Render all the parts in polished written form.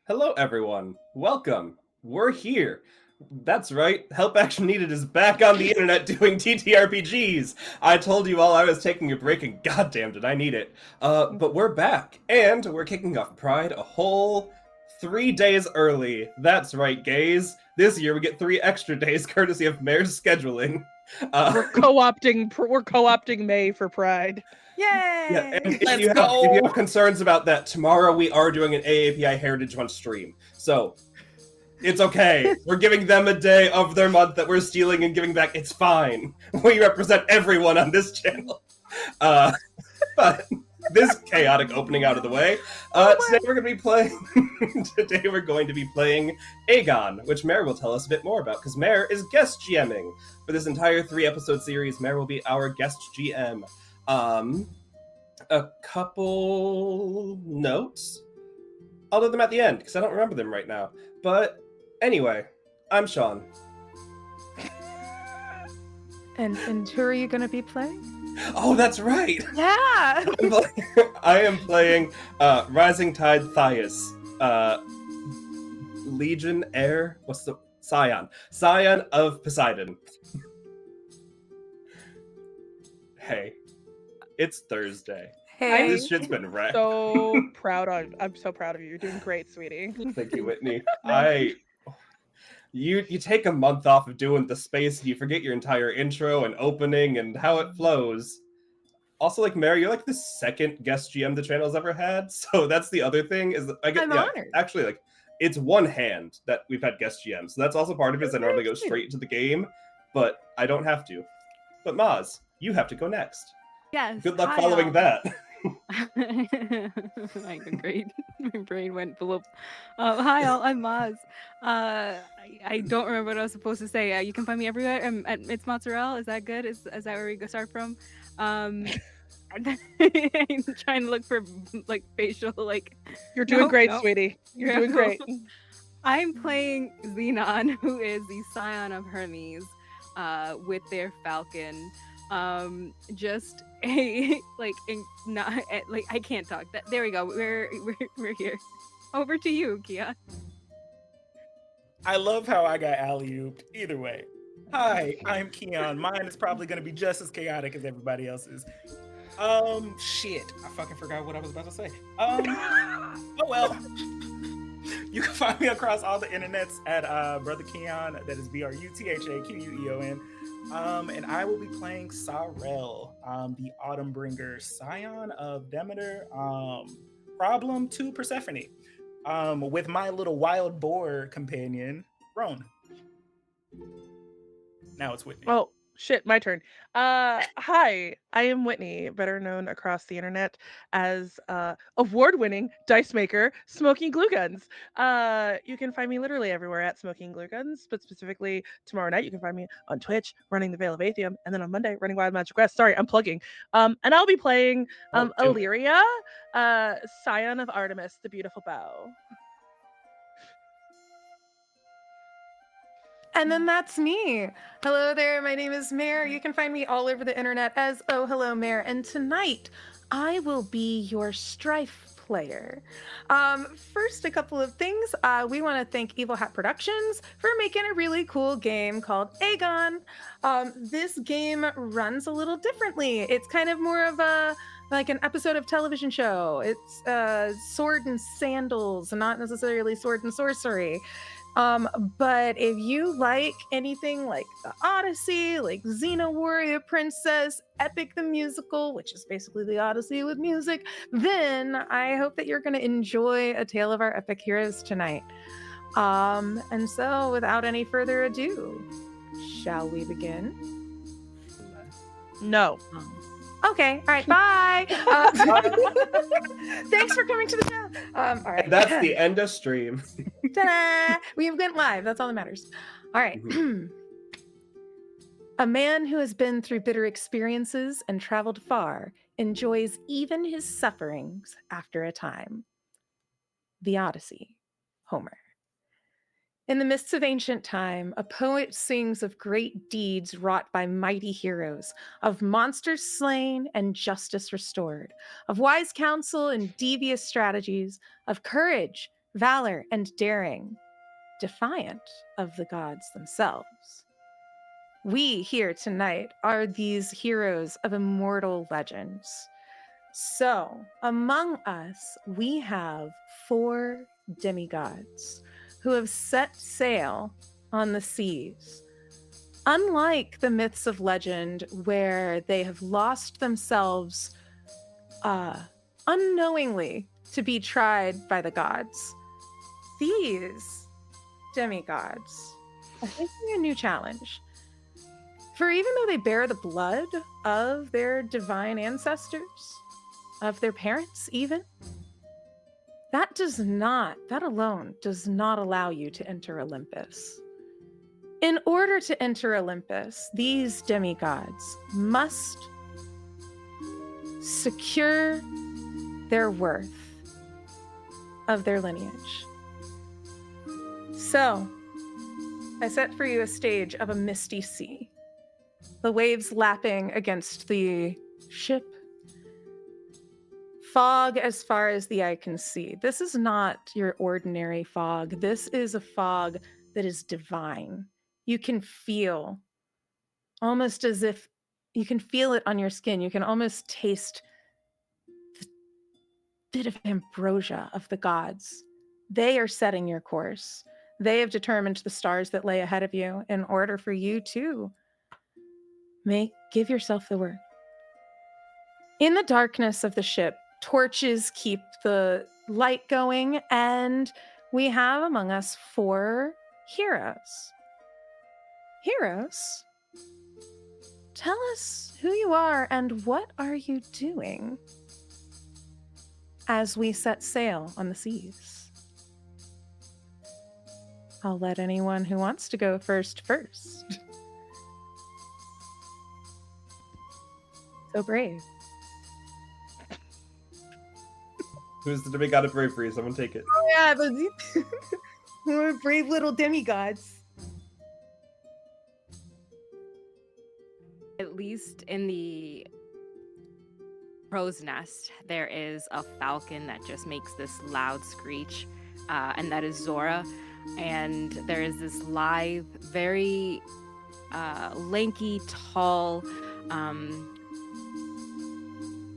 Hello, everyone. Welcome. We're here. That's right. Help Action Needed is back on the internet doing TTRPGs. I told you all I was taking a break, and goddamn did I need it. But we're back, and we're kicking off Pride a whole 3 days early. That's right, gays. This year we get 3 extra days courtesy of Mayor's scheduling. We're co-opting May for Pride. Yay! Yeah, and if you have concerns about that, tomorrow we are doing an AAPI Heritage Month stream. So, it's okay. We're giving them a day of their month that we're stealing and giving back. It's fine. We represent everyone on this channel. But this chaotic opening out of the way, today we're going to be playing AGON, which Mare will tell us a bit more about, because Mare is guest GMing. For this entire 3-episode series, Mare will be our guest GM. A couple notes. I'll do them at the end, because I don't remember them right now. But anyway, I'm Sean. And who are you going to be playing? Oh, that's right! Yeah! I am playing Rising Tide Thias. Legion Heir? What's the... Scion. Scion of Poseidon. Hey. It's Thursday. Hey. This shit's been wrecked. I'm so proud of you. You're doing great, sweetie. Thank you, Whitney. You take a month off of doing the space and you forget your entire intro and opening and how it flows. Also, like, Mary, you're like the second guest GM the channel's ever had, so that's the other thing, is that I'm honored. Actually, like, it's one hand that we've had guest GMs, so that's also part of it, is I normally go straight into the game, but I don't have to. But Maz, you have to go next. Yes. Good luck following that. I'm great. My brain went bloop. Hi all, I'm Maz. I don't remember what I was supposed to say. You can find me everywhere. At It's Mozzarella. Is that good? Is that where we go start from? I'm trying to look for like facial like. You're doing great, sweetie. You're doing great. I'm playing Xenon, who is the scion of Hermes, with their falcon. Just a I can't talk. There we go. We're here. Over to you, Kia. I love how I got alley-ooped. Either way. Hi, I'm Keon. Mine is probably going to be just as chaotic as everybody else's. Shit. I fucking forgot what I was about to say. Oh well. You can find me across all the internets at Brother Keon. That is BRUTHAQUEON. And I will be playing Sarel, the Autumnbringer, scion of Demeter, problem to Persephone, with my little wild boar companion, Roan. Now it's Whitney. Oh, shit, my turn. Hi, I am Whitney, better known across the internet as award-winning dice maker Smoking Glue Guns. You can find me literally everywhere at Smoking Glue Guns, but specifically tomorrow night you can find me on Twitch running the Veil of Atheum, and then on Monday running Wild Magic Quest. Sorry, I'm plugging. And I'll be playing Illyria, scion of Artemis, the beautiful bow. And then that's me. Hello there, my name is Mare. You can find me all over the internet as Oh Hello Mare. And tonight, I will be your strife player. First, a couple of things. We want to thank Evil Hat Productions for making a really cool game called AGON. This game runs a little differently. It's kind of more of a like an episode of television show. It's sword and sandals, not necessarily sword and sorcery. But if you like anything like the Odyssey, like Xena Warrior Princess, Epic the Musical, which is basically the Odyssey with music, then I hope that you're going to enjoy A Tale of Our Epic Heroes tonight. And so without any further ado, shall we begin? No. Okay, all right, bye. Thanks for coming to the show. All right. And that's the end of stream. Ta-da! We went live. That's all that matters. All right. A man who has been through bitter experiences and traveled far enjoys even his sufferings after a time. The Odyssey, Homer. In the midst of ancient time, a poet sings of great deeds wrought by mighty heroes, of monsters slain and justice restored, of wise counsel and devious strategies, of courage, valor, and daring, defiant of the gods themselves. We here tonight are these heroes of immortal legends. So, among us, we have 4 demigods who have set sail on the seas. Unlike the myths of legend, where they have lost themselves unknowingly to be tried by the gods, these demigods are facing a new challenge. For even though they bear the blood of their divine ancestors, of their parents even, that alone does not allow you to enter Olympus. In order to enter Olympus, these demigods must secure their worth of their lineage. So, I set for you a stage of a misty sea, the waves lapping against the ship, fog as far as the eye can see. This is not your ordinary fog. This is a fog that is divine. You can feel, almost as if you can feel it on your skin. You can almost taste the bit of ambrosia of the gods. They are setting your course. They have determined the stars that lay ahead of you in order for you to give yourself the work. In the darkness of the ship, torches keep the light going, and we have among us 4 heroes. Heroes, tell us who you are and what are you doing as we set sail on the seas. I'll let anyone who wants to go first. So brave. Who's the demigod of bravery? Someone take it. Oh yeah, we're brave little demigods. At least in the crow's nest, there is a falcon that just makes this loud screech, and that is Zora. And there is this lithe, very lanky, tall,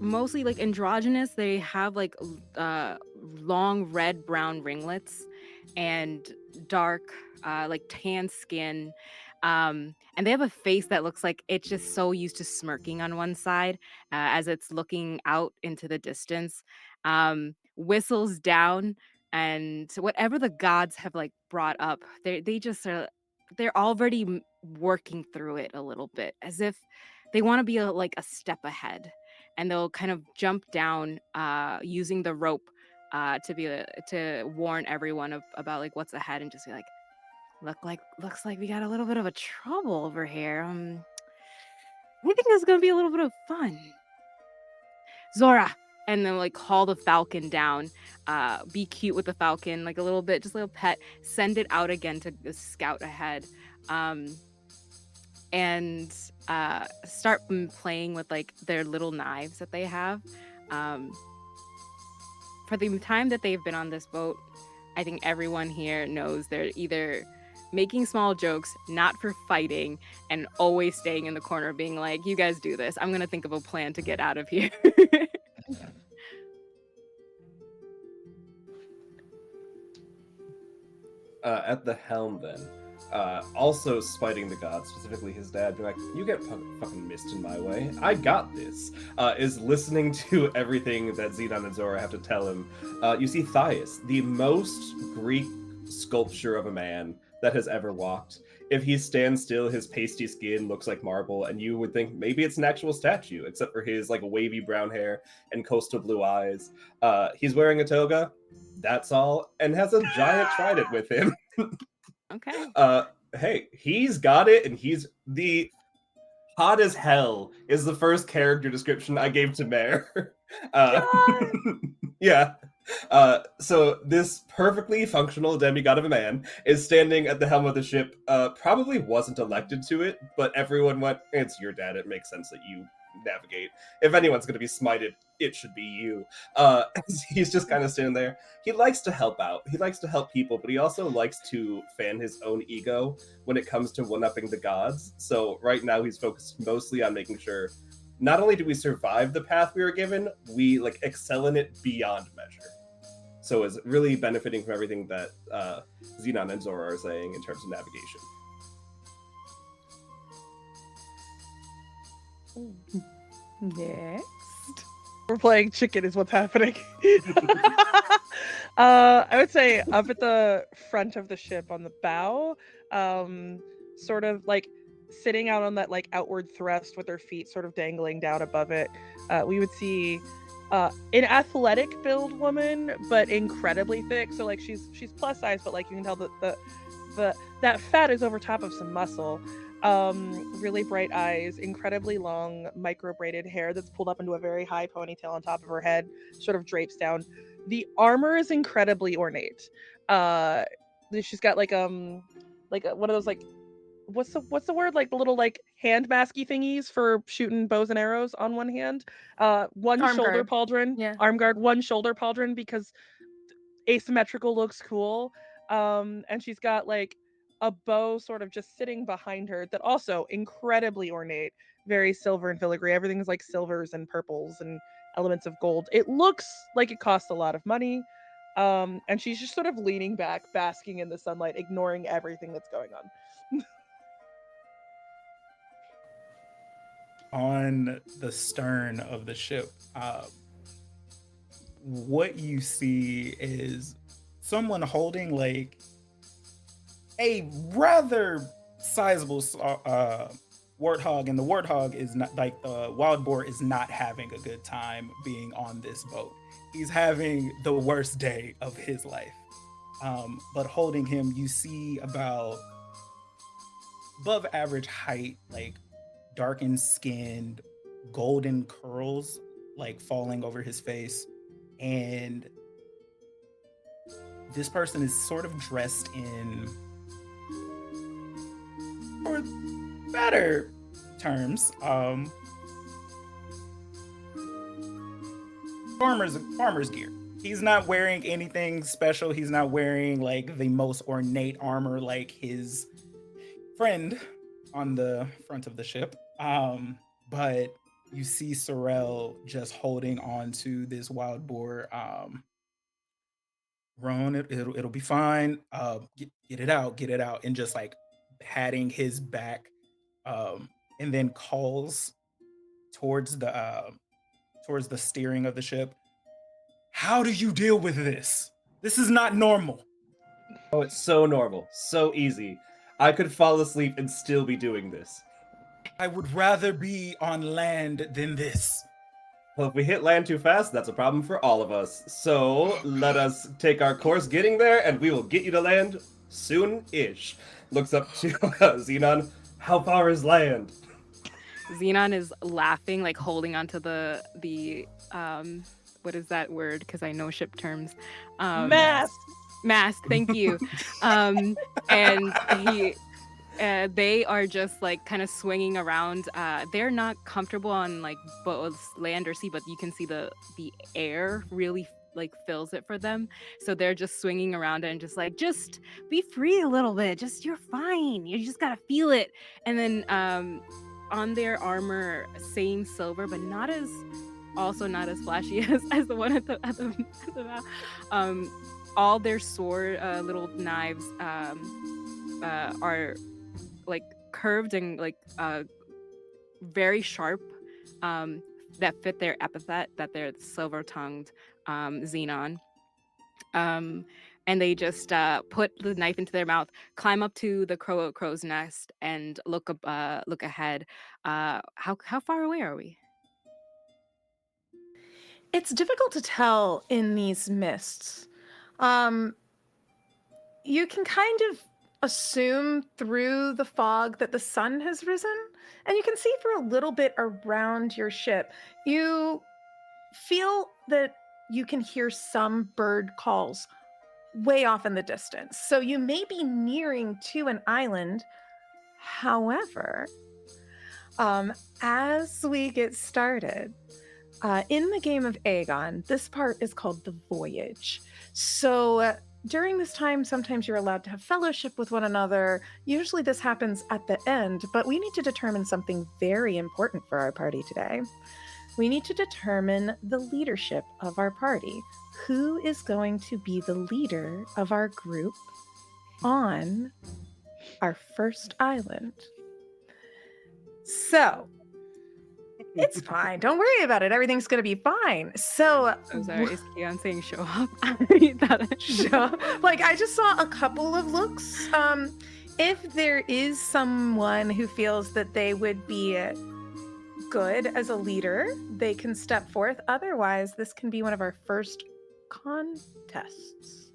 mostly like androgynous. They have like long red-brown ringlets and dark, like tan skin. And they have a face that looks like it's just so used to smirking on one side as it's looking out into the distance. Whistles down, and whatever the gods have like brought up, they just are. They're already working through it a little bit, as if they want to be like a step ahead, and they'll kind of jump down using the rope to warn everyone about like what's ahead, and just be like, looks like we got a little bit of a trouble over here. I think this is gonna be a little bit of fun. Zora, and then like call the falcon down. Be cute with the falcon, like a little bit, just a little pet. Send it out again to scout ahead, and start playing with like their little knives that they have. for the time that they've been on this boat, I think everyone here knows they're either making small jokes, not for fighting, and always staying in the corner being like, you guys do this. I'm going to think of a plan to get out of here. At the helm, then, also spiting the gods, specifically his dad, being like, "You get fucking missed in my way. I got this." Is listening to everything that Xenon and Zora have to tell him. You see Thais, the most Greek sculpture of a man that has ever walked. If he stands still, his pasty skin looks like marble, and you would think maybe it's an actual statue, except for his like wavy brown hair and coastal blue eyes. He's wearing a toga. That's all, and has a giant trident with him. Okay. Hey, he's got it, and he's the hot as hell is the first character description I gave to Mare. Yeah. So this perfectly functional demigod of a man is standing at the helm of the ship. Probably wasn't elected to it, but everyone went, "It's your dad. It makes sense that you navigate. If anyone's going to be smited, it should be you." He's just kind of standing there. He likes to help out. He likes to help people, but he also likes to fan his own ego when it comes to one-upping the gods. So right now he's focused mostly on making sure not only do we survive the path we were given, we like excel in it beyond measure. So is really benefiting from everything that Xenon and Zora are saying in terms of navigation. Next. We're playing chicken is what's happening. I would say up at the front of the ship on the bow, sort of like sitting out on that like outward thrust with her feet sort of dangling down above it, we would see an athletic build woman, but incredibly thick. So like she's plus size, but like you can tell that that fat is over top of some muscle. Really bright eyes, incredibly long micro braided hair that's pulled up into a very high ponytail on top of her head, sort of drapes down. The armor is incredibly ornate. She's got like one of those like what's the word, like the little like hand masky thingies for shooting bows and arrows on one hand. One Arm shoulder guard. pauldron, Yeah. arm guard, one shoulder pauldron because asymmetrical looks cool. And she's got like a bow sort of just sitting behind her that also incredibly ornate, very silver and filigree. Everything's like silvers and purples and elements of gold. It looks like it costs a lot of money. And she's just sort of leaning back, basking in the sunlight, ignoring everything that's going on. On the stern of the ship, what you see is someone holding like a rather sizable warthog, and the warthog is not like the wild boar is not having a good time being on this boat. He's having the worst day of his life. But holding him, you see about above average height, like darkened skinned, golden curls like falling over his face. And this person is sort of dressed in, for better terms, farmer's gear. He's not wearing anything special. He's not wearing like the most ornate armor like his friend on the front of the ship. But you see Sorrel just holding on to this wild boar. Roan, it'll be fine. Get it out, and just like patting his back, and then calls towards the steering of the ship. How do you deal with this? This is not normal. Oh, it's so normal, so easy. I could fall asleep and still be doing this. I would rather be on land than this. Well, if we hit land too fast, that's a problem for all of us. So let us take our course getting there, and we will get you to land soon-ish. Looks up to Xenon. How far is land? Xenon is laughing, like holding onto the what is that word? Because I know ship terms. Mast. Thank you. And they are just like kind of swinging around. They're not comfortable on like both land or sea, but you can see the air really like fills it for them. So they're just swinging around it and just like, just be free a little bit. Just you're fine. You just gotta feel it. And then on their armor, same silver, but not as flashy as the one at the mouth. All their sword little knives are like curved and like very sharp, that fit their epithet that they're silver-tongued xenon. And they just put the knife into their mouth, climb up to the crow's nest, and look ahead. How far away are we? It's difficult to tell in these mists. You can kind of assume through the fog that the sun has risen, and you can see for a little bit around your ship. You feel that you can hear some bird calls way off in the distance. So you may be nearing to an island. However, as we get started, in the game of AGON, this part is called the Voyage. So during this time, sometimes you're allowed to have fellowship with one another. Usually this happens at the end, but we need to determine something very important for our party today. We need to determine the leadership of our party. Who is going to be the leader of our group on our first island? So, it's fine. Don't worry about it. Everything's going to be fine. So, I'm sorry, is Keon saying show up? I thought like, I just saw a couple of looks. If there is someone who feels that they would be good as a leader, they can step forth. Otherwise, this can be one of our first contests.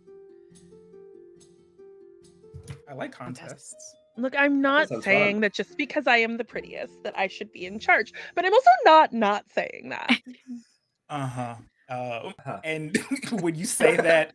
I like contests. Look, I'm not sounds saying fun. that just because I am the prettiest that I should be in charge, but I'm also not saying that. And when you say that,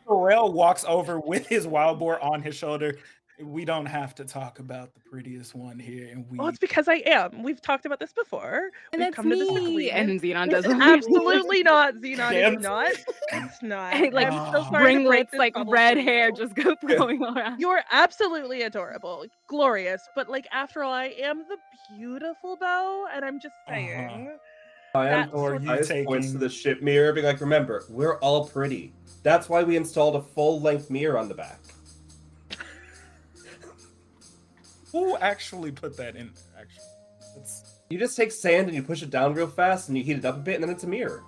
Pharrell walks over with his wild boar on his shoulder. We don't have to talk about the prettiest one here, and we. Well, it's because I am. We've talked about this before. and We've it's come to this me. agreement. And Xenon It's doesn't absolutely not. Xenon Damn. is not. It's not. Like, I'm so sorry to break ringlets, this like bubble red for hair, you. just go flowing all around. You're absolutely adorable, glorious, but like after all, I am the beautiful bow, and I'm just saying. I am That Or sort you highest taking- points to the ship mirror, being like, remember, we're all pretty. That's why we installed a full-length mirror on the back. Who actually put that in there? Actually, You just take sand and you push it down real fast, and you heat it up a bit, and then it's a mirror.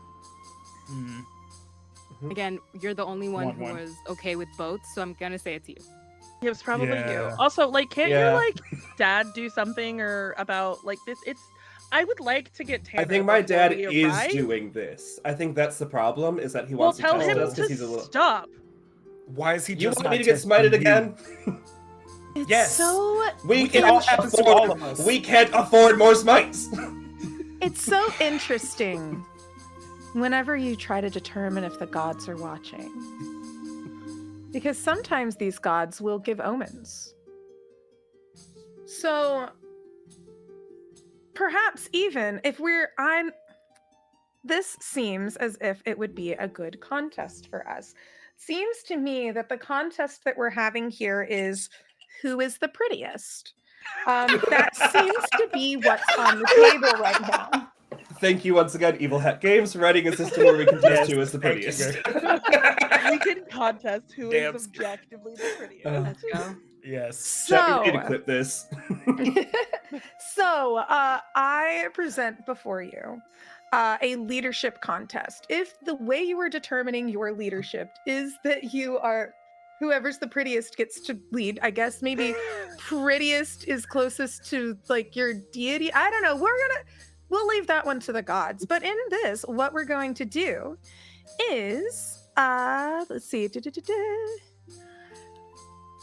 Again, you're the only one who One. was okay with boats, so I'm gonna say it's you. It was probably Yeah. you. Also, like, can't Yeah. your like dad do something or about like this? I would like to get Tanner. I think my before dad we is arrive. doing this. I think that's the problem, is that he Well, wants tell to test him us because to he's a little... stop. Why is he You just want not me to get testing smited you? again? It's Yes. so It all happens to all of us. We can't afford more smites! It's so interesting whenever you try to determine if the gods are watching. Because sometimes these gods will give omens. So perhaps even if this seems as if it would be a good contest for us. Seems to me that the contest that we're having here is who is the prettiest. That seems to be what's on the table right now. Thank you once again, Evil Hat Games, for writing a system where we can test who is the Thank you, prettiest. We can contest who is Damn. objectively the prettiest. Let's go. Yes. Chat, we need to So, clip this. I present before you a leadership contest. If the way you are determining your leadership is that you are whoever's the prettiest gets to lead, I guess maybe prettiest is closest to like your deity. I don't know. We'll leave that one to the gods. But in this, what we're going to do is let's see.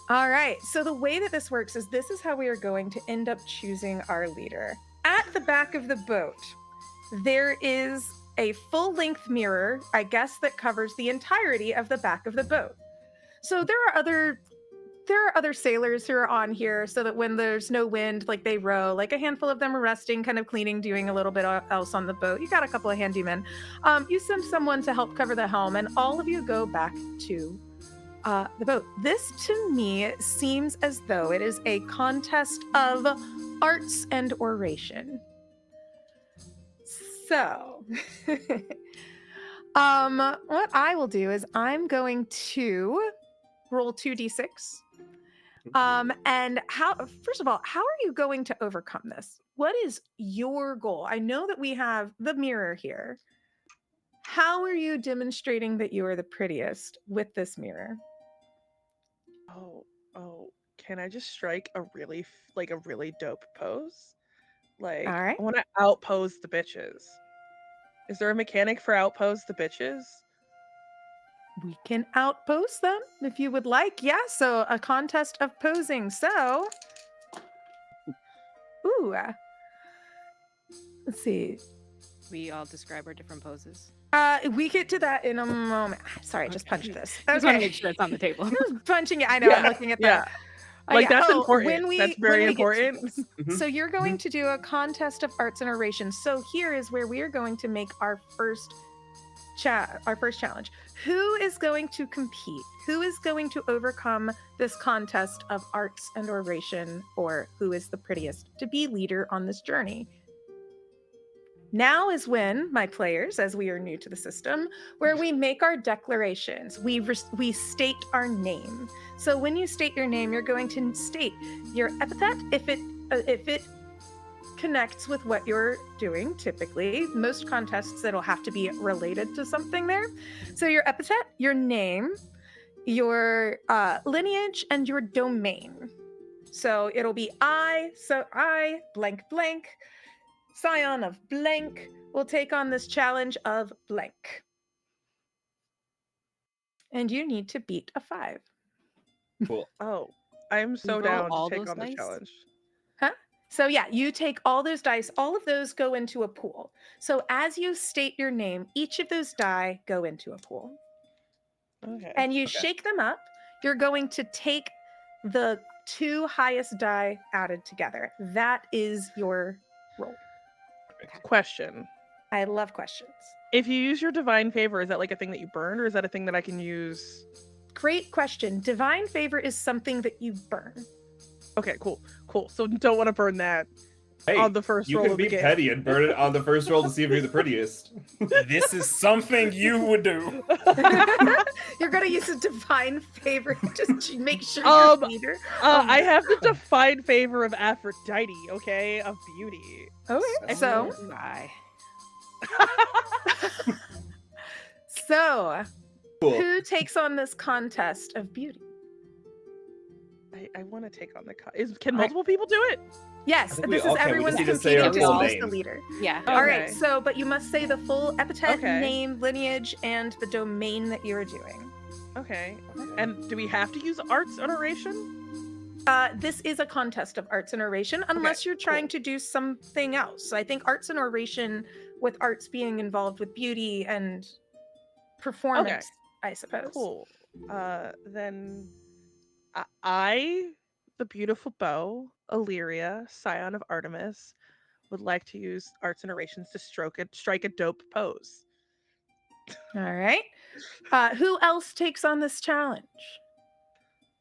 All right. So the way that this works is this is how we are going to end up choosing our leader. At the back of the boat, there is a full-length mirror, I guess, that covers the entirety of the back of the boat. So there are other there are other sailors who are on here so that when there's no wind, like they row, like a handful of them are resting, kind of cleaning, doing a little bit else on the boat. You got a couple of handymen. You send someone to help cover the helm, and all of you go back to the boat. This to me seems as though it is a contest of arts and oration. So, what I will do is I'm going to roll 2d6. And first of all, how are you going to overcome this? What is your goal? I know that we have the mirror here. How are you demonstrating that you are the prettiest with this mirror? Oh, can I just strike a really dope pose? Like, All right. I want to outpose the bitches. Is there a mechanic for outpose the bitches? We can outpose them if you would like. Yeah, so a contest of posing. So, let's see. We all describe our different poses. We get to that in a moment. Sorry, I just punched this. I just want to make sure it's on the table. Punching it. I know. I'm looking at that. Like, that's Oh, important. That's very important. So you're going to do a contest of arts and oration. So here is where we are going to make our first challenge. Who is going to compete? Who is going to overcome this contest of arts and oration, or who is the prettiest to be leader on this journey? Now is when, my players, as we are new to the system, where we make our declarations. We state our name. So when you state your name, you're going to state your epithet if it connects with what you're doing. Typically, most contests, it'll have to be related to something there. So your epithet, your name, your lineage, and your domain. So it'll be I blank blank, scion of blank, will take on this challenge of blank. And you need to beat a 5. Cool. Oh, I'm so roll down all to take those on the dice? challenge. So yeah, you take all those dice, all of those go into a pool. So as you state your name, each of those die go into a pool. Okay. And you shake them up. You're going to take the 2 highest die added together. That is your roll. Question. I love questions. If you use your divine favor, is that like a thing that you burn, or is that a thing that I can use? Great question. Divine favor is something that you burn. Okay, cool. So don't want to burn that Hey, on the first you roll can of the be game. petty and burn it on the first roll to see if you're the prettiest. This is something you would do. You're going to use a divine favor just to make sure you're leader. I have the divine favor of Aphrodite, okay, of beauty. Okay, so Bye. So, Cool. who takes on this contest of beauty? I want to take on the can multiple people do it? Yes, think we this all is can. We everyone's just need to say competing our to full see who's the name. leader. Yeah. All right, Okay. so but you must say the full epithet, Okay. name, lineage, and the domain that you're doing. Okay. And do we have to use arts and oration? This is a contest of arts and oration, unless you're trying to do something else. I think arts and oration, with arts being involved with beauty and performance, I suppose. Cool. Then I, the beautiful bow, Illyria, scion of Artemis, would like to use arts and orations to strike a dope pose. All right. Who else takes on this challenge?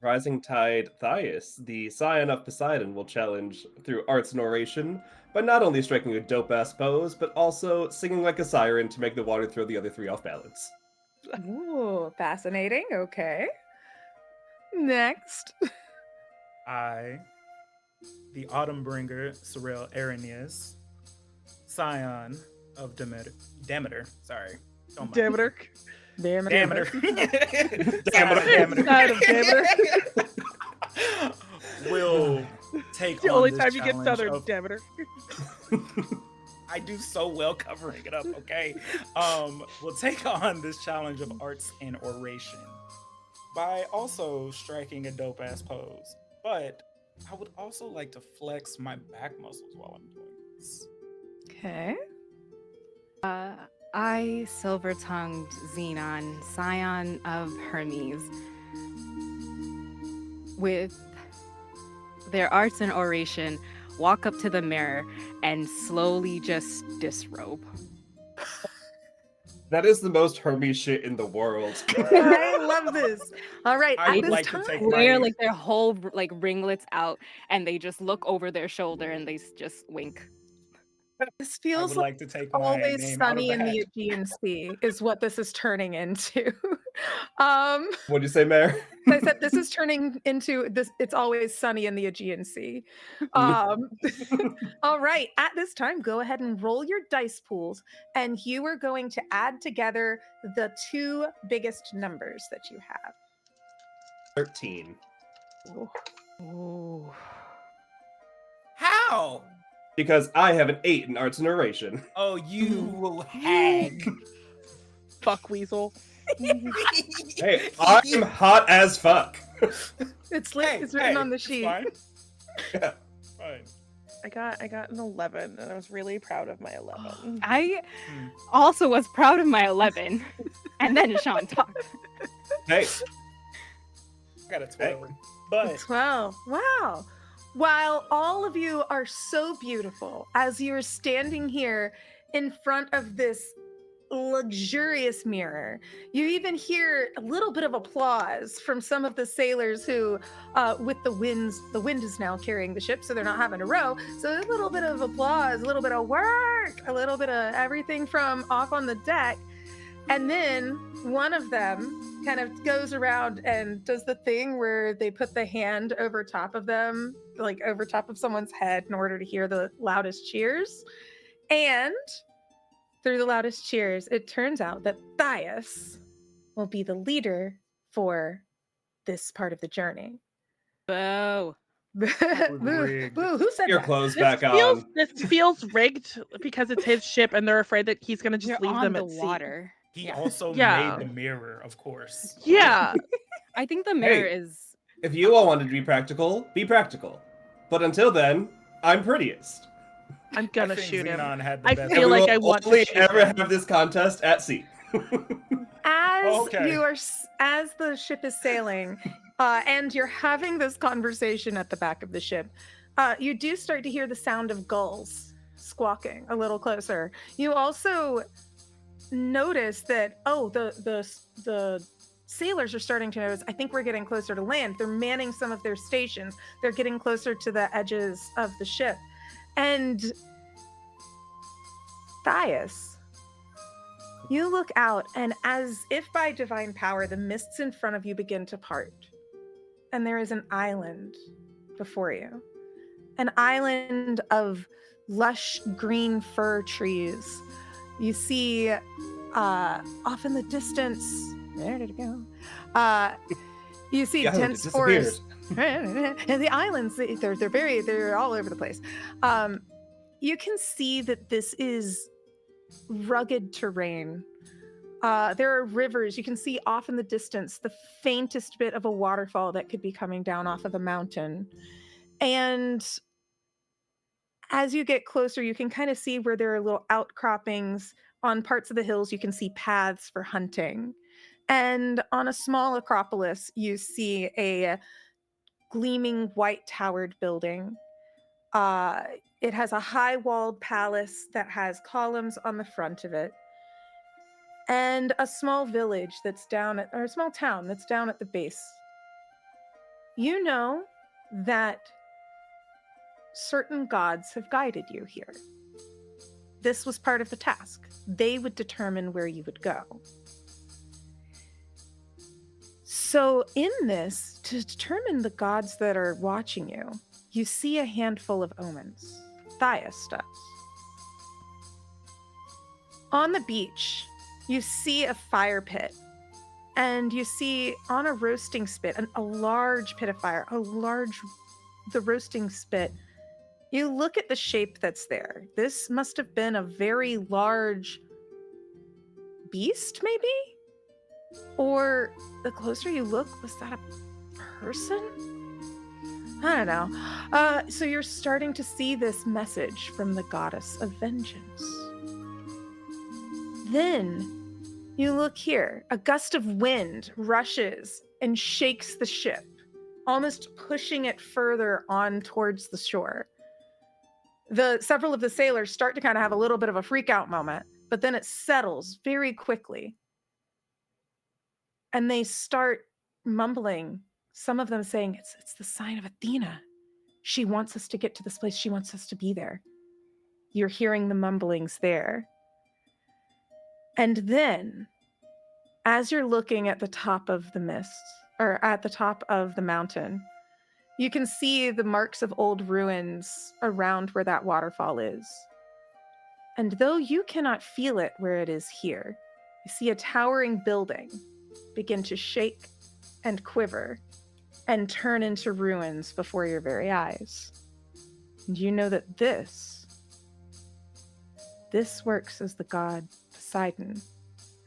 Rising Tide Thais, the scion of Poseidon, will challenge through arts and oration by not only striking a dope-ass pose, but also singing like a siren to make the water throw the other 3 off balance. Ooh, fascinating. Okay. Next. I, the Autumnbringer, Sorel Arrhenius, scion of Demeter. Sorry. Don't mind. Demeter. Demeter. Side of Demeter. Will take The on only this time you get challenge southern, of- Demeter. I do so well covering it up, okay? We'll take on this challenge of arts and oration by also striking a dope ass pose. But I would also like to flex my back muscles while I'm doing this. Okay. I, silver-tongued Xenon, scion of Hermes, with their arts and oration, walk up to the mirror and slowly just disrobe. That is the most Hermes shit in the world. I love this. All right, I at would this like to time, take Wear my- like their whole like ringlets out, and they just look over their shoulder and they just wink. this I feels would like like to take my always name out of sunny the in the hat. Aegean Sea is what this is turning into. What'd you say, Mayor? I said this is turning into this. It's always sunny in the Aegean Sea. All right. At this time, go ahead and roll your dice pools, and you are going to add together the two biggest numbers that you have. 13. Ooh. How? Because I have an 8 in arts and oration. Oh, you hag. Fuck weasel. Hey, I'm hot as fuck. It's lit. It's written on the sheet. Fine. Yeah. Fine. I got an 11, and I was really proud of my 11. I also was proud of my 11, and then Sean talked. Hey, I got a 12. But 12. Wow. While all of you are so beautiful as you're standing here in front of this luxurious mirror, you even hear a little bit of applause from some of the sailors who, with the wind is now carrying the ship, so they're not having to row. So a little bit of applause, a little bit of work, a little bit of everything from off on the deck. And then one of them kind of goes around and does the thing where they put the hand over top of them, like over top of someone's head in order to hear the loudest cheers. And through the loudest cheers, it turns out that Thias will be the leader for this part of the journey. Boo. Boo, rigged. boo, who said your that? clothes back on. This feels rigged because it's his ship, and they're afraid that he's gonna just You're leave on them the at sea. water. he Yeah. also Yeah. made the mirror, of course. Yeah. I think the mirror Hey. is. If you all wanted to be practical, be practical. But until then, I'm prettiest. I'm gonna I think shoot him. Xenon had the I best. feel And we like will I want to only shoot ever him. have this contest at sea. As Okay. you are, as the ship is sailing, and you're having this conversation at the back of the ship, you do start to hear the sound of gulls squawking a little closer. You also notice that the sailors are starting to notice. I think we're getting closer to land. They're manning some of their stations. They're getting closer to the edges of the ship, and Thias, you look out, and as if by divine power, the mists in front of you begin to part. And there is an island before you. An island of lush green fir trees. You see off in the distance, where did it go? You see The island dense disappeared. forest. And the islands, they're all over the place. You can see that this is rugged terrain. There are rivers. You can see off in the distance the faintest bit of a waterfall that could be coming down off of a mountain. And as you get closer, you can kind of see where there are little outcroppings. On parts of the hills, you can see paths for hunting. And on a small acropolis, you see a gleaming white towered building. It has a high walled palace that has columns on the front of it, and a small village that's down at, or a small town that's down at the base. You know that certain gods have guided you here. This was part of the task. They would determine where you would go. So in this, to determine the gods that are watching you, you see a handful of omens. Thias does. On the beach, you see a fire pit, and you see on a roasting spit, a large pit of fire, the roasting spit. You look at the shape that's there. This must have been a very large beast, maybe? Or the closer you look, was that a person? I don't know. So you're starting to see this message from the goddess of vengeance. Then you look here. A gust of wind rushes and shakes the ship. almost pushing it further on towards the shore. Several of the sailors start to kind of have a little bit of a freak out moment, but then it settles very quickly. And they start mumbling, some of them saying, it's the sign of Athena. She wants us to get to this place. She wants us to be there. You're hearing the mumblings there. And then, as you're looking at the top of the mist, or at the top of the mountain, you can see the marks of old ruins around where that waterfall is. And though you cannot feel it where it is here, you see a towering building begin to shake and quiver and turn into ruins before your very eyes. And you know that this works as the god Poseidon,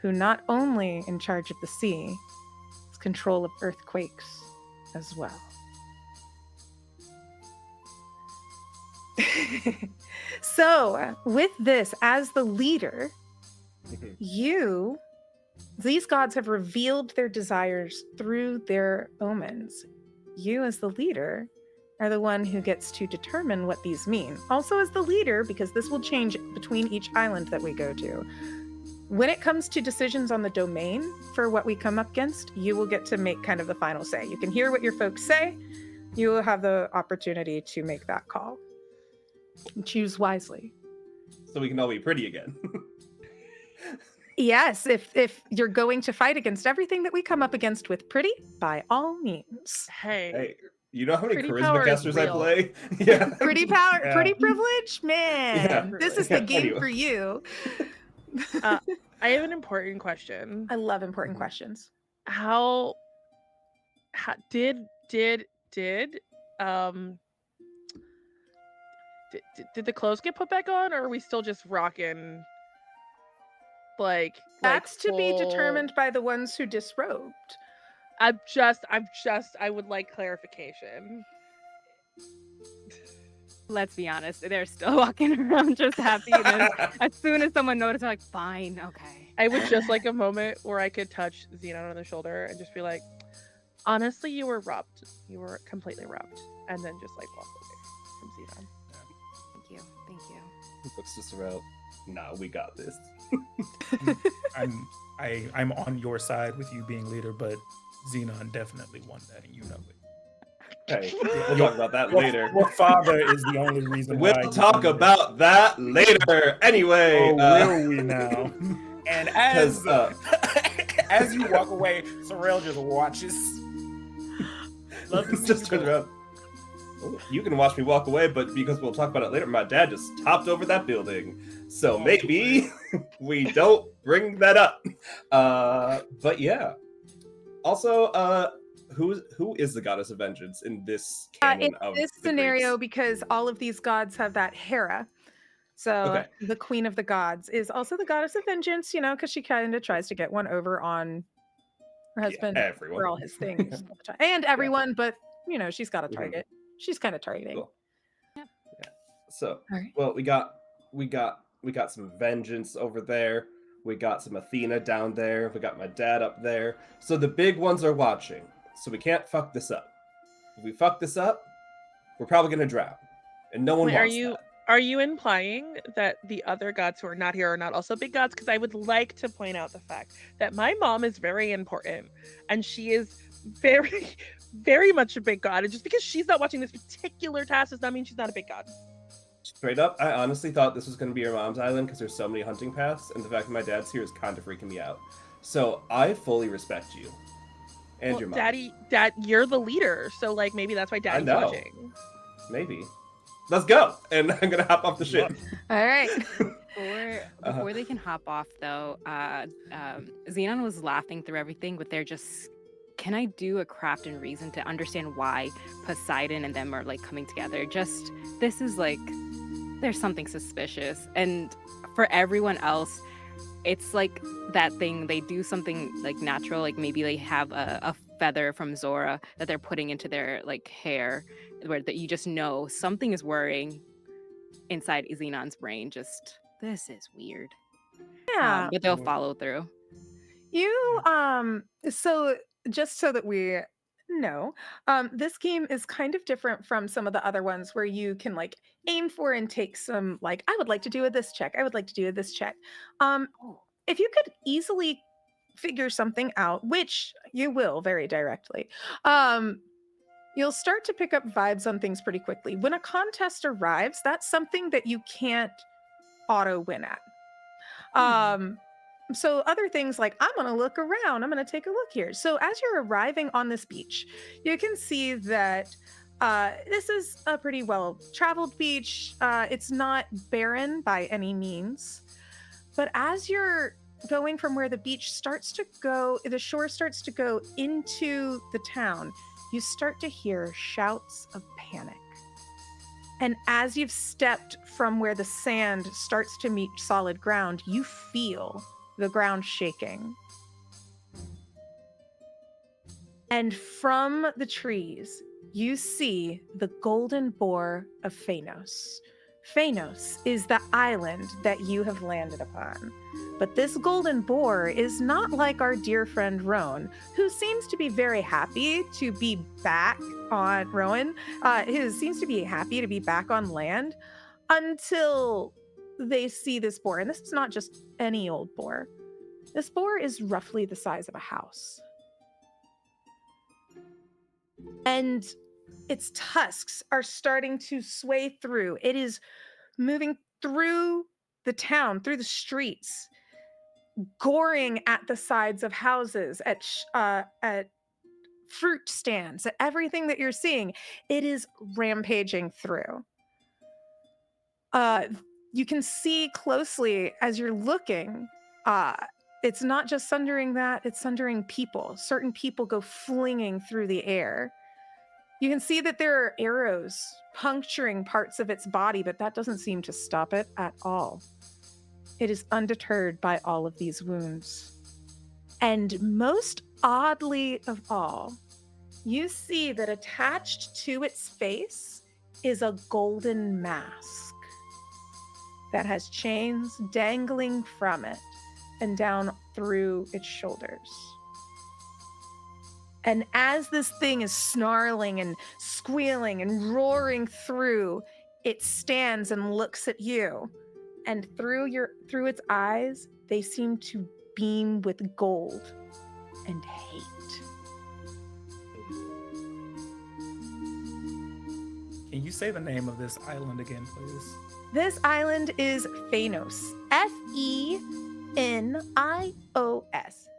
who not only in charge of the sea, has control of earthquakes as well. So, with this as the leader, these gods have revealed their desires through their omens. You, as the leader, are the one who gets to determine what these mean. Also, as the leader, because this will change between each island that we go to. When it comes to decisions on the domain for what we come up against, you will get to make kind of the final say. You can hear what your folks say. You will have the opportunity to make that call. And choose wisely. So we can all be pretty again. Yes, if you're going to fight against everything that we come up against with pretty, by all means. Hey, you know how many Pretty charisma power is casters I real. play? Yeah. Pretty power, Yeah. pretty privilege, man. Yeah. This is Yeah, the game anyway. for you. I have an important question. I love important Mhm. questions. How did the clothes get put back on, or are we still just rocking like That's to be full- determined by the ones who disrobed. I would like clarification. Let's be honest, they're still walking around just happy. And as soon as someone notices, they're like, fine, okay. I would just like a moment where I could touch Xenon on the shoulder and just be like, honestly, you were robbed. You were completely robbed. And then just like walk away from Xenon. Thank you. Looks just around. Nah, we got this. I'm on your side with you being leader, but Xenon definitely won that, and you know it. Hey, we'll talk about that later. Your father is the only reason why. We'll talk about that later. Anyway, will we now? And as 'cause, as you walk away, Sorrel just watches. Love to see just you turn go. around. Oh, you can watch me walk away, but because we'll talk about it later, my dad just topped over that building. So maybe we don't bring that up. But yeah. Also, who is the goddess of vengeance in this canon In of this the scenario, Greeks? because all of these gods have that Hera. So Okay. the queen of the gods is also the goddess of vengeance, because she kind of tries to get one over on her husband everyone. for all his things all the time. And everyone, but she's got a Mhm. target. She's kind of targeting. Cool. Yeah. So, All right. well, we got some vengeance over there. We got some Athena down there. We got my dad up there. So the big ones are watching. So we can't fuck this up. If we fuck this up, we're probably gonna drown, and no one Wait, wants that. are you implying that the other gods who are not here are not also big gods? Because I would like to point out the fact that my mom is very important, and she is very, very much a big god. And just because she's not watching this particular task does not mean she's not a big god. Straight up, I honestly thought this was gonna be your mom's island because there's so many hunting paths, and the fact that my dad's here is kind of freaking me out. So I fully respect you and Well, your mom. Dad, you're the leader, so like maybe that's why Daddy's know. watching. Maybe. Let's go, and I'm gonna hop off the ship. All right. Before they can hop off, though, Xenon was laughing through everything, but they're just. Can I do a craft and reason to understand why Poseidon and them are like coming together? Just this is like there's something suspicious, and for everyone else, it's like that thing they do something like natural, like maybe they have a feather from Zora that they're putting into their like hair, where that you just know something is worrying inside Xenon's brain. Just this is weird. Yeah. But they'll follow through. So just so that we No. This game is kind of different from some of the other ones where you can like aim for and take some like I would like to do a this check. I would like to do a this check. Um, if you could easily figure something out, which you will very directly, you'll start to pick up vibes on things pretty quickly. When a contest arrives, that's something that you can't auto win at. So other things like I'm going to look around, I'm going to take a look here. So as you're arriving on this beach, you can see that this is a pretty well traveled beach. It's not barren by any means, but as you're going from where the beach starts to go, the shore starts to go into the town, you start to hear shouts of panic. And as you've stepped from where the sand starts to meet solid ground, you feel the ground shaking. And from the trees, you see the golden boar of Phanos. Phanos is the island that you have landed upon. But this golden boar is not like our dear friend Rowan, who seems to be very happy to be back on Rowan, who seems to be happy to be back on land until they see this boar. And this is not just any old boar. This boar is roughly the size of a house. And its tusks are starting to sway through. It is moving through the town, through the streets, goring at the sides of houses, at fruit stands, at everything that you're seeing. It is rampaging through. You can see closely as you're looking, it's not just sundering that, it's sundering people. Certain people go flinging through the air. You can see that there are arrows puncturing parts of its body, but that doesn't seem to stop it at all. It is undeterred by all of these wounds. And most oddly of all, you see that attached to its face is a golden mask that has chains dangling from it and down through its shoulders. And as this thing is snarling and squealing and roaring through, it stands and looks at you. And through its eyes, they seem to beam with gold and hate. Can you say the name of this island again, please? This island is Phanos. F-E-N-I-O-S.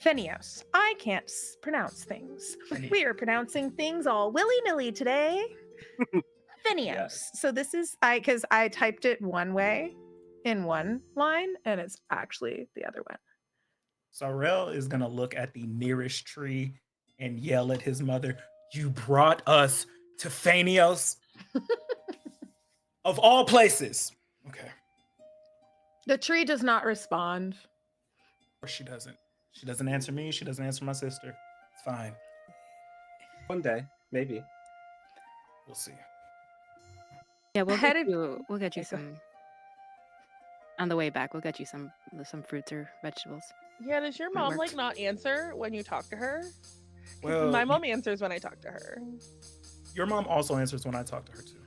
Phenios. I can't pronounce things. We are pronouncing things all willy-nilly today. Phenios. Yes. So this is because I typed it one way in one line, and it's actually the other one. Sorrel is gonna look at the nearest tree and yell at his mother, "You brought us to Phanios?" Of all places. Okay. The tree does not respond. Or she doesn't. She doesn't answer me. She doesn't answer my sister. It's fine. One day, maybe. We'll see. Yeah, we'll Ahead get of- you. We'll get you Okay, go some. On the way back, we'll get you some fruits or vegetables. Yeah, does your That mom like works. not answer when you talk to her? 'Cause Well, my mom answers when I talk to her. your mom also answers when I talk to her too.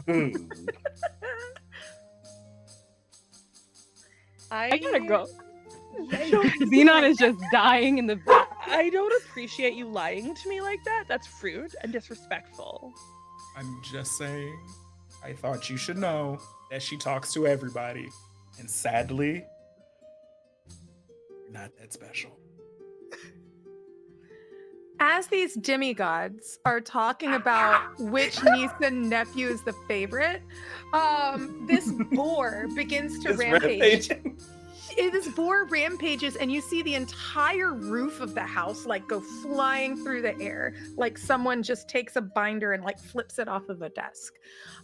Hmm. I gotta go. Xenon is just dying in the back. I don't appreciate you lying to me like that. That's rude and disrespectful. I'm just saying, I thought you should know that she talks to everybody. And sadly, you're not that special. As these demigods are talking about which niece and nephew is the favorite, this boar begins to It's rampage. rampaging. This boar rampages, and you see the entire roof of the house like go flying through the air, like someone just takes a binder and like flips it off of a desk.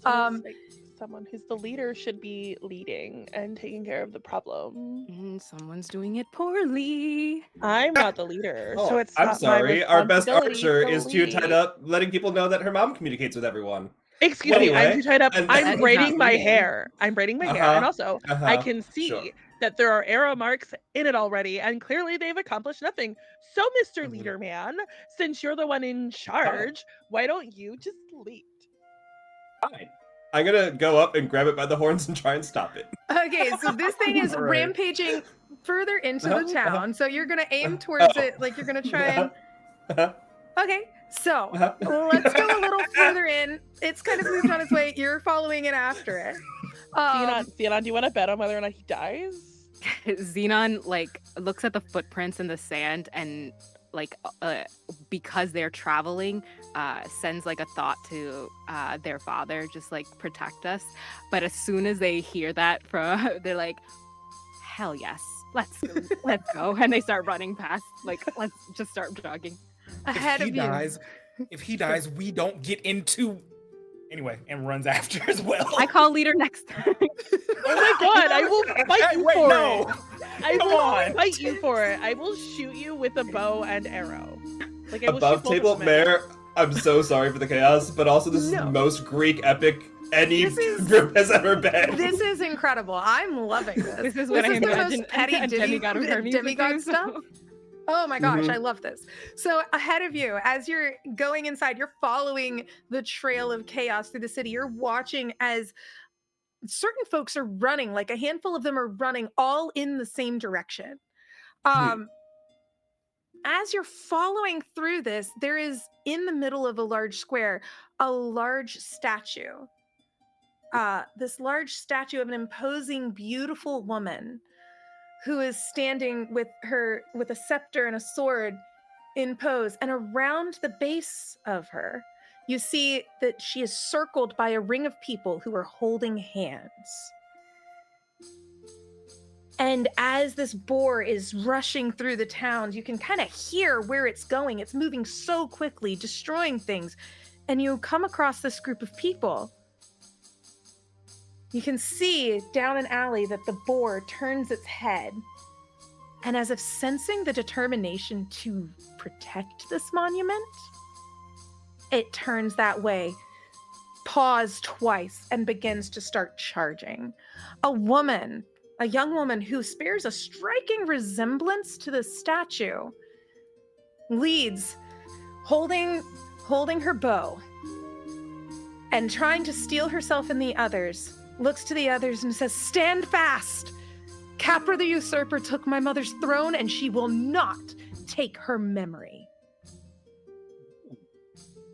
Sounds like someone who's the leader should be leading and taking care of the problem. And someone's doing it poorly. I'm not the leader, so Oh, it's I'm not my sorry. Our best responsibility archer to is too lead. tied up letting people know that her mom communicates with everyone. Excuse me, I'm Anyway, too tied up. and- I'm That is braiding not my reading. hair. I'm braiding my hair, and also I can see Sure. that there are arrow marks in it already, and clearly they've accomplished nothing. So, Mr. Mhm. Leader Man, since you're the one in charge, why don't you just lead? Fine. I'm gonna go up and grab it by the horns and try and stop it. Okay, so this thing is All right. rampaging further into the Uh-huh, uh-huh. town. So you're gonna aim towards Oh. it, like you're gonna try and. Uh-huh, Okay, so uh-huh. let's go a little further in. It's kind of moved on its way. You're following it after it. Xenon, do you want to bet on whether or not he dies? Xenon like looks at the footprints in the sand and like because they're traveling, sends like a thought to their father, just like protect us. But as soon as they hear that from, they're like, hell yes, let's go, and they start running past. Like let's just start jogging. Ahead if of he you. dies, if he dies, we don't get into. Anyway, and runs after as well. I call leader next time. Oh my god, I will fight Hey, you wait, for no. it. I Come will on. fight you for it. I will shoot you with a bow and arrow. Like I will Above shoot both table of them at you. Mare, I'm so sorry for the chaos, but also this is No. the most Greek epic any This is- group has ever been. This is incredible. I'm loving this. This is what I the imagine most petty a demigod of Hermes would demigod do, so- stuff. Oh my gosh, Mhm. I love this. So ahead of you, as you're going inside, you're following the trail of chaos through the city. You're watching as certain folks are running, like a handful of them are running all in the same direction. As you're following through this, there is in the middle of a large square, a large statue. This large statue of an imposing, beautiful woman who is standing with a scepter and a sword in pose, and around the base of her you see that she is circled by a ring of people who are holding hands. And as this boar is rushing through the town, you can kind of hear where it's going. It's moving so quickly, destroying things, and you come across this group of people. You can see down an alley that the boar turns its head, and as if sensing the determination to protect this monument, it turns that way, paws twice, and begins to start charging. A young woman who bears a striking resemblance to the statue, leads, holding her bow, and trying to steel herself and the others, looks to the others and says, "Stand fast! Capra the usurper took my mother's throne, and she will not take her memory."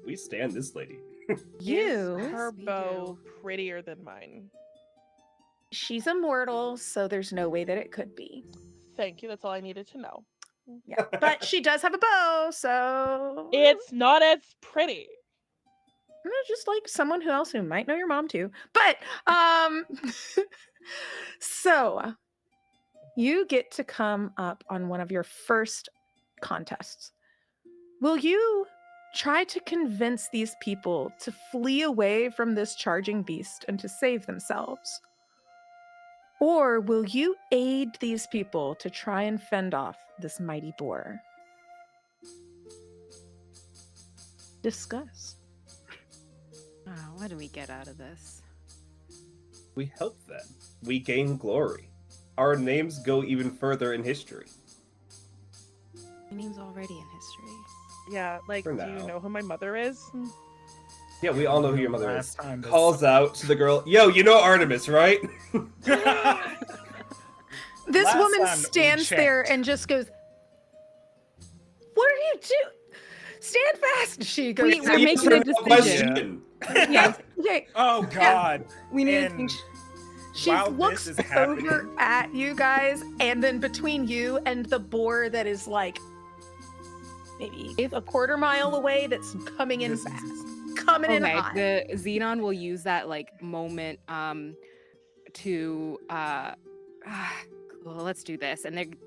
We stand this lady. You, Is her We bow prettier than mine? she's immortal, so there's no way that it could be. Thank you. That's all I needed to know. Yeah, but she does have a bow, so It's not as pretty. just like someone who might know your mom too. But so you get to come up on one of your first contests. Will you try to convince these people to flee away from this charging beast and to save themselves? Or will you aid these people to try and fend off this mighty boar? Discuss. Oh, what do we get out of this? We help them. We gain glory. Our names go even further in history. My name's already in history. Yeah, like, For do you now. know who my mother is? Yeah, we all know who your mother is. Last time this- Calls out to the girl, "Yo, you know Artemis, right?" This Last woman time we stands there checked. and just goes, "What are you doing? Stand fast!" She goes, We're Answer making a no decision. question. Yes, Okay, Oh God. we need to And think. she while looks this is happening, over at you guys, and then between you and the boar that is like maybe a quarter mile away, that's coming in This is- fast, coming in Okay, hot. the Xenon will use that like moment to cool, let's do this. And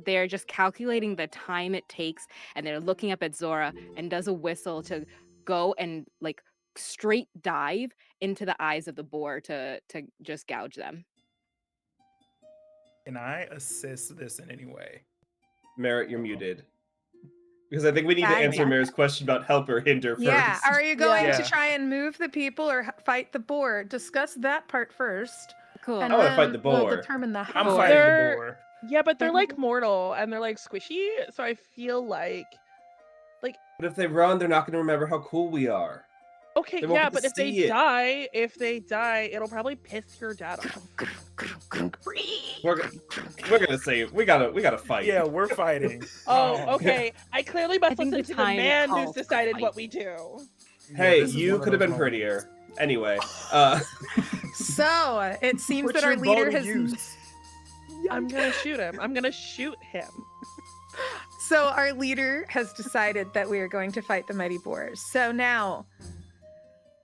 they're just calculating the time it takes, and they're looking up at Zora and does a whistle to go and like straight dive into the eyes of the boar to just gouge them. Can I assist this in any way? Merritt, you're muted. Because I think we need to I answer got Mare's question about help or hinder first. Yeah, are you going Yeah. to try and move the people or fight the boar? Discuss that part first. Cool. And I wanna fight then the we'll boar. determine the I'm how. fighting the They're- boar. Yeah, but they're Fighting like the- mortal and they're like squishy, so I feel like But if they run, they're not going to remember how cool we are. okay, They won't yeah, get to but if they see it. die, it'll probably piss your dad off. We're gonna say we gotta fight. Yeah, we're fighting. Oh, okay. I clearly must think listen the to the time man who's calls for decided fight. what we do. Yeah, Hey, this is you one of could have those been moments. prettier. Anyway, So it seems Put that our your bow leader to has. use. I'm gonna shoot him. I'm gonna shoot him. So our leader has decided that we are going to fight the mighty boars. So now,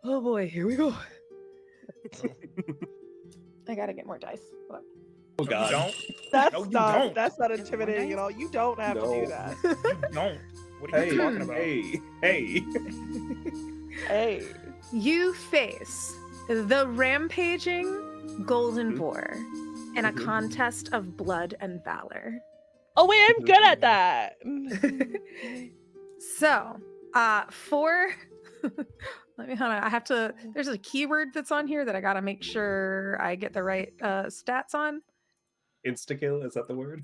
oh boy, here we go. I gotta get more dice. Hold oh No, you god, don't. That's No, you not. don't. That's not intimidating at all. You don't have to do No. that. You don't. What are you hey, talking about? hey. Hey. You face the rampaging golden Mhm. boar in a Mhm. contest of blood and valor. Oh wait, I'm good at that. So, for let me hold on. I have to. There's a keyword that's on here that I gotta make sure I get the right stats on. Insta-kill, is that the word?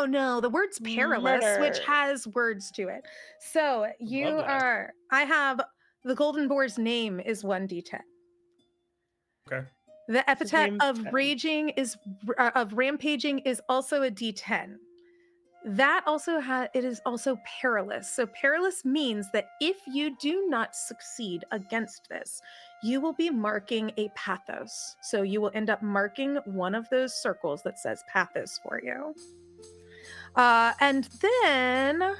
No, the word's perilous, which Murder. has words to it. So you Love that. are. I have the golden boar's name is 1d10. Okay. The epithet name's of 10. raging is of rampaging is also a d10. That also it is also perilous. So perilous means that if you do not succeed against this, you will be marking a pathos. So you will end up marking one of those circles that says pathos for you. And then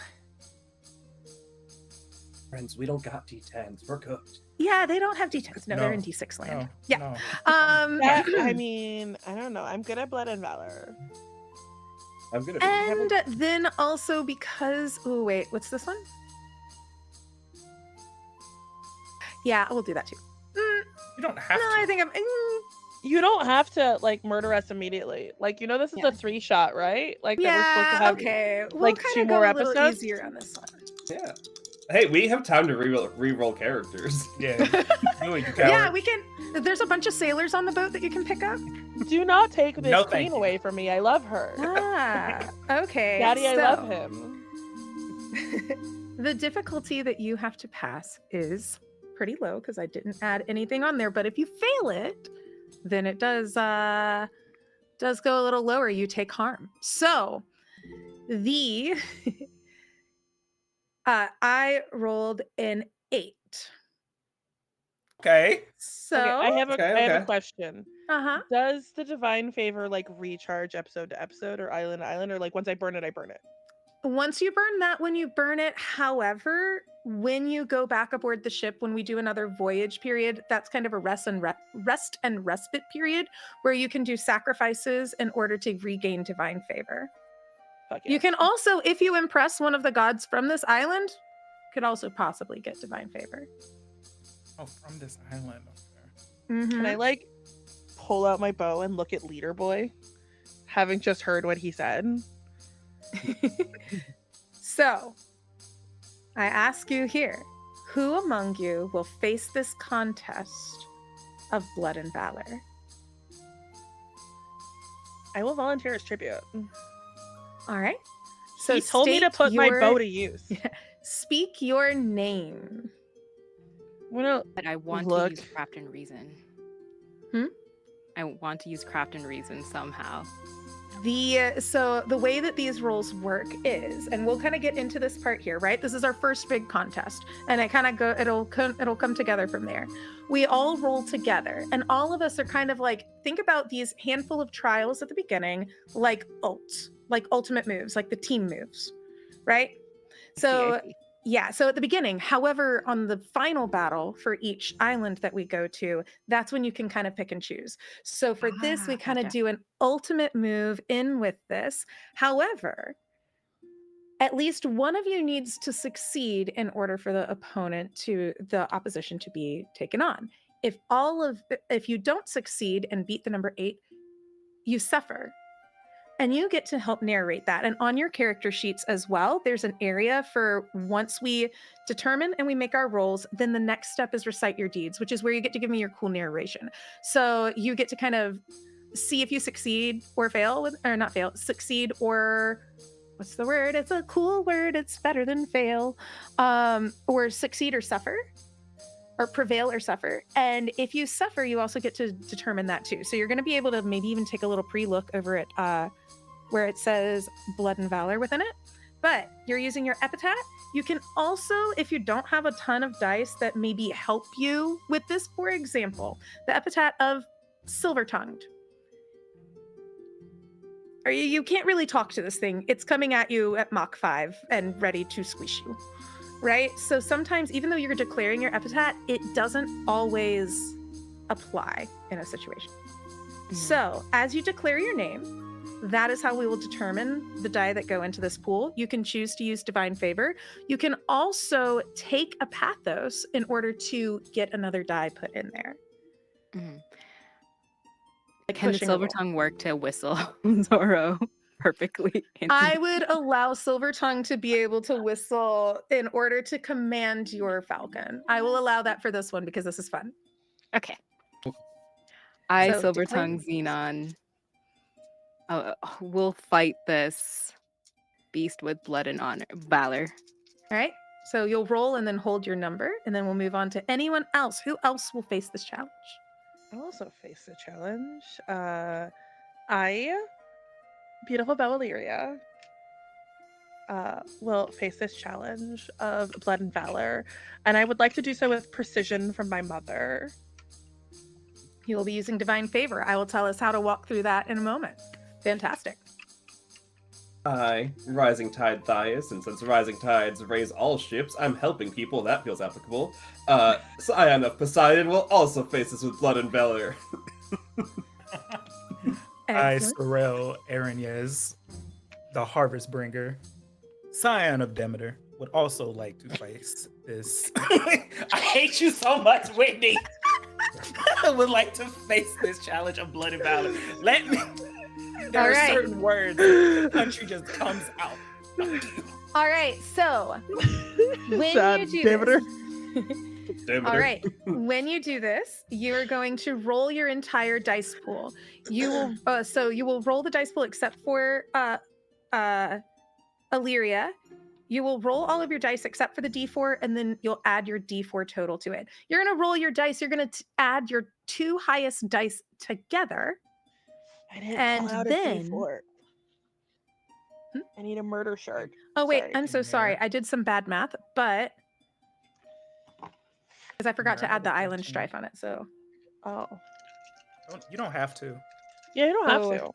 Friends, we don't got D10s. We're cooked. yeah, they don't have d10s. No, they're in No, d6 land. No. Yeah. No. That, I mean, I don't know. I'm good at blood and valor. I'm gonna. And then also because oh wait, what's this one? Yeah, we'll do that too. You don't have No, to. I think I'm. You don't have to like murder us immediately. Like you know, this is Yeah. a 3-shot, right? Like that we're supposed to Yeah, have. okay. We'll like, kind 2 of more go a little episodes? easier on this one. Yeah. Hey, we have time to re-roll characters. Yeah. Do it, you coward. Yeah, we can. There's a bunch of sailors on the boat that you can pick up. Do not take this No, queen thank you. away from me. I love her. Ah, okay. Daddy, I so love him. the difficulty that you have to pass is pretty low because I didn't add anything on there. But if you fail it, then it does go a little lower. You take harm. So the I rolled an 8. Okay. So Okay, I have a Okay, I have okay. a question. uh-huh. Does the divine favor like recharge episode to episode or island to island, or like once I burn it, I burn it? Once you burn that, when you burn it, however, when you go back aboard the ship, when we do another voyage period, that's kind of a rest and respite period where you can do sacrifices in order to regain divine favor. Fuck You yeah. can also, if you impress one of the gods from this island, could also possibly get divine favor. Oh, from this island. Okay. Mhm. Can I like pull out my bow and look at Leader Boy, having just heard what he said? So, I ask you here, who among you will face this contest of blood and valor? I will volunteer as tribute. All right. So He told me to state put my your- bow to use. Speak your name. Well, But I want Look. to use craft and reason. Hmm? I want to use craft and reason somehow. So the way that these rolls work is, and we'll kind of get into this part here, right? This is our first big contest, and it'll come together from there. We all roll together, and all of us are kind of like, think about these handful of trials at the beginning, like ults, like ultimate moves, like the team moves, right? So I see. yeah, so at the beginning, however, on the final battle for each island that we go to, that's when you can kind of pick and choose. So for this, we Ah, kind of gotcha. do an ultimate move in with this. However, at least one of you needs to succeed in order for the opposition to be taken on. If you don't succeed and beat the number 8, you suffer. And you get to help narrate that. And on your character sheets as well, there's an area for once we determine and we make our rolls, then the next step is recite your deeds, which is where you get to give me your cool narration. So you get to kind of see if you succeed or fail with, or not fail, succeed or what's the word? It's a cool word. It's better than fail. Or succeed or suffer. Or prevail or suffer. And if you suffer, you also get to determine that too. So you're going to be able to maybe even take a little pre-look over at where it says blood and valor within it. But you're using your epitaph. You can also, if you don't have a ton of dice that maybe help you with this, for example, the epitaph of silver-tongued. Or you can't really talk to this thing. It's coming at you at Mach 5 and ready to squish you. Right? So sometimes, even though you're declaring your epitaph, it doesn't always apply in a situation. So as you declare your name, that is how we will determine the die that go into this pool. You can choose to use Divine Favor. You can also take a pathos in order to get another die put in there. Like Can the pushing a silver roll. tongue work to whistle Zoro perfectly? I would allow Silver Tongue to be able to whistle in order to command your falcon. I will allow that for this one because this is fun. Okay. I, So, silver declare- tongue Xenon, will fight this beast with blood and honor, valor. All right. So you'll roll and then hold your number, and then we'll move on to anyone else. Who else will face this challenge? I'll also face the challenge. Beautiful Bellalyria, will face this challenge of blood and valor, and I would like to do so with precision from my mother. You will be using Divine Favor. I will tell us how to walk through that in a moment. Fantastic. Hi, Rising Tide Thias, and since Rising Tides raise all ships, I'm helping people, that feels applicable. Scion of Poseidon will also face us with blood and valor. I, Excellent. Sorel Aranez, the Harvest Bringer, Scion of Demeter, would also like to face this. I hate you so much, Whitney. I would like to face this challenge of blood and valor. Let me. There All are right. certain words the country just comes out. All right. So when Sad you do Demeter. this, all right. When you do this, you're going to roll your entire dice pool. You will so you will roll the dice pool except for Illyria. You will roll all of your dice except for the D4, and then you'll add your D4 total to it. You're going to roll your dice. You're going to add your two highest dice together. I didn't And pull out then- a D4. I need a murder shard. Oh, wait. Sorry. I'm so sorry. I did some bad math, but because I forgot to add the island strife on it. So, Oh. You don't have to. Yeah, you don't have Oh. to.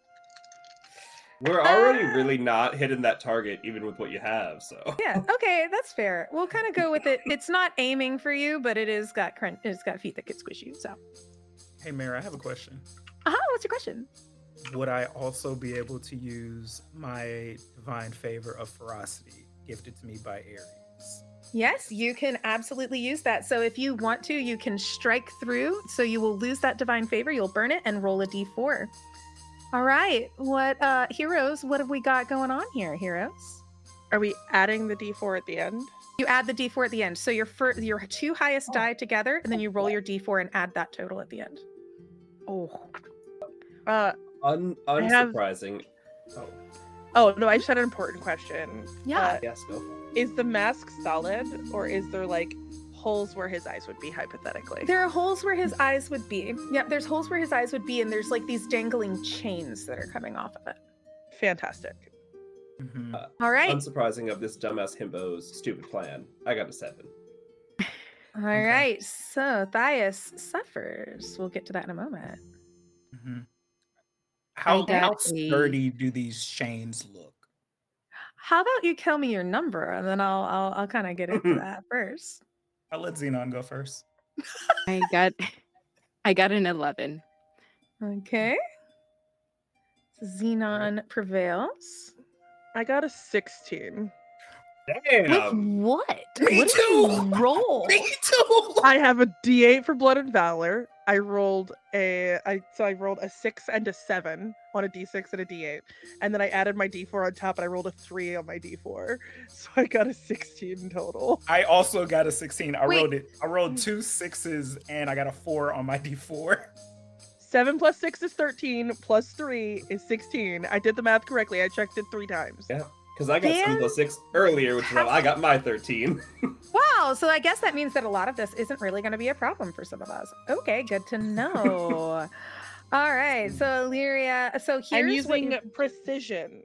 We're already really not hitting that target, even with what you have, so. yeah. Okay. That's fair. We'll kind of go with it. It's not aiming for you, but it's got feet that could squish you. So, Hey, Mary, I have a question. What's your question? Would I also be able to use my Divine Favor of Ferocity gifted to me by Ares? Yes, you can absolutely use that. So if you want to, you can strike through. So you will lose that divine favor. You'll burn it and roll a d4. All right. What heroes? What have we got going on here, heroes? Are we adding the D4 at the end? You add the d4 at the end. So your two highest die together, and then you roll your d4 and add that total at the end. Oh. Unsurprising. Oh, no, I just had an important question. Yeah. Yes, go for it. Is the mask solid, or is there, like, holes where his eyes would be, hypothetically? There are holes where his eyes would be. Yep, there's holes where his eyes would be, and there's like these dangling chains that are coming off of it. Fantastic. Mm-hmm. All right. Unsurprising of this dumbass himbo's stupid plan. I got a 7. All right. So Thias suffers. We'll get to that in a moment. Mm-hmm. How got a- sturdy do these chains look? How about you tell me your number, and then I'll kind of get into that first. I'll let Xenon go first. I got an 11. Okay. Xenon prevails. I got a 16. Damn. With what? Me What did too. you roll? Me too. I have a D8 for Blood and Valor. I rolled a 6 and a 7 on a D6 and a D8, and then I added my D4 on top, and I rolled a 3 on my D4, so I got a 16 total. I also got a 16. I Wait. rolled 2 6s and I got a 4 on my D4. 7 plus 6 is 13, plus 3 is 16. I did the math correctly. I checked it 3 times. Yeah, because I got 7 plus 6 earlier, which is how I got my 13. Wow, so I guess that means that a lot of this isn't really going to be a problem for some of us. Okay, good to know. All right, so Illyria, so here's I'm what using you- precision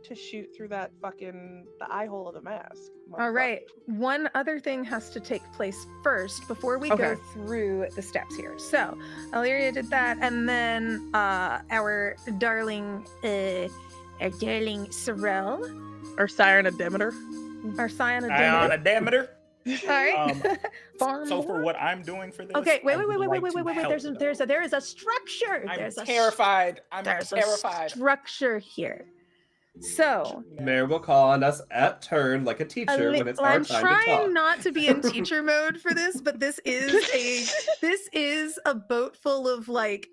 to shoot through that the eye hole of the mask. All right, one other thing has to take place first before we go Okay. through the steps here. So Illyria did that, and then our darling Sorrel, Or Siren of Demeter. our scion of Ion Demeter. Demeter. All right. Farm So for boy. what I'm doing for this, Okay, wait. I would like to help, There is a structure. though. There's I'm terrified. I'm there's a terrified. structure here. So Mayor will call on us at turn like a teacher when it's our I'm time to trying talk. not to be in teacher mode for this, but this is a boat full of like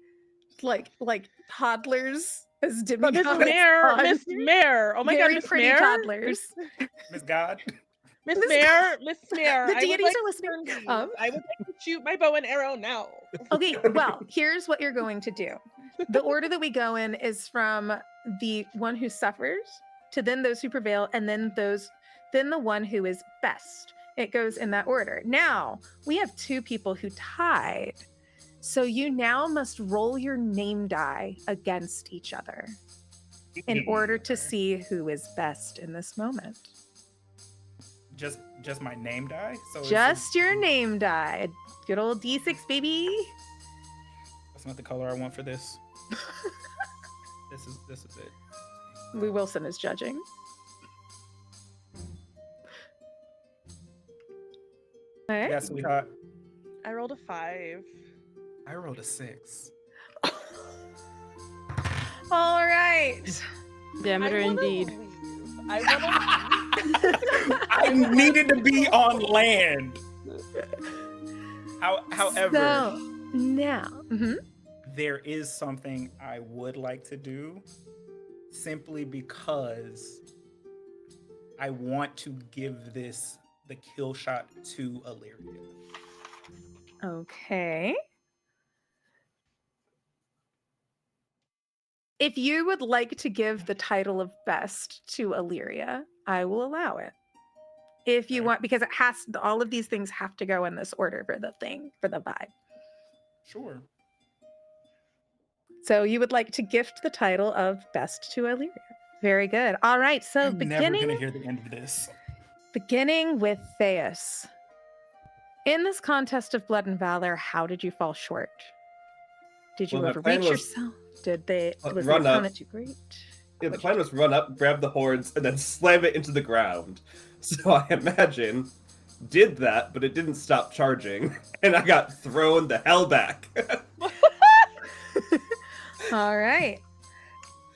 toddlers as But Miss demigods. Mare, on. Miss Mare. Oh my Very God, Miss pretty Mare. toddlers. Miss God. Miss Miss Mare, Miss Mare. The I would deities like are to listening. turn these. I would like to shoot my bow and arrow now. Okay, well, here's what you're going to do. The order that we go in is from the one who suffers to then those who prevail, and then the one who is best. It goes in that order. Now, we have 2 people who tied. So you now must roll your name die against each other in order to see who is best in this moment. Just my name die. So it's Just your name die. Good old D6, baby. That's not the color I want for this. This is it. Lou Wilson is judging. All right. Yeah, sweetheart. I rolled a 5. I rolled a 6. All right. Demeter I wanna indeed. leave. I I needed to be on land. However, So now, there is something I would like to do simply because I want to give this the kill shot to Illyria. okay. If you would like to give the title of best to Illyria, I will allow it. If you Okay. want, because all of these things have to go in this order for the vibe. Sure. So you would like to gift the title of best to Illyria. Very good. All right. So I'm never gonna hear the end of this. beginning with Theus. In this contest of blood and valor, how did you fall short? Did you Well, my plan overreach was- yourself? Was the run up. opponent too great? Yeah, the What'd plan you was run up, grab the horns, and then slam it into the ground. So I imagine did that, but it didn't stop charging, and I got thrown the hell back. do? All right.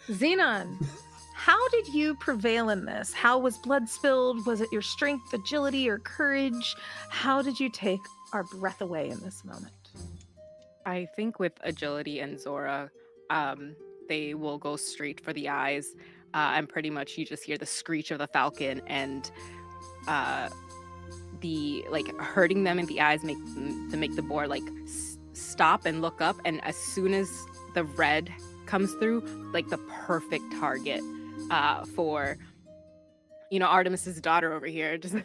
Xenon, how did you prevail in this? How was blood spilled? Was it your strength, agility, or courage? How did you take our breath away in this moment? I think with agility and Zora, they will go straight for the eyes, and pretty much you just hear the screech of the falcon, and the hurting them in the eyes make the boar stop and look up, and as soon as the red comes through, the perfect target for Artemis's daughter over here, just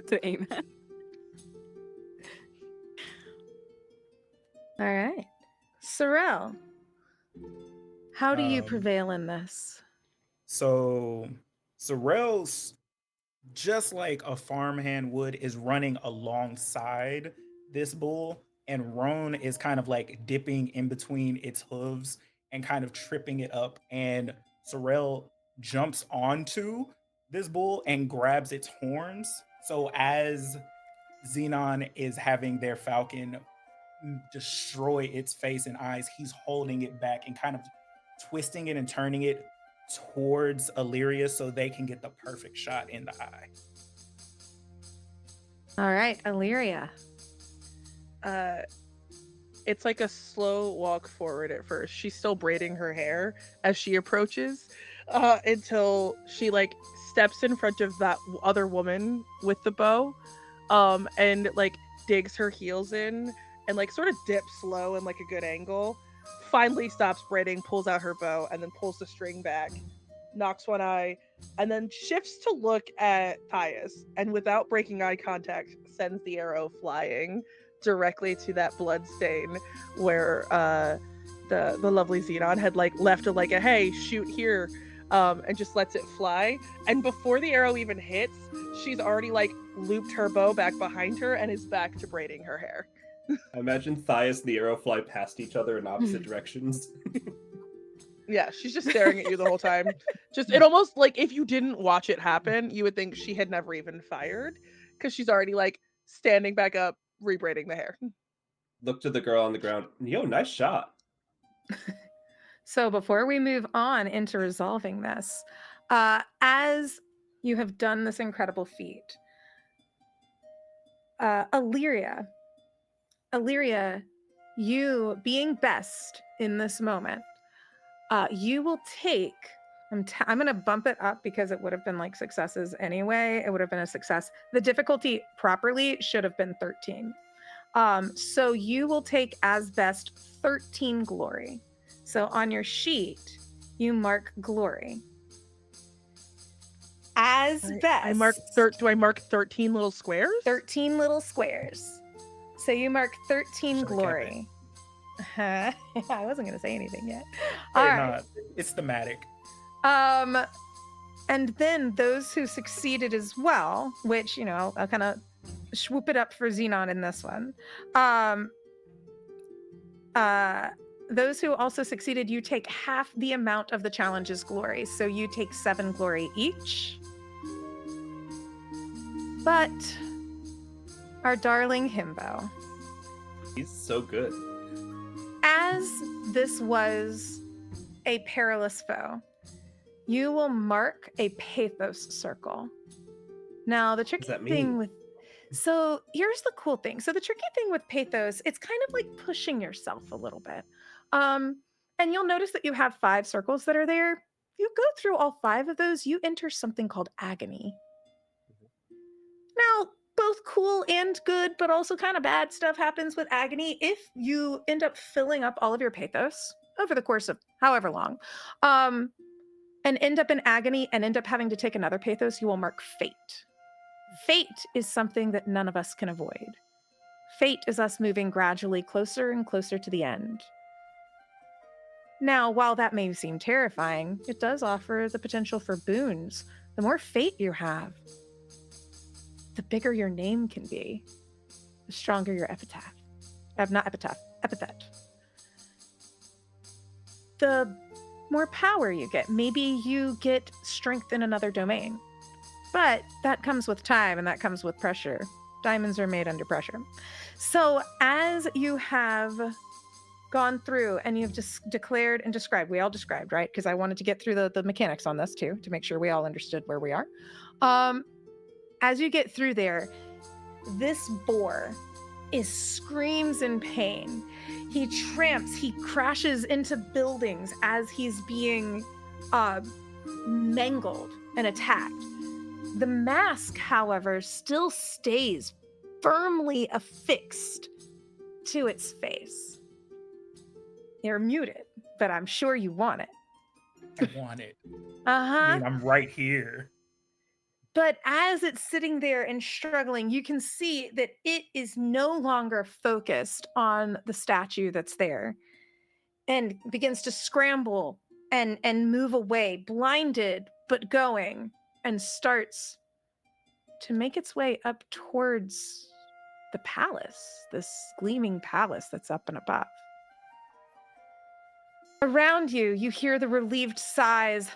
to aim at. All right. Sorrel, how do you Um, prevail in this? So Sorrel's, just like a farmhand would, is running alongside this bull, and Roan is kind of dipping in between its hooves and kind of tripping it up, and Sorrel jumps onto this bull and grabs its horns. So as Xenon is having their falcon destroy its face and eyes, he's holding it back and kind of twisting it and turning it towards Illyria so they can get the perfect shot in the eye. All right, Illyria. It's like a slow walk forward at first. She's still braiding her hair as she approaches, until she like steps in front of that other woman with the bow, and like digs her heels in and like sort of dips low in like a good angle. Finally stops braiding, pulls out her bow, and then pulls the string back, knocks one eye, and then shifts to look at Thias, and without breaking eye contact, sends the arrow flying directly to that blood stain where the lovely Xenon had like left a hey, shoot here, and just lets it fly. And before the arrow even hits, she's already like looped her bow back behind her and is back to braiding her hair. I imagine Thias and the arrow fly past each other in opposite directions. Yeah, she's just staring at you the whole time. Just it almost like if you didn't watch it happen, you would think she had never even fired, because she's already like standing back up, rebraiding the hair. Look to the girl on the ground. Yo, nice shot. So before we move on into resolving this, as you have done this incredible feat, Illyria, you being best in this moment, you will take. I'm going to bump it up because it would have been like successes anyway. It would have been a success. The difficulty properly should have been 13. So you will take as best 13 glory. So on your sheet, you mark glory. As best. I mark do I mark 13 little squares? 13 little squares. So you mark 13 Should've glory. I wasn't going to say anything yet. Hey, All right. nah, it's thematic. And then those who succeeded as well, which, I'll kind of swoop it up for Xenon in this one. Those who also succeeded, you take half the amount of the challenge's glory. So you take 7 glory each. But our darling Himbo, He's so good. as this was a perilous foe, you will mark a pathos circle. Now, the tricky that thing mean? with so here's the cool thing. So the tricky thing with pathos, it's kind of like pushing yourself a little bit. And you'll notice that you have 5 circles that are there. You go through all 5 of those, you enter something called agony. Now, both cool and good, but also kind of bad stuff happens with agony if you end up filling up all of your pathos over the course of however long, and end up in agony and end up having to take another pathos, you will mark fate. Fate is something that none of us can avoid. Fate is us moving gradually closer and closer to the end. Now, while that may seem terrifying, it does offer the potential for boons. The more fate you have, the bigger your name can be, the stronger your epitaph. Not epitaph, epithet. The more power you get. Maybe you get strength in another domain. But that comes with time and that comes with pressure. Diamonds are made under pressure. So as you have gone through and you've just declared and described, we all described, right? Because I wanted to get through the mechanics on this too, to make sure we all understood where we are. As you get through there, this boar screams in pain. He tramps, he crashes into buildings as he's being mangled and attacked. The mask, however, still stays firmly affixed to its face. You're muted, but I'm sure you want it. I want it. Uh-huh. I'm right here. But as it's sitting there and struggling, you can see that it is no longer focused on the statue that's there and begins to scramble and move away, blinded but going, and starts to make its way up towards the palace, this gleaming palace that's up and above. Around you, you hear the relieved sighs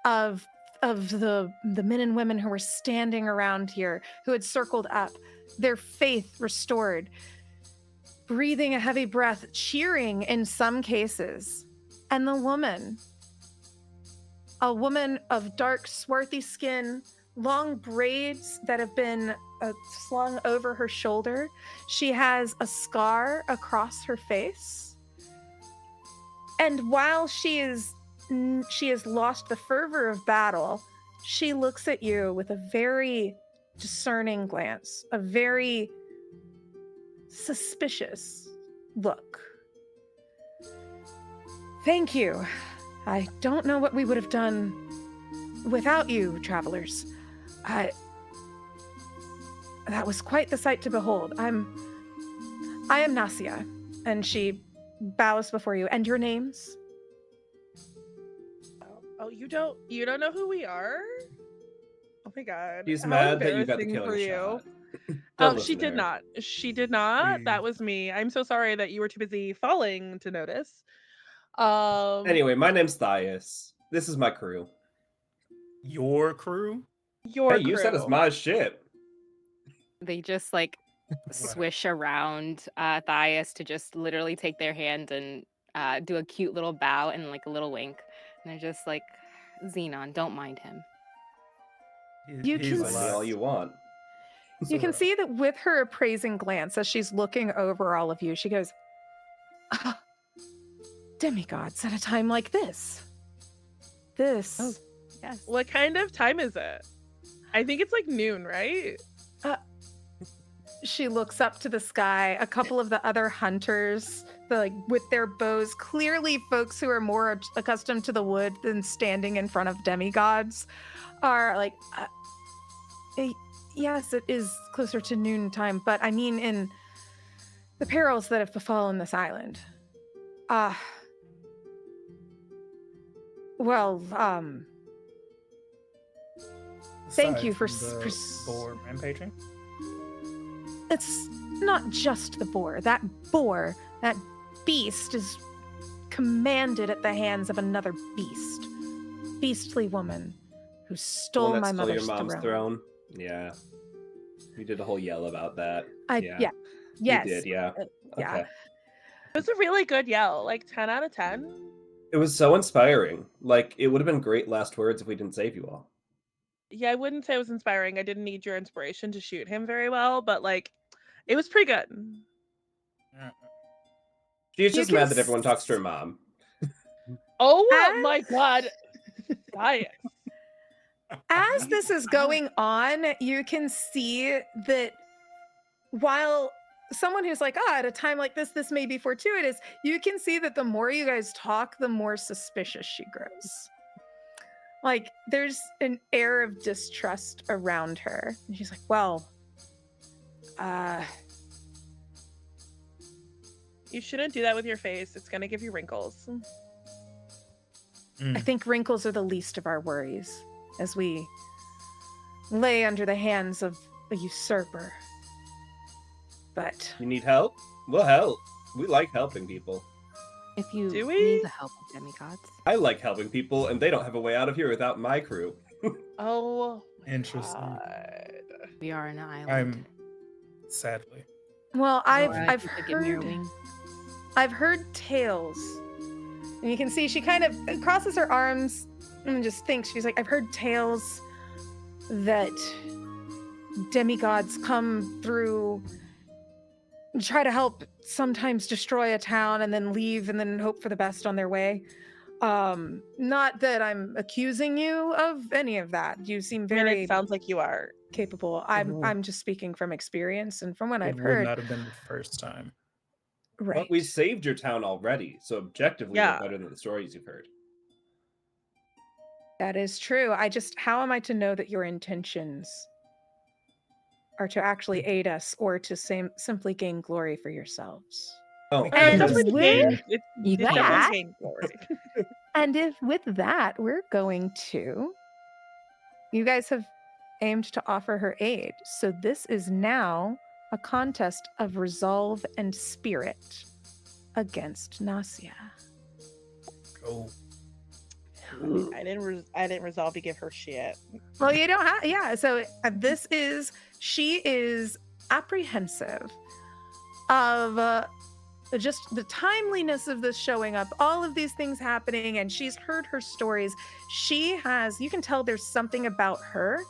of the men and women who were standing around here, who had circled up, their faith restored, breathing a heavy breath, cheering in some cases. And the woman a woman of dark, swarthy skin, long braids that have been slung over her shoulder. She has a scar across her face. And while she has lost the fervor of battle, she looks at you with a very discerning glance, a very suspicious look. Thank you. I don't know what we would have done without you, travelers. That was quite the sight to behold. I am Nasia, and she bows before you. And your names? Oh, you don't know who we are? Oh my god. She's How mad that you got the embarrassing for killing you. shot. Oh, Don't she listen to did her. not. She did not. That Please. was me. I'm so sorry that you were too busy falling to notice. Anyway, my name's Thias. This is my crew. Your crew? Your Hey, you said it's crew. my ship. They just like swish around Thias to just literally take their hand and do a cute little bow and like a little wink. And they're just like, Xenon, don't mind him. You He's can a Mind me all lot. you want. You can see that with her appraising glance, as she's looking over all of you, she goes, "Ah, demigods at a time like this. This. Oh. Yes. What kind of time is it? I think it's like noon, right? She looks up to the sky. A couple of the other hunters, with their bows, clearly folks who are more accustomed to the wood than standing in front of demigods, are like, yes, it is closer to noontime, but I mean in the perils that have befallen this island. Thank you for the boar rampaging. It's not just the boar. That beast is commanded at the hands of another beast. Beastly woman who stole One that my stole mother's your mom's throne. Yeah. We did a whole yell about that. Yes. We did, yeah. yeah. Okay. It was a really good yell, like 10 out of 10. It was so inspiring. Like, it would have been great last words if we didn't save you all. Yeah, I wouldn't say it was inspiring. I didn't need your inspiration to shoot him very well, but like, it was pretty good. She's You just can mad that everyone talks to her mom. Oh my god. Diet. As this is going on, you can see that while someone who's like, at a time like this may be fortuitous, you can see that the more you guys talk, the more suspicious she grows. Like, there's an air of distrust around her. And she's like, well, you shouldn't do that with your face. It's gonna give you wrinkles. I think wrinkles are the least of our worries as we lay under the hands of a usurper. But You need help? We'll help. We like helping people. If you Do we? need the help of demigods. I like helping people, and they don't have a way out of here without my crew. Oh, Interesting. God. We are an island. I'm sadly. well, I've Give me your heard wing. I've heard tales. And you can see she kind of crosses her arms and just thinks. She's like, I've heard tales that demigods come through, try to help, sometimes destroy a town and then leave and then hope for the best on their way. Not that I'm accusing you of any of that. You seem I mean, very it sounds like you are. capable. I'm just speaking from experience and from what I've It heard. would not have been the first time. Right. But we saved your town already, so objectively Yeah. we're better than the stories you've heard. That is true. How am I to know that your intentions are to actually aid us or to simply gain glory for yourselves? Oh, And It's And definitely with You it's can. definitely gain glory. And if with that, we're going to. You guys have aimed to offer her aid. So this is now a contest of resolve and spirit against Nasia. Oh, I didn't resolve to give her shit. Well, you don't have, yeah. So she is apprehensive of just the timeliness of this showing up, all of these things happening, and she's heard her stories. You can tell there's something about her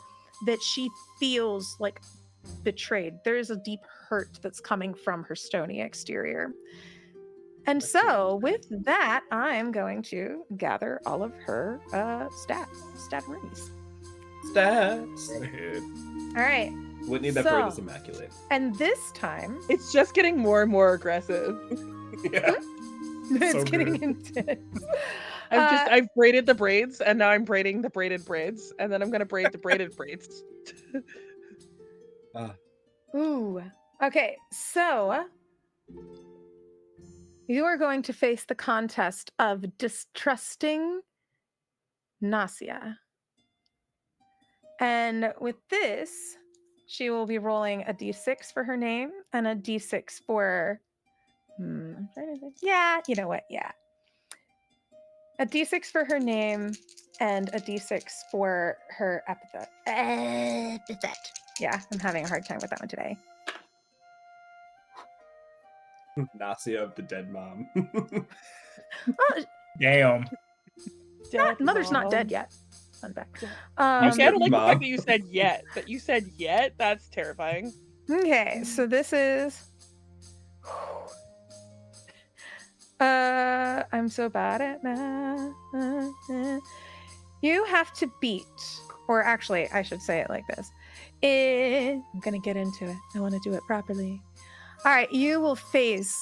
that she feels like betrayed. There is a deep hurt that's coming from her stony exterior. And so with that, I'm going to gather all of her stat roomies. Stats. Go ahead. All right. Whitney, that bird is immaculate. And this time, It's just getting more and more aggressive. Yeah. it's So getting good. intense. I've braided the braids, and now I'm braiding the braided braids, and then I'm gonna braid the braided braids. Ooh. Okay, so you are going to face the contest of distrusting Nasia. And with this, she will be rolling a d6 for her name and a d6 for... I'm trying to think. Yeah, you know what? Yeah. A d6 for her name and a d6 for her epithet. Yeah, I'm having a hard time with that one today. Nasia of the dead mom. Oh, Damn. mother's not dead Mom. yet. Fun fact. Okay, I don't like the Mom. fact that you said yet. That you said yet. That's terrifying. Okay, so this is. I'm so bad at math. You have to beat, or actually, I should say it like this. I'm gonna get into it. I want to do it properly. All right, you will face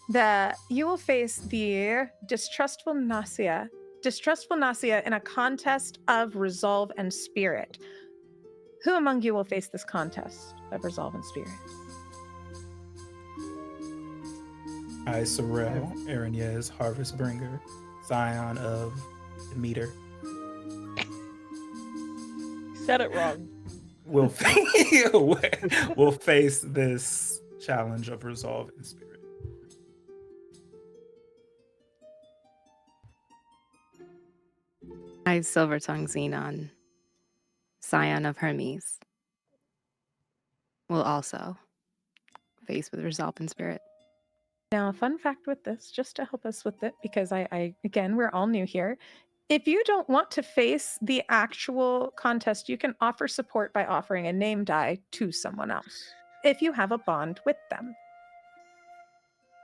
the distrustful Nasia in a contest of resolve and spirit. Who among you will face this contest of resolve and spirit? I, Sorrel, Aranez, Harvest Bringer, Scion of Demeter, You said it wrong. will face this challenge of resolve and spirit. I, Silvertongue Xenon, Scion of Hermes, will also face with resolve and spirit. Now, a fun fact with this, just to help us with it, because I again, we're all new here. If you don't want to face the actual contest, you can offer support by offering a name die to someone else, if you have a bond with them.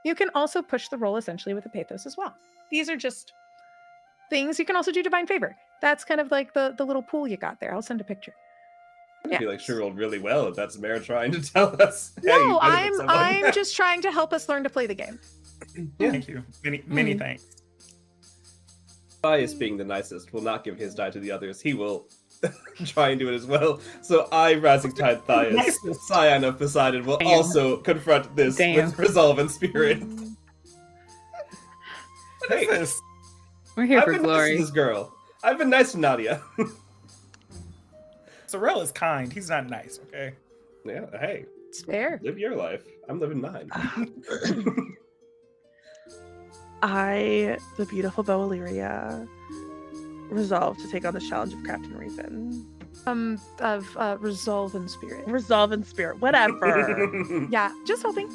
You can also push the roll essentially with a pathos as well. These are just things. You can also do divine favor. That's kind of like the little pool you got there. I'll send a picture. I feel like she rolled really well if that's Mare trying to tell us. Hey, No, you benefit someone. I'm just trying to help us learn to play the game. Yeah. Thank you. Many thanks. Bias being the nicest will not give his die to the others. He will try and do it as well. So I, Rising Tide Thias, Nicest. Scion of Poseidon, will Damn. also confront this Damn. with resolve and spirit. What is this? We're here I've for been nice glory. to this girl. I've been nice to Nadia. Sorrel is kind. He's not nice, okay? Yeah, hey, It's fair. live your life. I'm living mine. I, the beautiful Boa Illyria, resolve to take on this challenge of craft and reason. Of resolve and spirit. Resolve and spirit, whatever. Yeah, just hoping.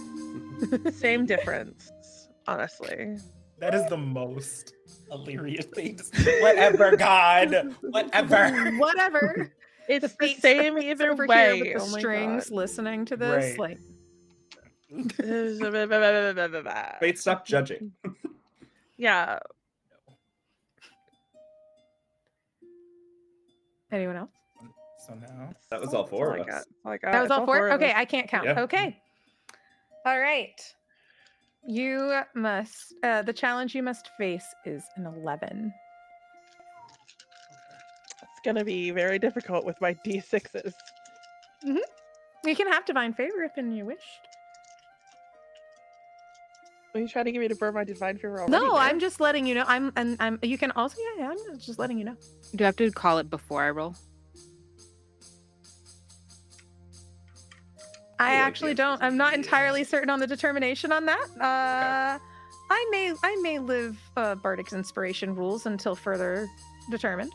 Same difference, honestly. That is the most Illyria thing to say. Whatever, God. Whatever. Whatever. It's the fates same are either over way. here with the Oh my strings, God. listening to this. Right. Like, Wait, stop judging. Yeah. anyone else? So now, That was all That's four I of got. us. That's all I got. That was It's all four? of Okay, us. I can't count. Yeah. Okay. All right. You must, the challenge you must face is an 11. It's gonna be very difficult with my D6s. You can have divine favor if you wish. Are you trying to get me to burn my divine favor already? No, Mare? I'm just letting you know. I'm you can also, yeah, I'm just letting you know. Do I have to call it before I roll? I like actually the don't. I'm not entirely certain on the determination on that. I may live Bardic's inspiration rules until further determined.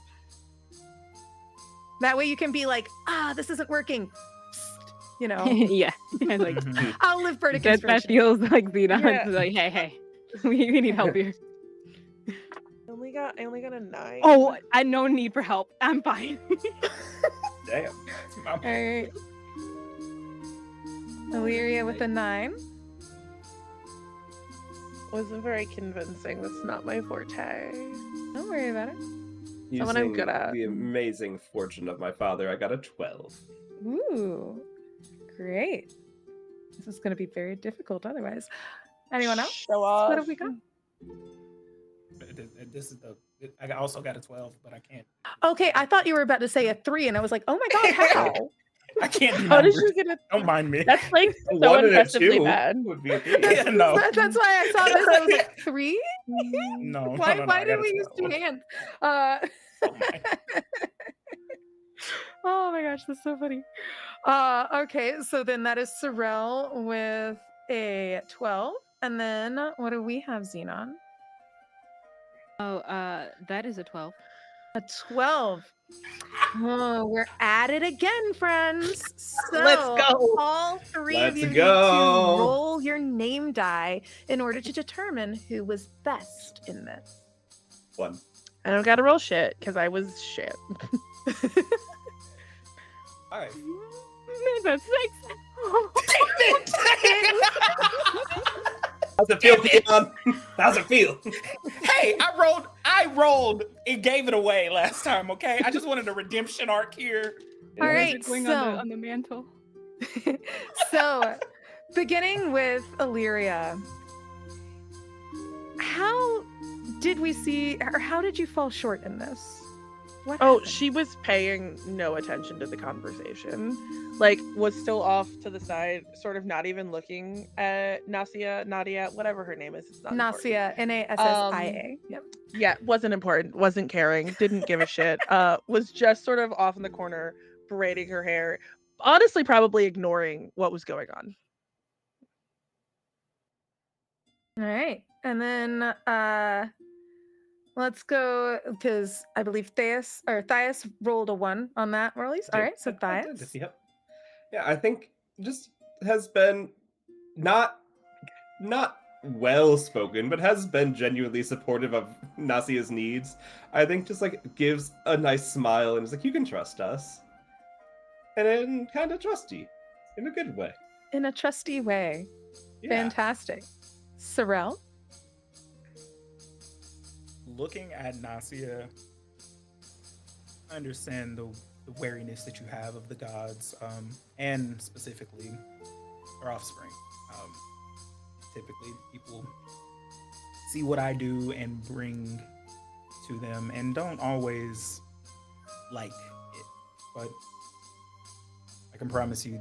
That way you can be like, this isn't working. Psst, you know, Yeah. And like Mhm. I'll live Burdick that inspiration. feels like Xenon. Yeah. Like, hey, we need help here. I only got a 9. Oh, I no need for help. I'm fine. Damn. It's my- All right. Illyria with a 9. Wasn't very convincing. That's not my forte. Don't worry about it. Someone I'm Using good at. the amazing fortune of my father, I got a 12. Ooh, great. This is going to be very difficult otherwise. Anyone else? Show off. What have we got? This is the. I also got a 12, but I can't. Okay, I thought you were about to say a 3, and I was like, oh my god, how? I can't do How did numbers. you get a Don't mind me. That's like A so 1 and a impressively 2 bad. would be a 3. Yeah, no. That's why I saw this. I was like, 3? No. Why, no, why I did got a we use 2 12. hands? Oh my. Oh my gosh, that's so funny. Okay, so then that is Sorrel with a 12. And then what do we have, Xenon? Oh, that is a 12. A 12. Oh, we're at it again, friends. So Let's go. all 3 of Let's you need go. to roll your name die in order to determine who was best in this. 1. I don't gotta roll shit because I was shit. 5. That's 6. How's it feel, Keon? How's it feel? Hey, I rolled and gave it away last time, okay? I just wanted a redemption arc here. All Yeah. right, Going so on the mantle. so beginning with Illyria, how did we see, or how did you fall short in this? What Oh, happened? she was paying no attention to the conversation. Like, was still off to the side, sort of not even looking at Nadia, whatever her name is. It's not important. Nasia, Nassia. Yep. Yeah, wasn't important, wasn't caring, didn't give a shit. Was just sort of off in the corner, braiding her hair. Honestly, probably ignoring what was going on. All right. And then let's go, because I believe Thias rolled a 1 on that, Marlies. All right, so I did, Thias. Yep. Yeah, I think just has been not well spoken, but has been genuinely supportive of Nasia's needs. I think just like gives a nice smile and is like, you can trust us. And then kind of trusty in a good way. In a trusty way. Yeah. Fantastic. Sorrel. Looking at Nasia, I understand the wariness that you have of the gods, and specifically our offspring. Typically, people see what I do and bring to them and don't always like it. But I can promise you,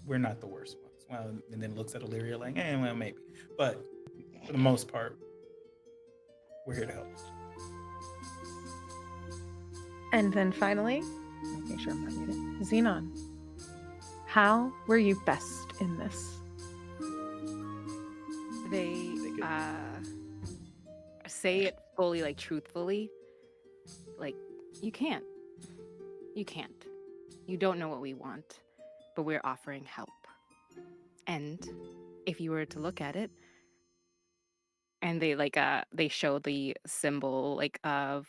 we're not the worst ones. Well, and then looks at Illyria like, well, maybe. But for the most part, we're here to help. And then finally, make sure I'm not muted. Xenon. How were you best in this? They say it fully, like truthfully. Like, you can't. You don't know what we want, but we're offering help. And if you were to look at it, and they show the symbol like of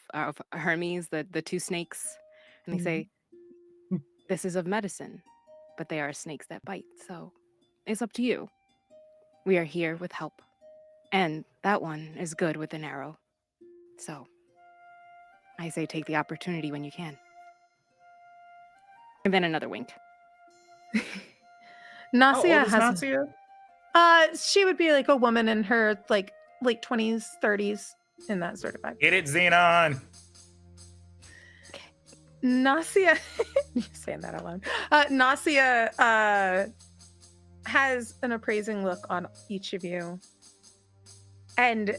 Hermes, the 2 snakes, and they say, this is of medicine, but they are snakes that bite. So it's up to you. We are here with help. And that one is good with an arrow. So I say take the opportunity when you can. And then another wink. How old Nasia is has Nasia? she would be like a woman in her like late 20s, 30s, in that sort of vibe. Get it, Xenon. Nasia, you're saying that out loud. Nasia has an appraising look on each of you, and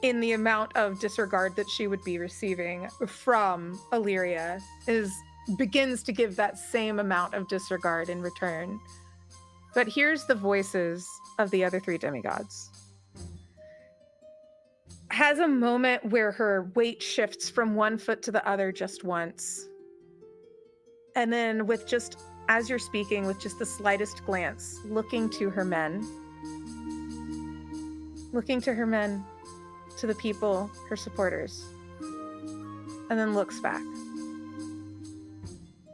in the amount of disregard that she would be receiving from Illyria begins to give that same amount of disregard in return. But here's the voices of the other 3 demigods. Has a moment where her weight shifts from one foot to the other just once. And then with just as you're speaking, with just the slightest glance, looking to her men, to the people, her supporters, and then looks back.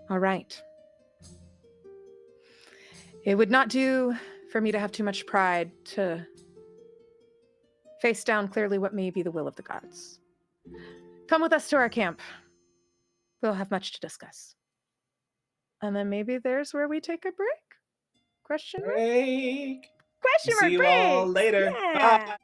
All right. It would not do for me to have too much pride to face down clearly what may be the will of the gods. Come with us to our camp. We'll have much to discuss. And then maybe there's where we take a break? Question mark? Break. Question mark See you break! all later. Yeah. Bye.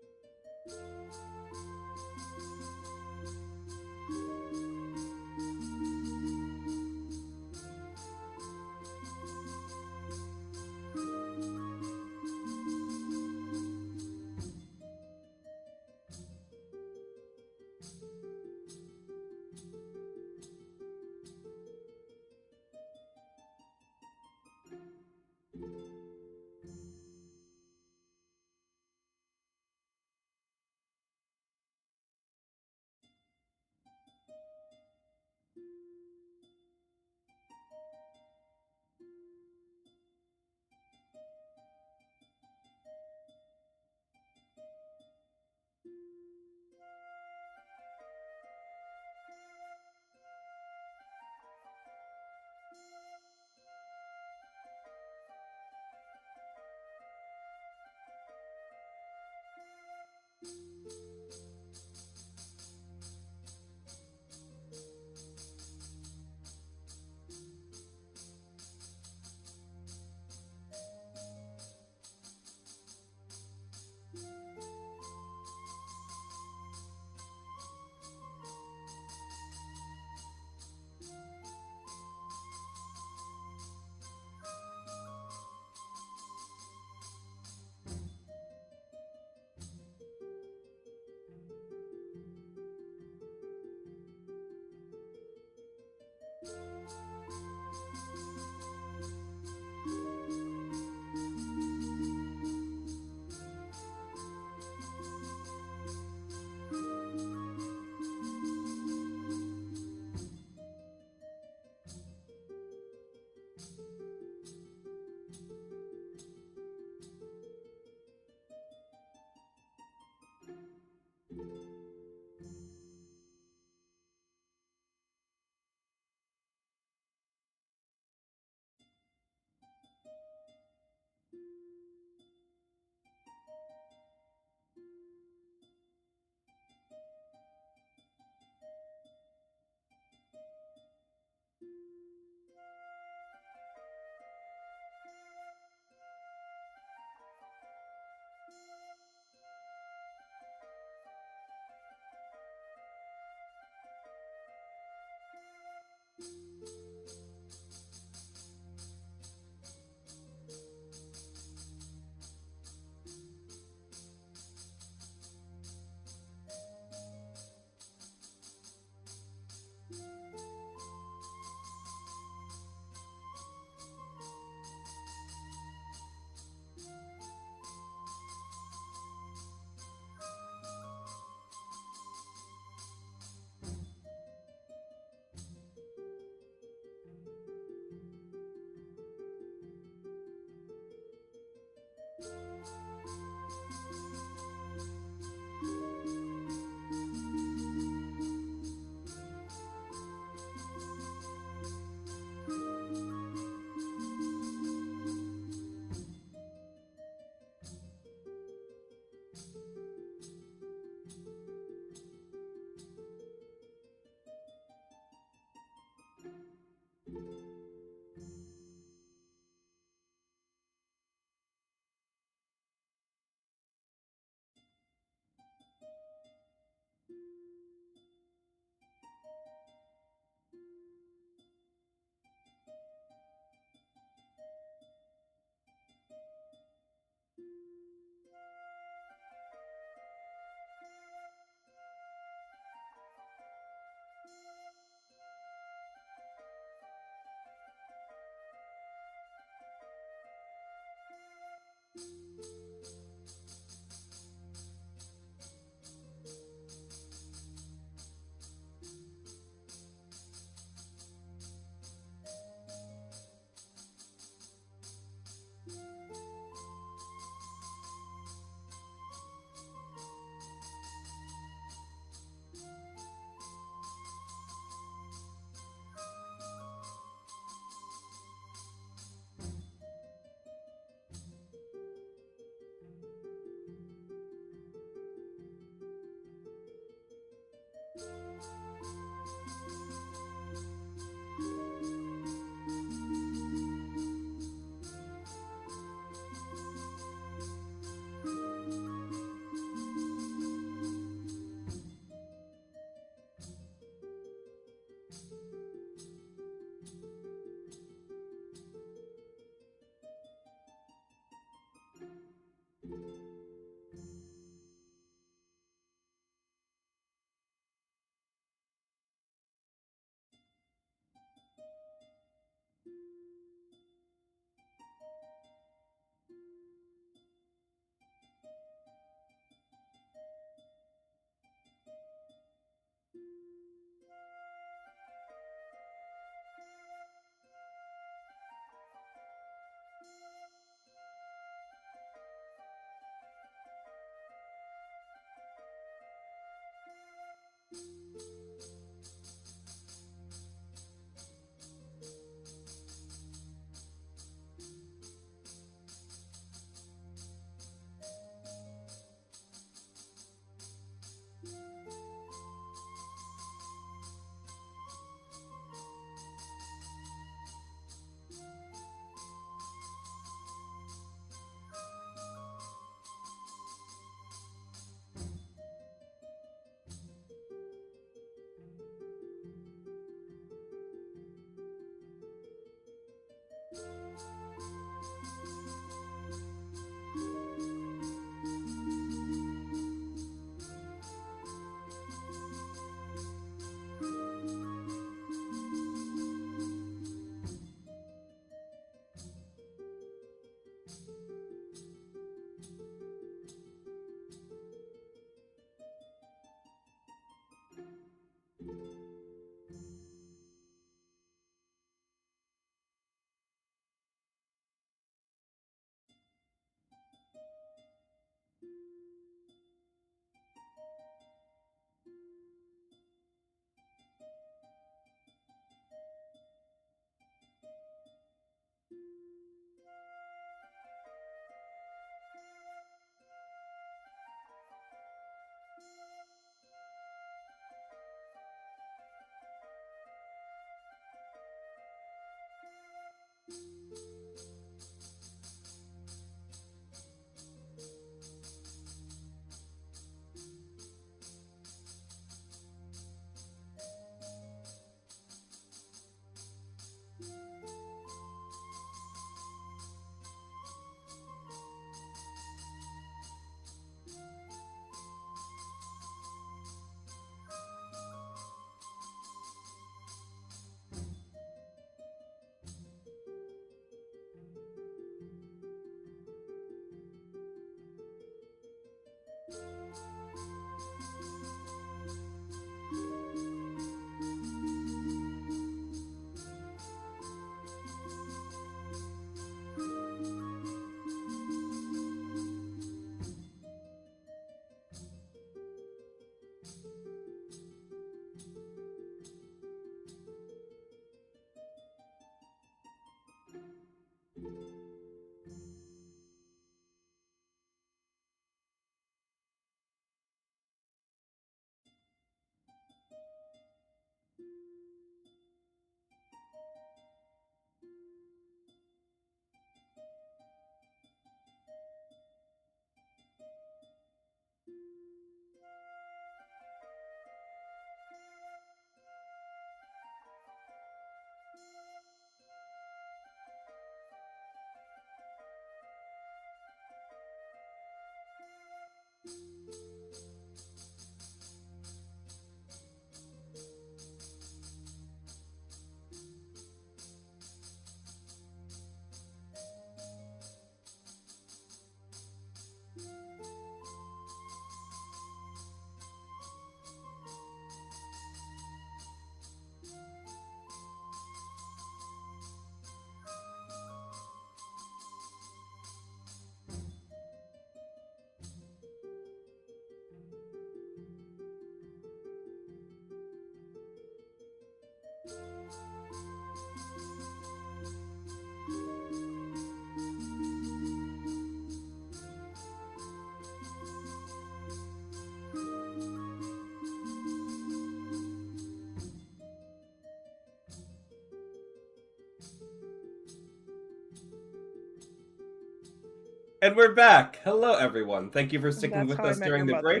And we're back. Hello, everyone. Thank you for sticking That's with how I us met during your the mother.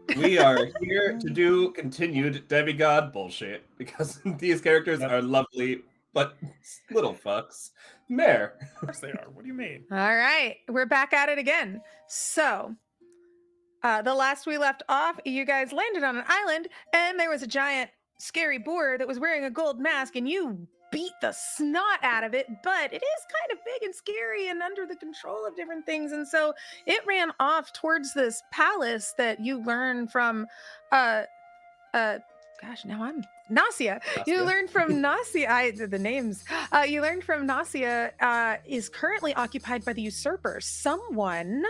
break. We are here to do continued demigod bullshit because these characters Yep. are lovely, but little fucks. Mare. Of course they are. What do you mean? All right, we're back at it again. So, the last we left off, you guys landed on an island, and there was a giant, scary boar that was wearing a gold mask, and you beat the snot out of it. But it is kind of big and scary and under the control of different things, and so it ran off towards this palace that you learn from. Gosh, now I'm Nasia. You Nasia. learned from Nasia. The names. You learned from Nasia is currently occupied by the usurper. Someone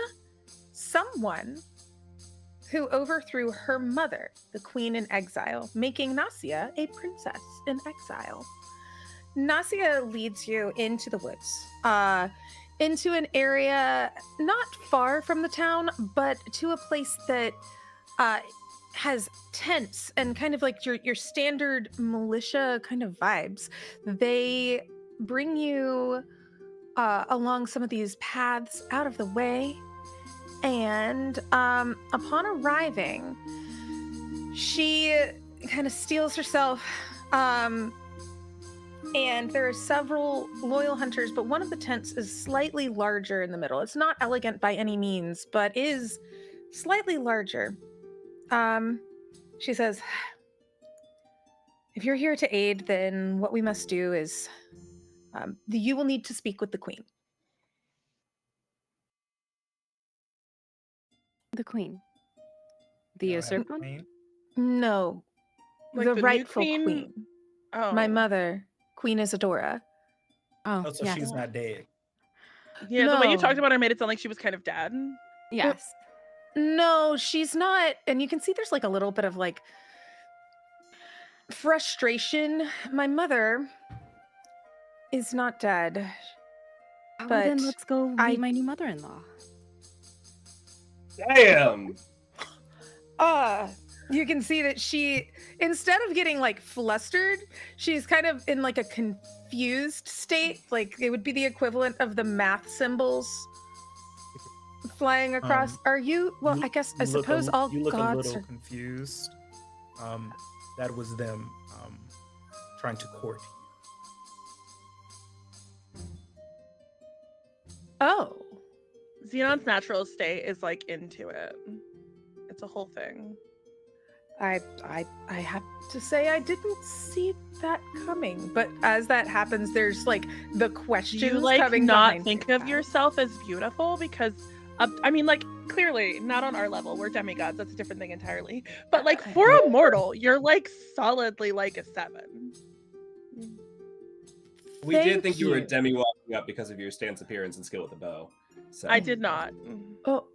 who overthrew her mother, the queen in exile, making Nasia a princess in exile. Nasia leads you into the woods, into an area not far from the town, but to a place that has tents and kind of like your standard militia kind of vibes. They bring you along some of these paths out of the way, and upon arriving, she kind of steals herself. And there are several loyal hunters, but one of the tents is slightly larger in the middle. It's not elegant by any means, but is slightly larger. She says, if you're here to aid, then what we must do is you will need to speak with the queen. The queen. The You don't have a usurped one? queen? No, Like the the new rightful queen? queen. Oh, My mother, Queen Isadora. Oh, Oh, so yes. she's not dead. Yeah, the way you No. talked about her made it sound like she was kind of dead. Yes. No, she's not. And you can see there's like a little bit of like frustration. My mother is not dead. Well, But then let's go meet I- my new mother-in-law. Damn. You can see that she, instead of getting like flustered, she's kind of in like a confused state. Like it would be the equivalent of the math symbols flying across. Are you? Well, You- I guess I you look suppose all you look a gods little are. confused. That was them trying to court you. Oh, Xenon's natural state is like into it. It's a whole thing. I have to say I didn't see that coming. But as that happens, there's like the Do questions you like coming not behind think you. of yourself as beautiful? Because I mean, like clearly not on our level. We're demigods. That's a different thing entirely. But like for a mortal, you're like solidly like a 7. We did Thank think you were a you. demi walking up because of your stance appearance and skill with the bow. So. I did not. Oh,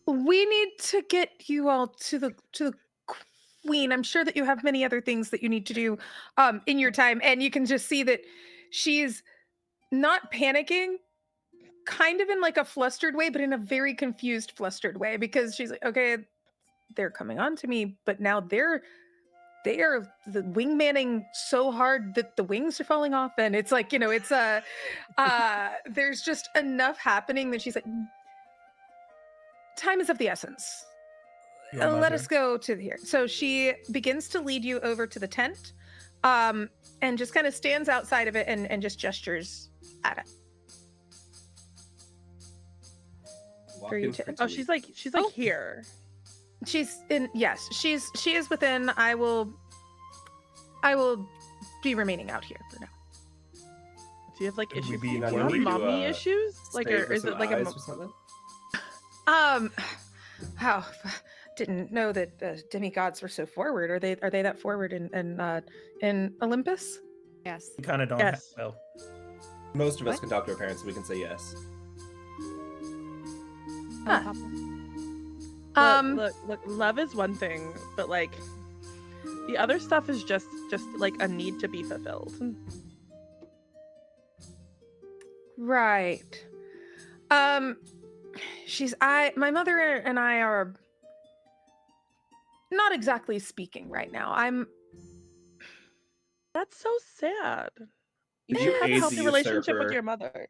we need to get you all to the queen. I'm sure that you have many other things that you need to do in your time, and you can just see that she's not panicking, kind of in like a flustered way, but in a very confused flustered way, because she's like, okay, they're coming on to me, but now they are the wingmanning so hard that the wings are falling off, and it's like, you know, it's there's just enough happening that she's like, time is of the essence. Your Let mother. us go to here. So she begins to lead you over to the tent, and just kind of stands outside of it and just gestures at it. Walk For you in to- for Oh, tea. she's like Oh. here. She's in. Yes, she is within. I will be remaining out here for now. Do you have like Could we issues? be Do you in have one? mommy issues? Like, Stay or for is some it like a? eyes or something? Wow, didn't know that demigods were so forward. Are they that forward in Olympus? Yes. We kind of don't Yes. have. Well, Most of us What? can talk to our parents, so we can say yes. Huh. Papa. Look, love is one thing, but like the other stuff is just like a need to be fulfilled. Right. My mother and I are not exactly speaking right now. That's so sad. You Did should you have a aid healthy the relationship with usurper? your mother.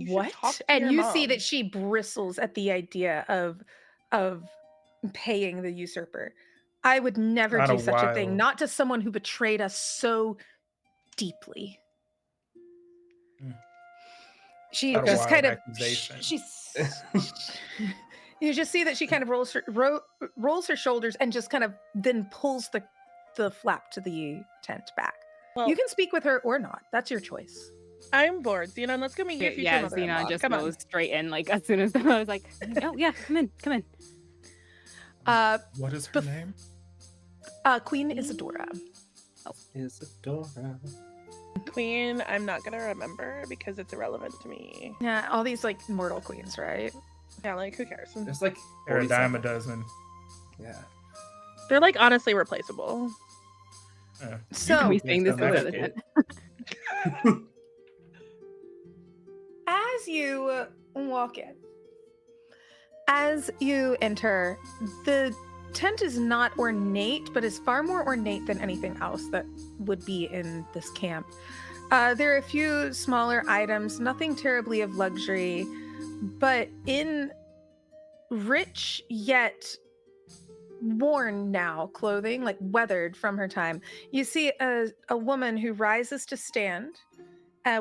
You should what? talk to And your you see mom. that she bristles at the idea of paying the usurper. I would never Not do a such a thing, wild- not to someone who betrayed us so deeply. Mm. She Not a just wild kind of accusation. you just see that she kind of rolls her shoulders and just kind of then pulls the flap to the tent back. Well, You can speak with her or not. That's your choice. I'm bored. Xenon, let's go meet your future Yeah, mother-in-law. Xenon just Come goes on. straight in. Like as soon as I was like, oh yeah, come in. What is her name? Queen Isadora. Isadora. Queen, I'm not gonna remember because it's irrelevant to me. Yeah, all these like mortal queens, right? Yeah, like who cares? There's like They're a 47. dime a dozen. Yeah. They're like honestly replaceable. Yeah. So- You can We mix saying this them in up. the tent. As you walk in, as you enter, the tent is not ornate, but is far more ornate than anything else that would be in this camp. There are a few smaller items, nothing terribly of luxury, but in rich yet worn now clothing, like weathered from her time. You see a woman who rises to stand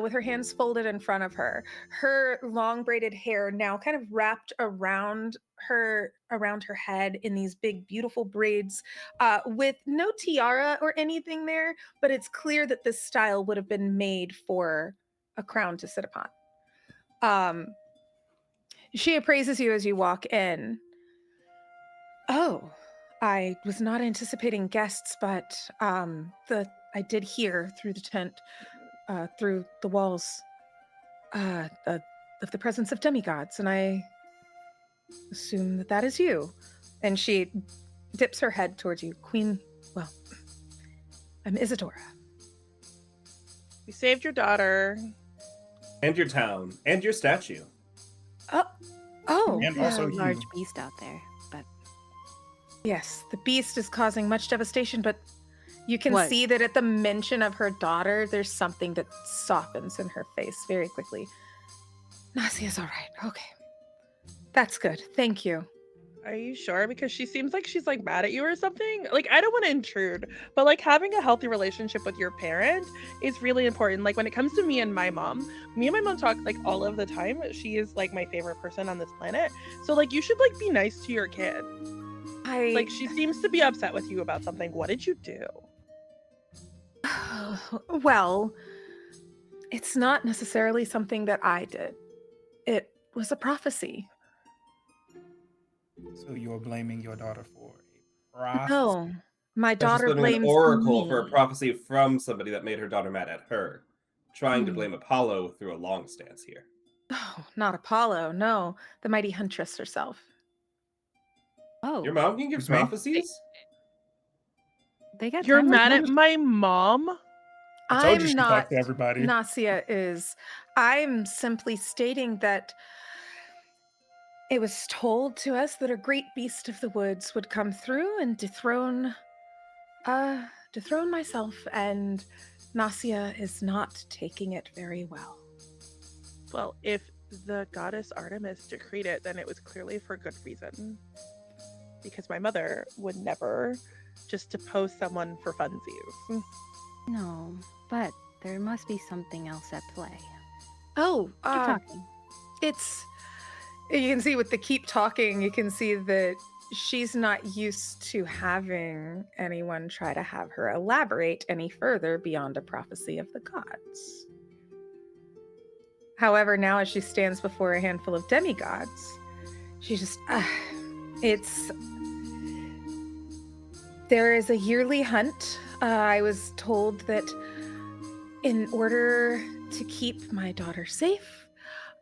with her hands folded in front of her, her long braided hair now kind of wrapped around her head in these big beautiful braids, with no tiara or anything there, but it's clear that this style would have been made for a crown to sit upon. She appraises you as you walk in. Oh, I was not anticipating guests, but I did hear through the tent, through the walls, of the presence of demigods, and I assume that that is you. And she dips her head towards you, Queen. Well, I'm Isadora. We saved your daughter. And your town. And your statue. Oh, And also a you. large beast out there, but yes, the beast is causing much devastation, but you can What? see that at the mention of her daughter, there's something that softens in her face very quickly. Nasia's all right. Okay. That's good. Thank you. Are you sure? Because she seems like she's like mad at you or something. Like, I don't want to intrude, but like having a healthy relationship with your parent is really important. Like when it comes to me and my mom talk like all of the time. She is like my favorite person on this planet. So like you should like be nice to your kid. Like she seems to be upset with you about something. What did you do? Well, it's not necessarily something that I did. It was a prophecy. So you're blaming your daughter for a prophecy? No, my That's just daughter literally blames an oracle me. for a prophecy from somebody that made her daughter mad at her. Trying to Hmm. blame Apollo through a long stance here. Oh, not Apollo. No, the mighty huntress herself. oh, Your mom can give Excuse me? prophecies? they got You're time mad like at my mom? I told you she I'm not. talked to everybody. Nasia is. I'm simply stating that it was told to us that a great beast of the woods would come through and dethrone myself, and Nasia is not taking it very well. Well, if the goddess Artemis decreed it, then it was clearly for good reason. Because my mother would never just depose someone for funsies. No, but there must be something else at play. Oh, Keep talking. it's, you can see with the keep talking, you can see that she's not used to having anyone try to have her elaborate any further beyond a prophecy of the gods. However, now as she stands before a handful of demigods, she just, there is a yearly hunt. I was told that in order to keep my daughter safe,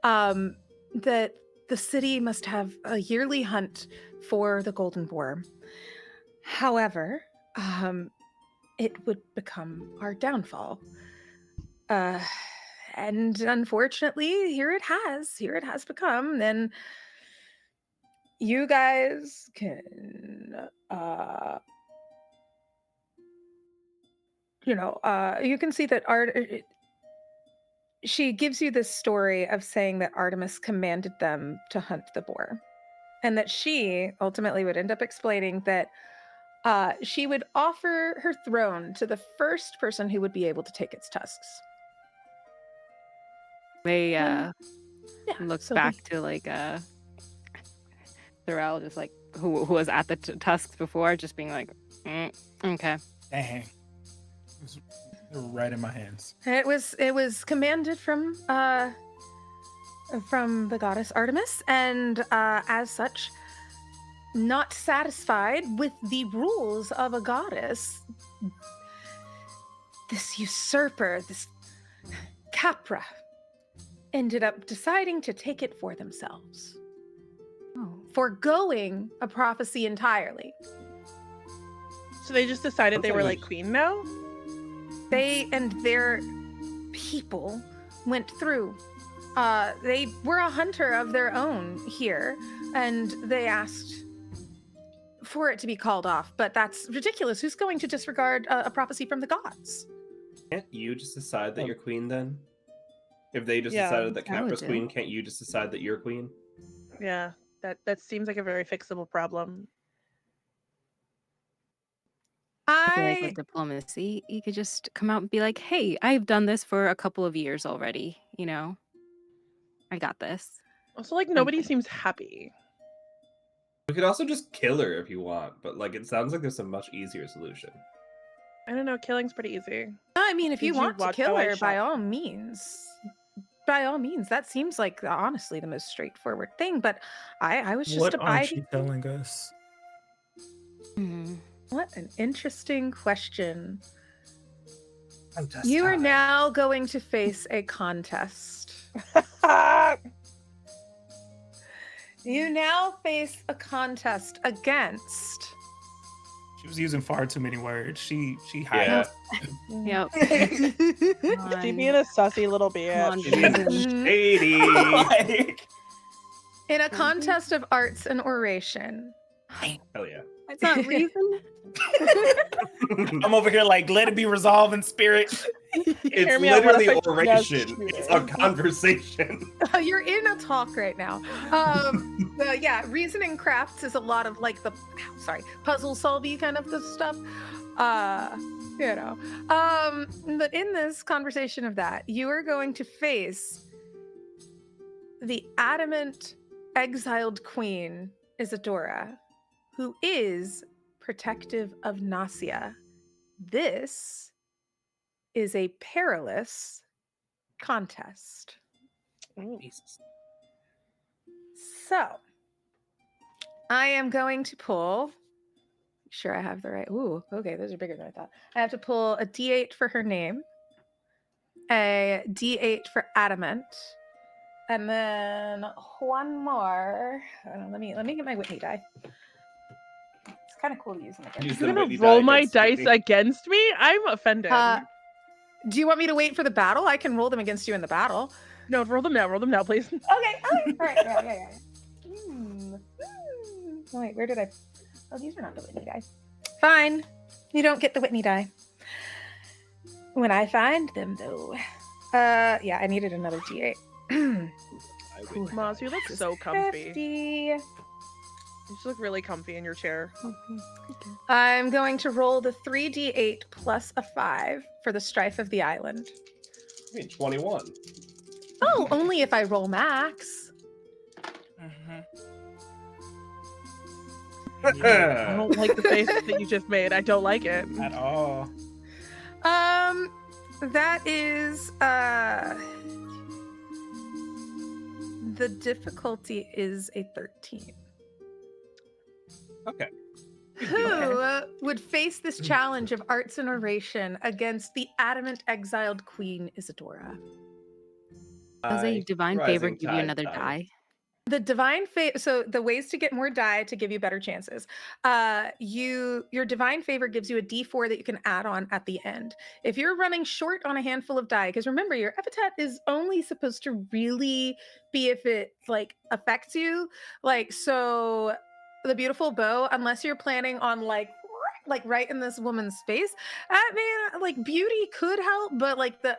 that the city must have a yearly hunt for the golden boar. However, it would become our downfall. And unfortunately, here it has become. And you guys can, you can see that she gives you this story of saying that Artemis commanded them to hunt the boar, and that she ultimately would end up explaining that she would offer her throne to the first person who would be able to take its tusks. They Yeah, look so back to like Thorell, just like who was at the tusks before, just being like, okay. Dang. They're right in my hands. it was commanded from the goddess Artemis, and as such, not satisfied with the rules of a goddess, this usurper, this Capra, ended up deciding to take it for themselves, foregoing a prophecy entirely. So they just decided they were like queen now? They and their people went through. They were a hunter of their own here, and they asked for it to be called off, but that's ridiculous. Who's going to disregard a prophecy from the gods? Can't you just decide that you're queen then? If they just Yeah, decided that I would Capra's do. queen, can't you just decide that you're queen? Yeah, that seems like a very fixable problem. I feel like I with diplomacy, you could just come out and be like, hey, I've done this for a couple of years already, you know? I got this. Also, like, nobody Something. seems happy. We could also just kill her if you want, but like it sounds like there's a much easier solution. I don't know, killing's pretty easy. mean, if you Did you want to watch kill how I her, by shot? all means. By all means, that seems like honestly the most straightforward thing. But I was just What aren't abiding. you telling us? What an interesting question. I'm just You are tired. now going to face a contest. You now face a contest against. She was using far too many words. She Yeah. Yep. She being a sussy little Come on, bitch. Vision. Shady. Like, In a contest of arts and oration. Hell yeah. It's not reason. I'm over here like, let it be resolved in spirit. It's Hear me out, what literally if I just oration. shoot It's it? a conversation. You're in a talk right now. Yeah, reasoning crafts is a lot of like the puzzle solving kind of the stuff. But in this conversation of that, you are going to face the adamant exiled queen Isadora, who is protective of Nasia. This is a perilous contest. Jesus. So, I am going to pull. Sure, I have the right. Ooh, okay, those are bigger than I thought. I have to pull a D8 for her name, a D8 for adamant, and then one more. Let me get my Whitney die. It's kind of cool to use them again. Use You're the gonna Whitney roll die my against dice Whitney. against me? I'm offended. Do you want me to wait for the battle? I can roll them against you in the battle. No, roll them now, please. Okay, all right, yeah. Oh, wait, where did I? Oh, these are not the Whitney die. Fine, you don't get the Whitney die. When I find them, though. Yeah, I needed another D8. Maz, you look so comfy. 50. You just look really comfy in your chair. I'm going to roll the 3d8 plus a 5 for the strife of the island. I mean, 21. Oh, only if I roll max. I don't like the face that you just made. I don't like it. At all. That is the difficulty is a 13. Okay. Who would face this challenge of arts and oration against the adamant exiled queen Isadora? Does a divine favor Rising give you tide another tide. Uh, die? The divine favor. So the ways to get more die to give you better chances. Your divine favor gives you a D4 that you can add on at the end. If you're running short on a handful of die, because remember your epithet is only supposed to really be if it like affects you. Like so, the beautiful bow. Unless you're planning on like right in this woman's face. I mean, like beauty could help, but like the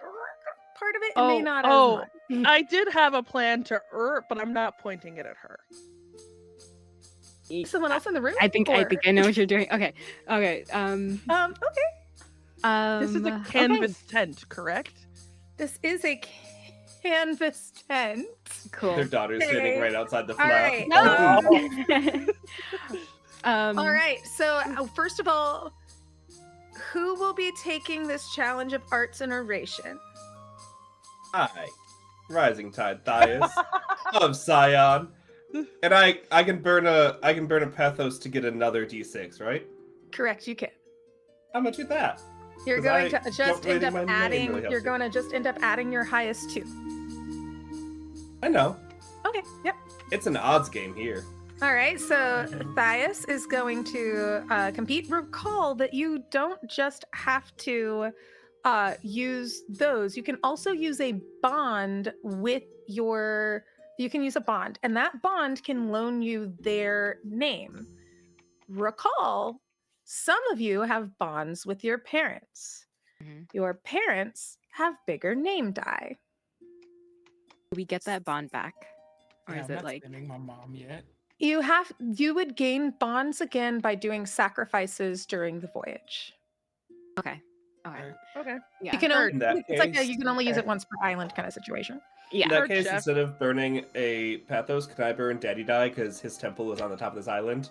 part of it, and may not as much. I did have a plan to but I'm not pointing it at her. Someone else in the room? I think I know what you're doing. Okay. Okay. This is a canvas tent, correct? This is a canvas tent. Cool. Their daughter's sitting right outside the All flap. right. No. All right. So first of all, who will be taking this challenge of arts and oration? Hi, Rising Tide Thias of Scion, and I can burn a pathos to get another d6, right? Correct. You can. How much is that? You're 'Cause going I to just don't end really up my name adding. really helps You're it. going to just end up adding your highest 2. I know. Okay. Yep. It's an odds game here. All right, so Thias is going to compete. Recall that you don't just have to use those. You can also use a bond with your. You can use a bond, and that bond can loan you their name. Recall, some of you have bonds with your parents. Mhm. Your parents have bigger name die. Do we get that bond back? Or Yeah, is I'm it not like spending my mom yet. You would gain bonds again by doing sacrifices during the voyage. okay. Okay. Okay. Yeah. You can Heard. only, In that it's like case, you can only use it once per island kind of situation. Yeah. In that Heard, case, Jeff. instead of burning a pathos, can I burn Daddy Die because his temple is on the top of this island?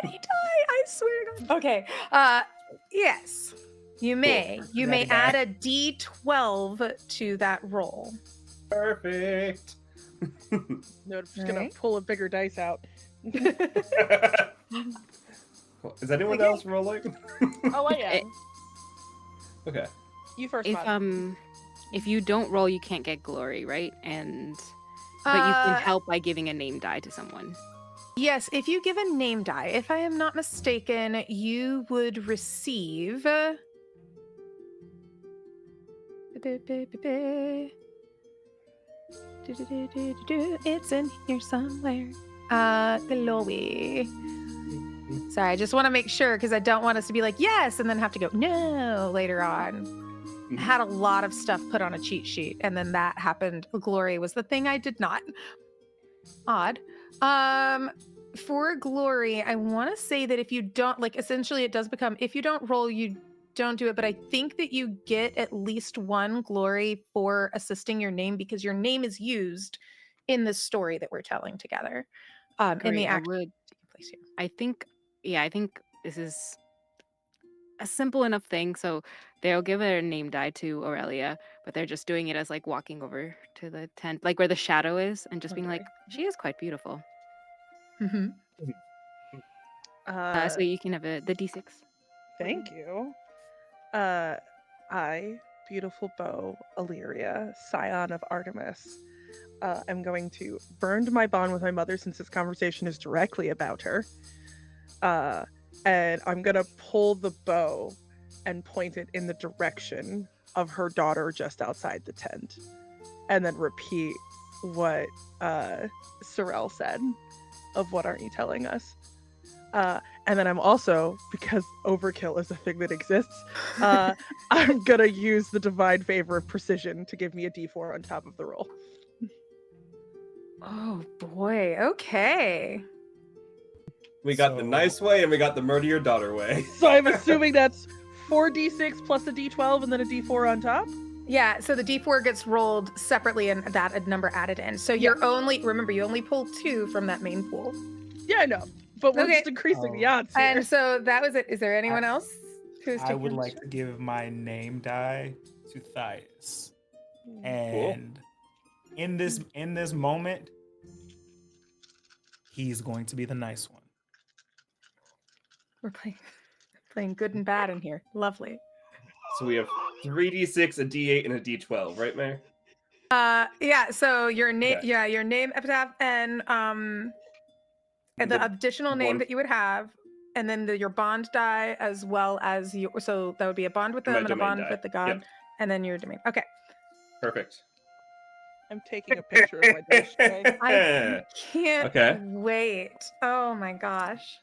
Daddy die, I swear to God. Okay. Yes. You may. Cool. You may Daddy add a D12 to that roll. Perfect. No, I'm just gonna Right. pull a bigger dice out. Is anyone Okay. else rolling? Oh, I am. Okay. You first, If Mom. if you don't roll, you can't get glory, right? But you can help by giving a name die to someone. Yes, if you give a name die, if I am not mistaken, you would receive. It's in here somewhere. Glowy. Sorry, I just want to make sure because I don't want us to be like, yes, and then have to go, no, later on. I had a lot of stuff put on a cheat sheet, and then that happened. Glory was the thing I did not. Odd. For glory, I want to say that if you don't, like, essentially it does become, if you don't roll, you don't do it, but I think that you get at least 1 glory for assisting your name because your name is used in the story that we're telling together. In the Great, I act would. place here. I think this is a simple enough thing. So they'll give a name die to Aurelia, but they're just doing it as like walking over to the tent, like where the shadow is, and just being like, she is quite beautiful. Mm-hmm. So you can have the D6. Thank you. I, beautiful bow, Illyria, scion of Artemis, am going to burn my bond with my mother since this conversation is directly about her. And I'm gonna pull the bow and point it in the direction of her daughter just outside the tent. And then repeat what Sorrel said of what aren't you telling us? And then I'm also, because overkill is a thing that exists, I'm gonna use the divine favor of precision to give me a d4 on top of the roll. Oh boy. Okay. We got the So- nice way and we got the murder your daughter way. So I'm assuming that's 4d6 plus a d12 and then a d4 on top? Yeah, so the D4 gets rolled separately and that number added in. So you're only, remember, you only pull 2 from that main pool. Yeah, I know. But we're Okay. just increasing the Oh. odds here. And so that was it. Is there anyone else who's I taking would this? like to give my name die to Thias. And in this moment, he's going to be the nice one. We're playing good and bad in here. Lovely. So we have 3d6, a d8, and a d12, right, Mayor? Yeah, so your name, Okay. your name, epitaph, and the The additional name one- that you would have, and then your bond die, as well as your, so that would be a bond with And my them and a domain bond die. with the god, Yep. and then your domain. Okay. Perfect. I'm taking a picture of my dish tray. I can't Okay. wait. Oh my gosh.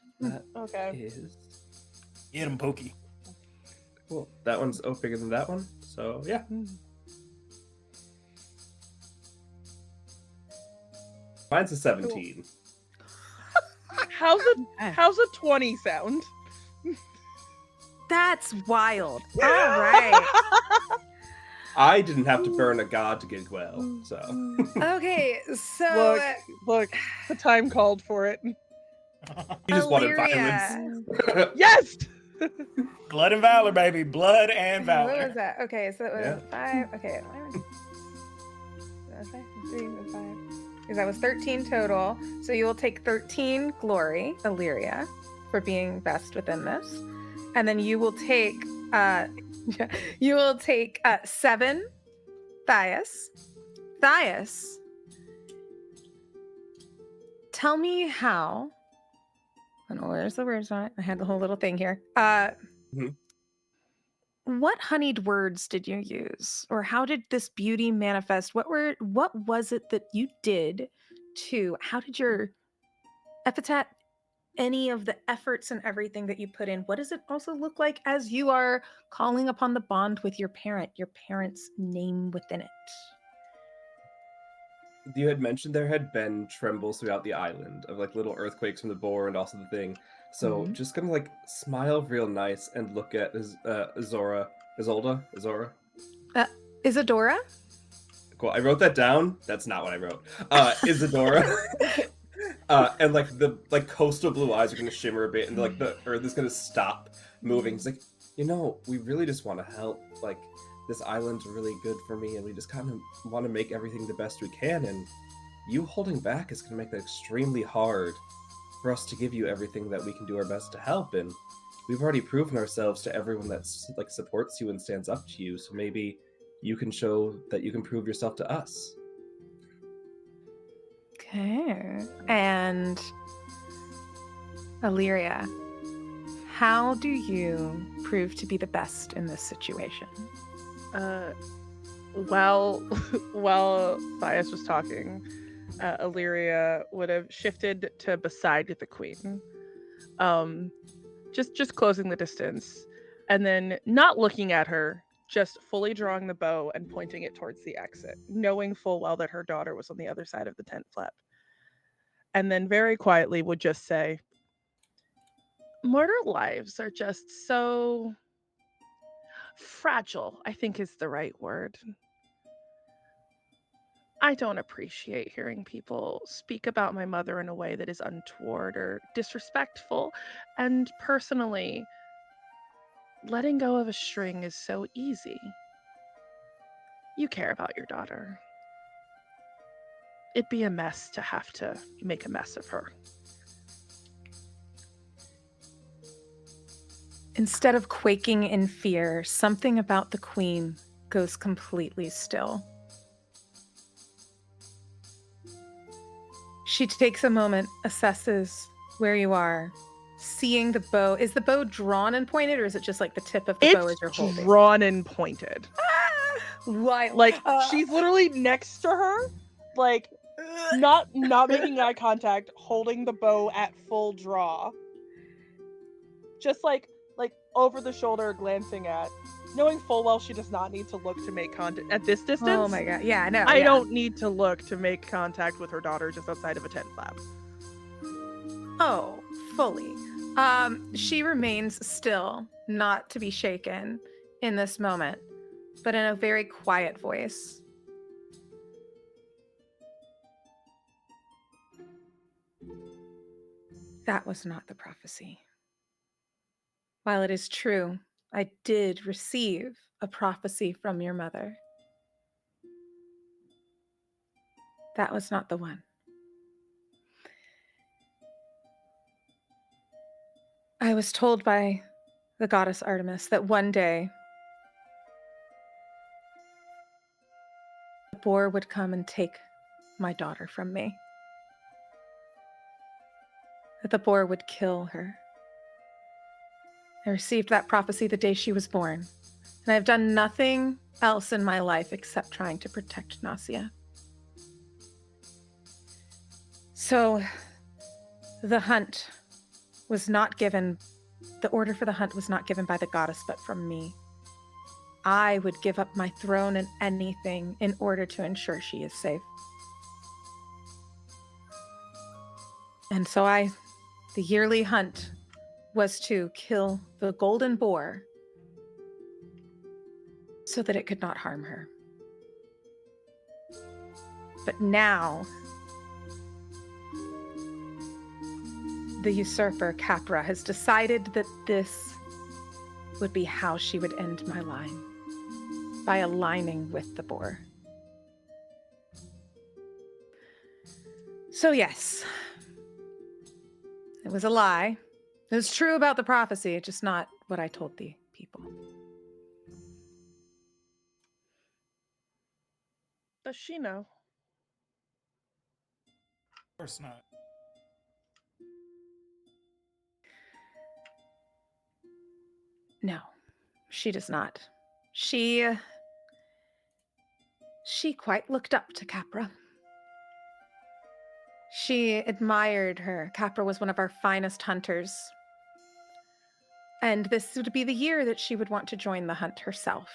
Okay. Is Get him, Pokey. cool. That one's bigger than that one. So yeah. Mine's a 17. How's a 20 sound? That's wild. All right. I didn't have to burn a god to get well, so. Okay, so Look, the time called for it. You just wanted Illyria. violence. Yes! Blood and valor, baby. Blood and What valor. was that? Okay, so it was Yeah. 5. Okay. That was 5, 3, 5. Because that was 13 total. So you will take 13 glory, Illyria, for being best within this. And then you will take 7, Thias. Thias, tell me how. I don't know where's the words on it. I had the whole little thing here. Mhm. What honeyed words did you use, or how did this beauty manifest? What was it that you did to? How did your epithet? Any of the efforts and everything that you put in, what does it also look like as you are calling upon the bond with your parent's name within it? You had mentioned there had been trembles throughout the island of like little earthquakes from the boar and also the thing. So just gonna like smile real nice and look at Isolda. Isadora? Cool. I wrote that down. That's not what I wrote. Isadora. And like the coastal blue eyes are gonna shimmer a bit, and like the earth is gonna stop moving. It's like, we really just want to help. Like, this island's really good for me, and we just kind of want to make everything the best we can. And you holding back is gonna make that extremely hard for us to give you everything that we can do our best to help. And we've already proven ourselves to everyone that's like supports you and stands up to you. So maybe you can show that you can prove yourself to us. Okay. And Illyria, how do you prove to be the best in this situation? While Thias was talking, Illyria would have shifted to beside the queen, just closing the distance, and then not looking at her, just fully drawing the bow and pointing it towards the exit, knowing full well that her daughter was on the other side of the tent flap. And then very quietly would just say, mortal lives are just so fragile, I think is the right word. I don't appreciate hearing people speak about my mother in a way that is untoward or disrespectful. And personally, letting go of a string is so easy. You care about your daughter. It'd be a mess to have to make a mess of her. Instead of quaking in fear, something about the queen goes completely still. She takes a moment, assesses where you are, seeing the bow. Is the bow drawn and pointed, or is it just like the tip of the bow as you're holding? It's drawn and pointed. Why? Like, she's literally next to her, like, not making eye contact, holding the bow at full draw. Just like over the shoulder, glancing at, knowing full well she does not need to look to make contact at this distance. Oh my god! Yeah, no, I don't need to look to make contact with her daughter just outside of a tent flap. Oh, fully. She remains still, not to be shaken in this moment, but in a very quiet voice. That was not the prophecy. While it is true, I did receive a prophecy from your mother. That was not the one. I was told by the goddess Artemis that one day the boar would come and take my daughter from me. That the boar would kill her. I received that prophecy the day she was born, and I've done nothing else in my life except trying to protect Nasia. So the hunt was not given, the order for the hunt was not given by the goddess, but from me. I would give up my throne and anything in order to ensure she is safe. And so the yearly hunt was to kill the golden boar so that it could not harm her. But now, the usurper Capra has decided that this would be how she would end my line, by aligning with the boar. So yes, it was a lie. It was true about the prophecy, just not what I told the people. Does she know? Of course not. No, she does not. She quite looked up to Capra. She admired her. Capra was one of our finest hunters. And this would be the year that she would want to join the hunt herself.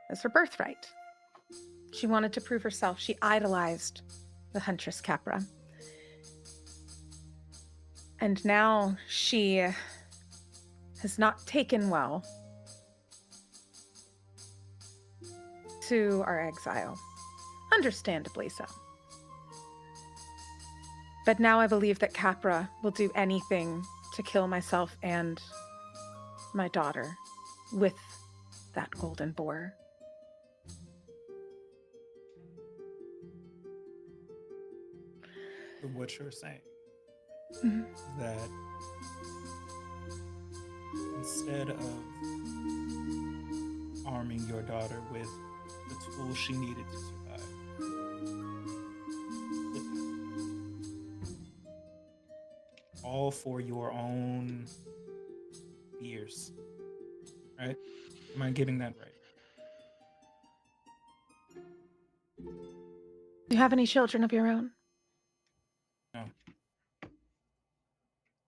As her birthright. She wanted to prove herself. She idolized the huntress Capra. And now she has not taken well to our exile. Understandably so. But now I believe that Capra will do anything to kill myself and my daughter with that golden boar. So what you're saying Mhm. is that instead of arming your daughter with the tools she needed to survive, all for your own fears, right? Am I getting that right? Do you have any children of your own? No.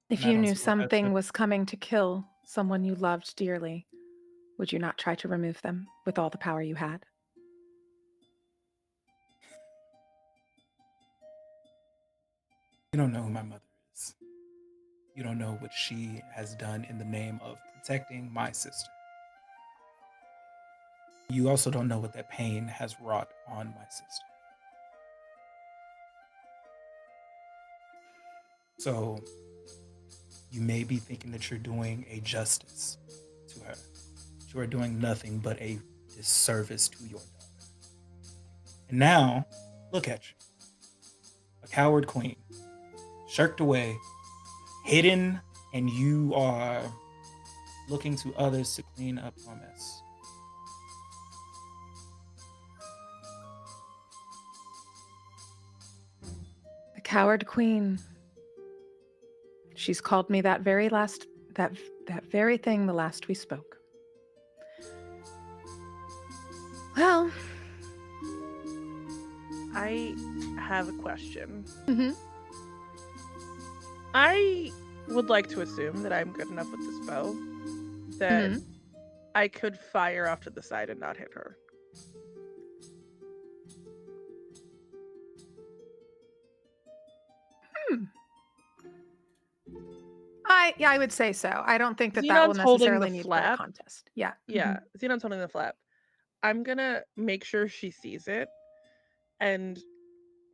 If Not you on knew Sword. something was coming to kill someone you loved dearly, would you not try to remove them with all the power you had? You don't know who my mother is. You don't know what she has done in the name of protecting my sister. You also don't know what that pain has wrought on my sister. So you may be thinking that you're doing a justice to her. You are doing nothing but a disservice to your daughter. And now, look at you. A coward queen, shirked away, hidden, and you are looking to others to clean up your mess. The coward queen. She's called me that very thing the last we spoke. Well, I have a question. mm-hmm. I would like to assume that I'm good enough with this bow that Mm-hmm. I could fire off to the side and not hit her. I would say so. I don't think that will Xenon's holding necessarily the need for flap. a contest. Yeah. Yeah, Xenon's holding the flap. I'm gonna make sure she sees it and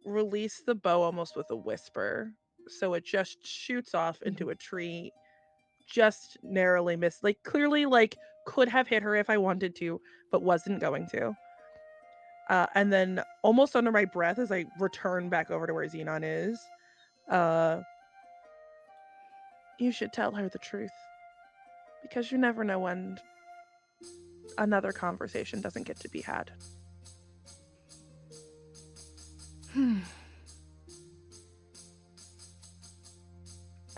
release the bow almost with a whisper, so it just shoots off into a tree, just narrowly missed. Like clearly, like could have hit her if I wanted to, but wasn't going to. And then almost under my breath as I return back over to where Xenon is, you should tell her the truth. Because you never know when another conversation doesn't get to be had.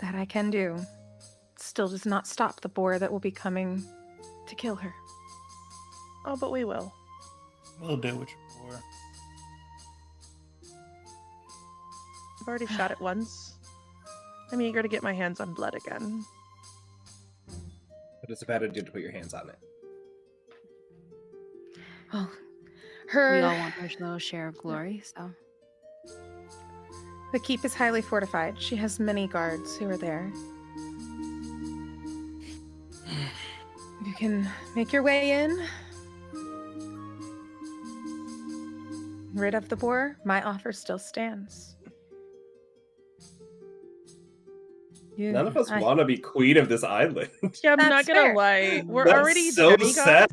That I can do. Still does not stop the boar that will be coming to kill her. Oh, but we will. We'll do what you're for. I've already shot it once. I'm eager to get my hands on blood again. But it's a bad idea to put your hands on it. Well, We all want our little share of glory, so. The keep is highly fortified. She has many guards who are there. You can make your way in. Rid of the boar. My offer still stands. None of us want to be queen of this island. Yeah, I'm not That's gonna fair. lie. We're That's already so demigods. sad.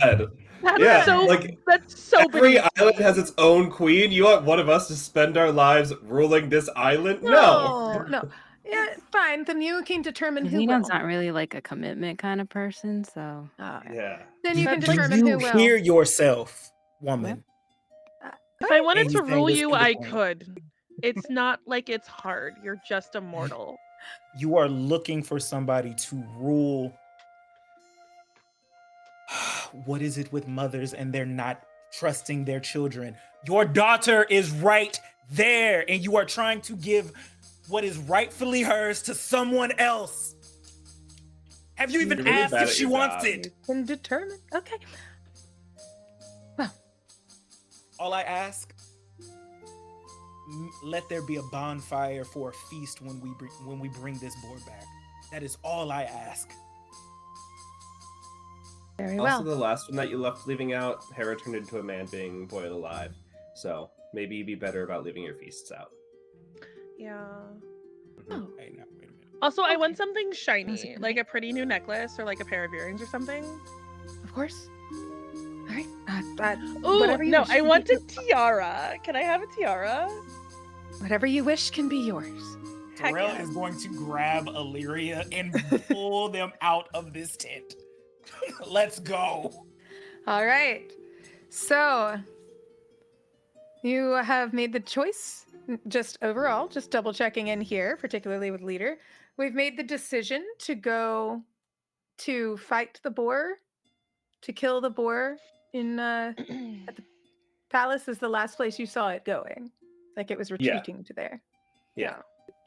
That's Yeah, so like, that's so Every beneath island me. has its own queen. You want one of us to spend our lives ruling this island? No. No. Yeah, fine. Then you can determine who Xenon's will. not really like a commitment kind of person, so. Yeah. Then you can That's like determine you who will. hear yourself, woman. If I wanted And to you think rule this you, to the I point. could. It's not like it's hard. You're just a mortal. You are looking for somebody to rule. What is it with mothers and they're not trusting their children? Your daughter is right there, and you are trying to give what is rightfully hers to someone else. Have you even You're really asked bad if at she your wants job. it? You can determine. Okay. Well, All I ask, let there be a bonfire for a feast when we bring this board back. That is all I ask. very Also, well. the last one that you left leaving out, Hera turned into a man being boiled alive. So maybe you'd be better about leaving your feasts out. Yeah. Oh, Hey, now wait a minute. Also, I want Okay. something That's a shiny, good like idea. a pretty new necklace or like a pair of earrings or something. Of course. All right. Ooh, Whatever you no, wish I can want be a tiara. Can I have a tiara? Whatever you wish can be yours. Heck Terrell yeah. is going to grab Illyria and pull them out of this tent. Let's go. All right. So you have made the choice, just overall, just double checking in here, particularly with leader. We've made the decision to go to fight the boar, to kill the boar in at the palace is the last place you saw it going. Like it was retreating to there. Yeah.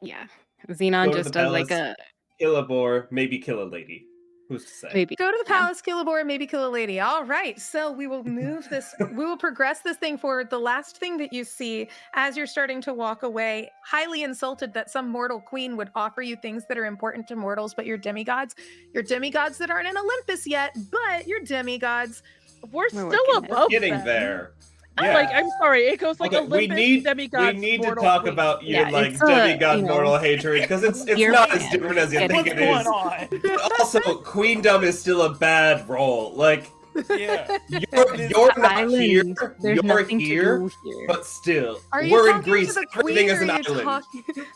Yeah. Xenon Go to just the does like palace. a Kill a boar, maybe kill a lady. Who's to say? maybe. Go to the Yeah. palace, kill a boar, maybe kill a lady. All right. So we will move this, we will progress this thing forward. The last thing that you see as you're starting to walk away, highly insulted that some mortal queen would offer you things that are important to mortals, but you're demigods. You're demigods that aren't in Olympus yet, but you're demigods. We're We're still working it. above Getting them. there. I'm Yeah. like, I'm sorry, it goes like Okay, we Olympus, need demigods, to mortal talk queen. about your Yeah, like it's a, demigod you know, mortal hatred because it's you're not as fine. different as you It think What's it going is. on? But also, queendom is still a bad role. Like Yeah. you're not Island, here. there's You're nothing here, to do here. but still, Are you we're in talking Greece. to the Everything queen is or an are you island.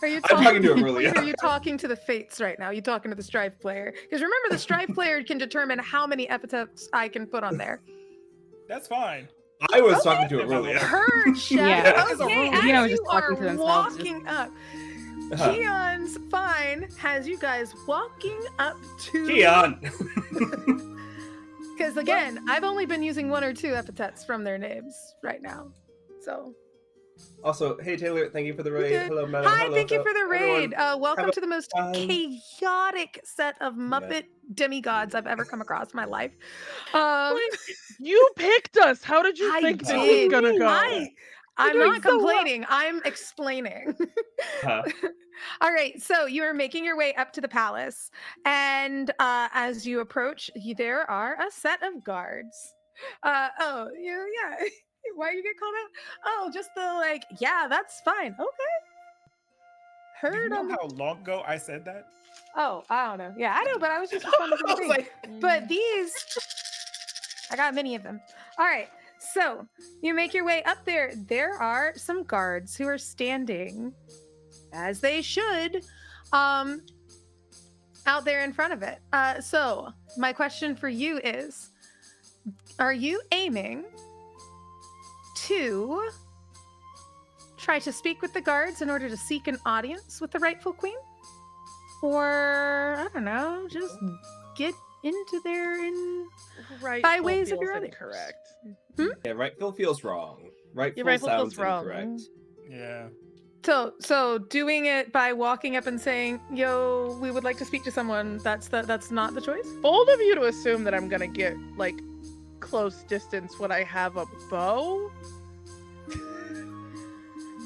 are you I'm talking to the Aurelia. queen or are you talking to the fates right now? Are you talking to the strive player? Because remember, the strive player can determine how many epithets I can put on there. That's fine. I was Okay. talking to Aurelia. Heard, chef. Yeah. That is a Okay, rule. as Xenon was you just talking are to themselves, just- walking up, Uh-huh. Keon's fine has you guys walking up to Keon. Because again, I've only been using one or two epithets from their names right now. So Also, hey Taylor, thank you for the raid. good. Hello, madam. Hi, Hello, thank you fellow- for the everyone. raid. Welcome Have a to the most time. chaotic set of Muppet demigods I've ever come across in my life. You picked us. How did you I think this did. was gonna go? I'm doing not so well. complaining. I'm explaining. Huh. All right, so you are making your way up to the palace, and as you approach, there are a set of guards. Yeah. Why you get called out? Oh, just the like. Yeah, that's fine. Okay. Do you Heard know on the. how long ago I said that? Oh, I don't know. Yeah, I know, but I was just responding to the I was thing. like, But these, I got many of them. All right, so you make your way up there. There are some guards who are standing, as they should, out there in front of it. So my question for you is, are you aiming to try to speak with the guards in order to seek an audience with the rightful queen? Or, I don't know, just get into there in Right. by ways of your others. incorrect. Yeah, rightful feels wrong. Rightful rightful sounds feels wrong. incorrect. yeah. So doing it by walking up and saying, "Yo, we would like to speak to someone." That's not the choice. Bold of you to assume that I'm gonna get like close distance when I have a bow.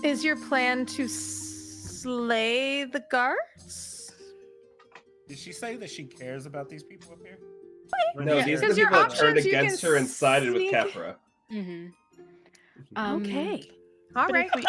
Is your plan to slay the guards? Did she say that she cares about these people up here? No, Yeah, these are 'cause the your people that turned options, you against can her and sided with sneak- Kefra. Okay. All But right. if we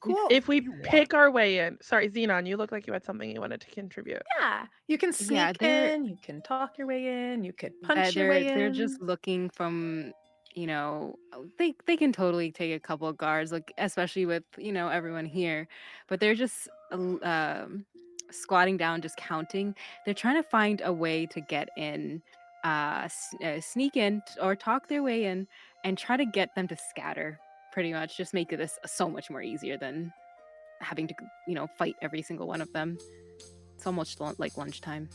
Cool. if we You want- pick our way in, sorry, Xenon, you look like you had something you wanted to contribute. Yeah, you can Yeah, sneak they're- in, you can talk your way in, you could punch your way they're in. just looking from, they can totally take a couple of guards, like especially with everyone here, but they're just squatting down, just counting. They're trying to find a way to get in, sneak in or talk their way in, and try to get them to scatter. Pretty much, just make this so much more easier than having to fight every single one of them. It's almost like lunchtime.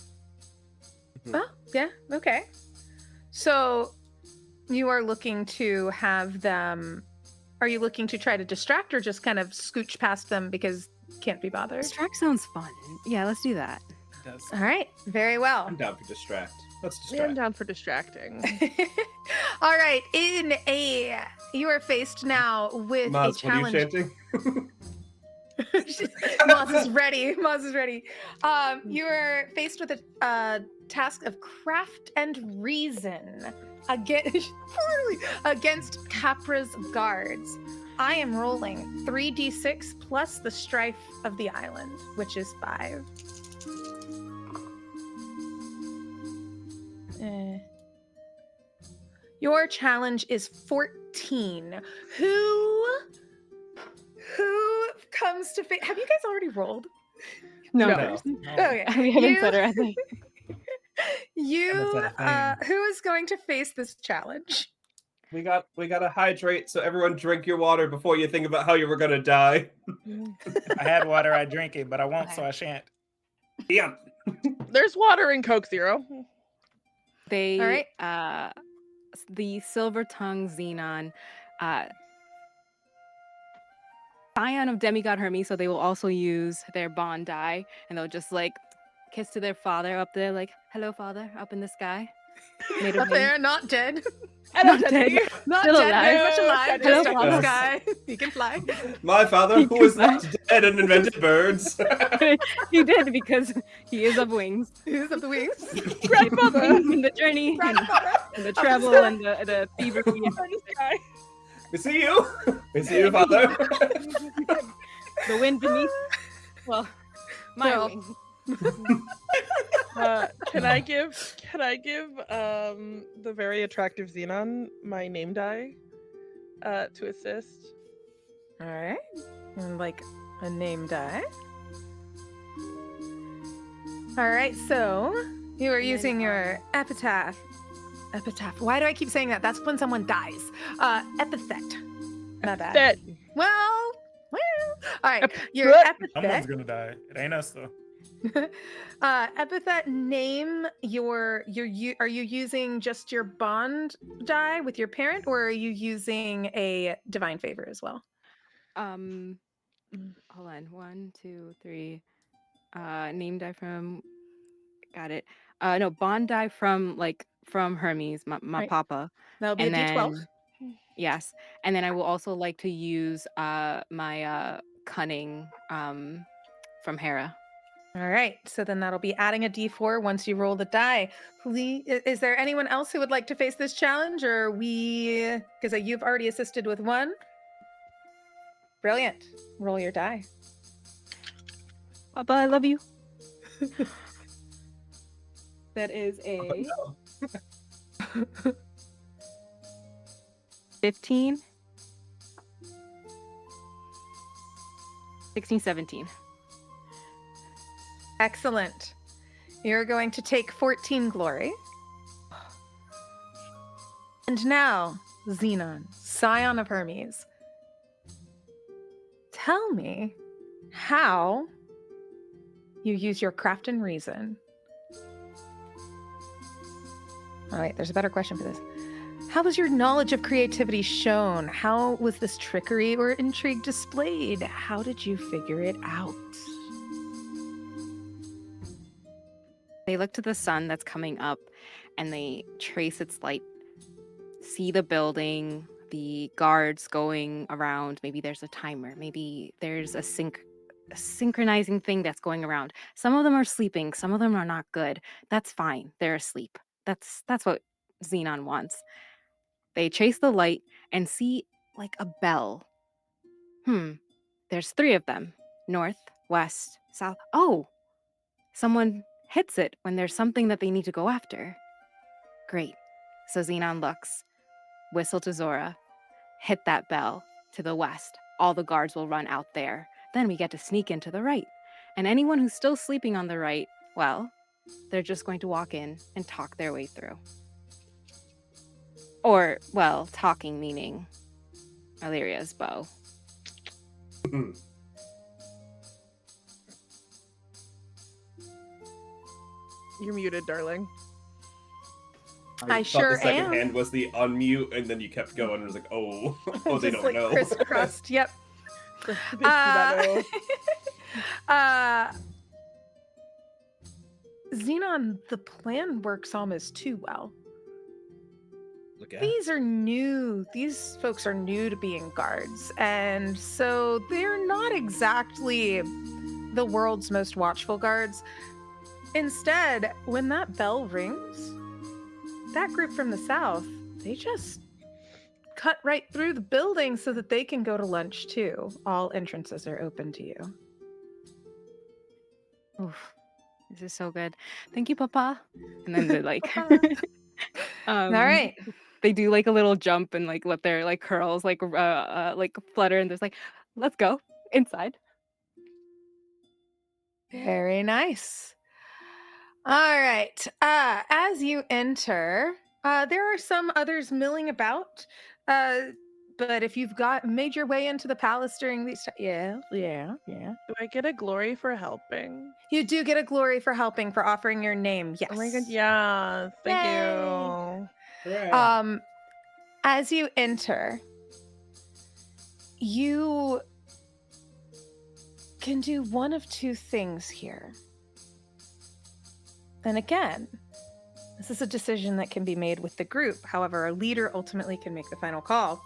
Oh, yeah, okay. So you are looking to have them. Are you looking to try to distract or just kind of scooch past them because can't be bothered? Distract sounds fun. Yeah, let's do that. It does. All right, very well. I'm down for distract. Let's Yeah, I'm distract. down for distracting. All right, you are faced now with Maz, a what are you challenge. chanting? Maz is ready. Maz is ready. You are faced with a task of craft and reason against Capra's guards. I am rolling 3d6 plus the strife of the island, which is 5. Your challenge is 14. Who comes to face? Have you guys already rolled? No. No. Okay. We haven't You- said her, I think. You, That's a thing. who is going to face this challenge? We gotta hydrate, so everyone drink your water before you think about how you were gonna die. If I had water, I'd drink it, but I won't, so I shan't. Yeah. There's water in Coke Zero. They, right. The silver tongue Xenon, scion of demigod Hermes, so they will also use their bond die, and they'll just like kiss to their father up there, like, "Hello, father," up in the sky. Made of Up there, not dead. Hello, Not Teddy. dead. Not Still dead, alive. very much alive. Hello, Just up in the father. sky. He can fly. My father, who was not dead and invented birds. He did because he is of wings. Who's up the wings? Grandfather. Wings in the journey and, Grandfather. and the Up the travel sky. and the fever. We see you. We see you, father. The wind beneath. Well, my Well. wings. Can I give the very attractive Xenon my name die to assist? All right. And like a name die. All right, so you are then, using your epitaph. Epitaph. Why do I keep saying that? That's when someone dies. Epithet. My bad. That Well. All right. Your Epithet. Someone's epithet. gonna die. It ain't us though. Epithet. Name your. Are you using just your bond die with your parent, or are you using a divine favor as well? Hold on. 1, 2, 3. Name die from. Got it. No, bond die from Hermes, my Right. papa. That'll be And a D12. then yes, and then I will also like to use my cunning from Hera. All right. So then that'll be adding a D4 once you roll the die. Please, is there anyone else who would like to face this challenge, or because you've already assisted with one? Brilliant. Roll your die. Papa, I love you. That is a 15, 16, 17. Excellent. You're going to take 14 glory. And now, Xenon, scion of Hermes, tell me how you use your craft and reason. All right, there's a better question for this. How was your knowledge of creativity shown? How was this trickery or intrigue displayed? How did you figure it out? They look to the sun that's coming up and they trace its light, see the building, the guards going around. Maybe there's a timer, maybe there's a sync synchronizing thing that's going around. Some of them are sleeping, some of them are not good. That's fine. They're asleep. That's what Xenon wants. They chase the light and see like a bell. There's 3 of them. North, west, south. Oh, someone hits it when there's something that they need to go after. Great. So Xenon looks, whistle to Zora, hit that bell to the west. All the guards will run out there. Then we get to sneak into the right. And anyone who's still sleeping on the right, well, they're just going to walk in and talk their way through. Or, well, talking meaning Illyria's bow. You're muted, darling. I thought sure the second am. hand was the unmute, and then you kept going, and it was like, oh, oh, they Just don't like know. crisscrossed. Yep. They do not know. Xenon, the plan works almost too well. Look at These are new. These folks are new to being guards, and so they're not exactly the world's most watchful guards. Instead, when that bell rings, that group from the south, they just cut right through the building so that they can go to lunch too. All entrances are open to you. Oof. This is so good. Thank you, Papa. And then they're like, All right. They do like a little jump and like let their like curls like flutter, and there's like, let's go inside. Very nice. All right. As you enter, there are some others milling about. But if you've made your way into the palace during these yeah. Do I get a glory for helping? You do get a glory for helping, for offering your name. Yes. Oh my god, yeah. Thank Yay. you. Hooray. As you enter, you can do one of 2 things here. And again, this is a decision that can be made with the group. However, a leader ultimately can make the final call.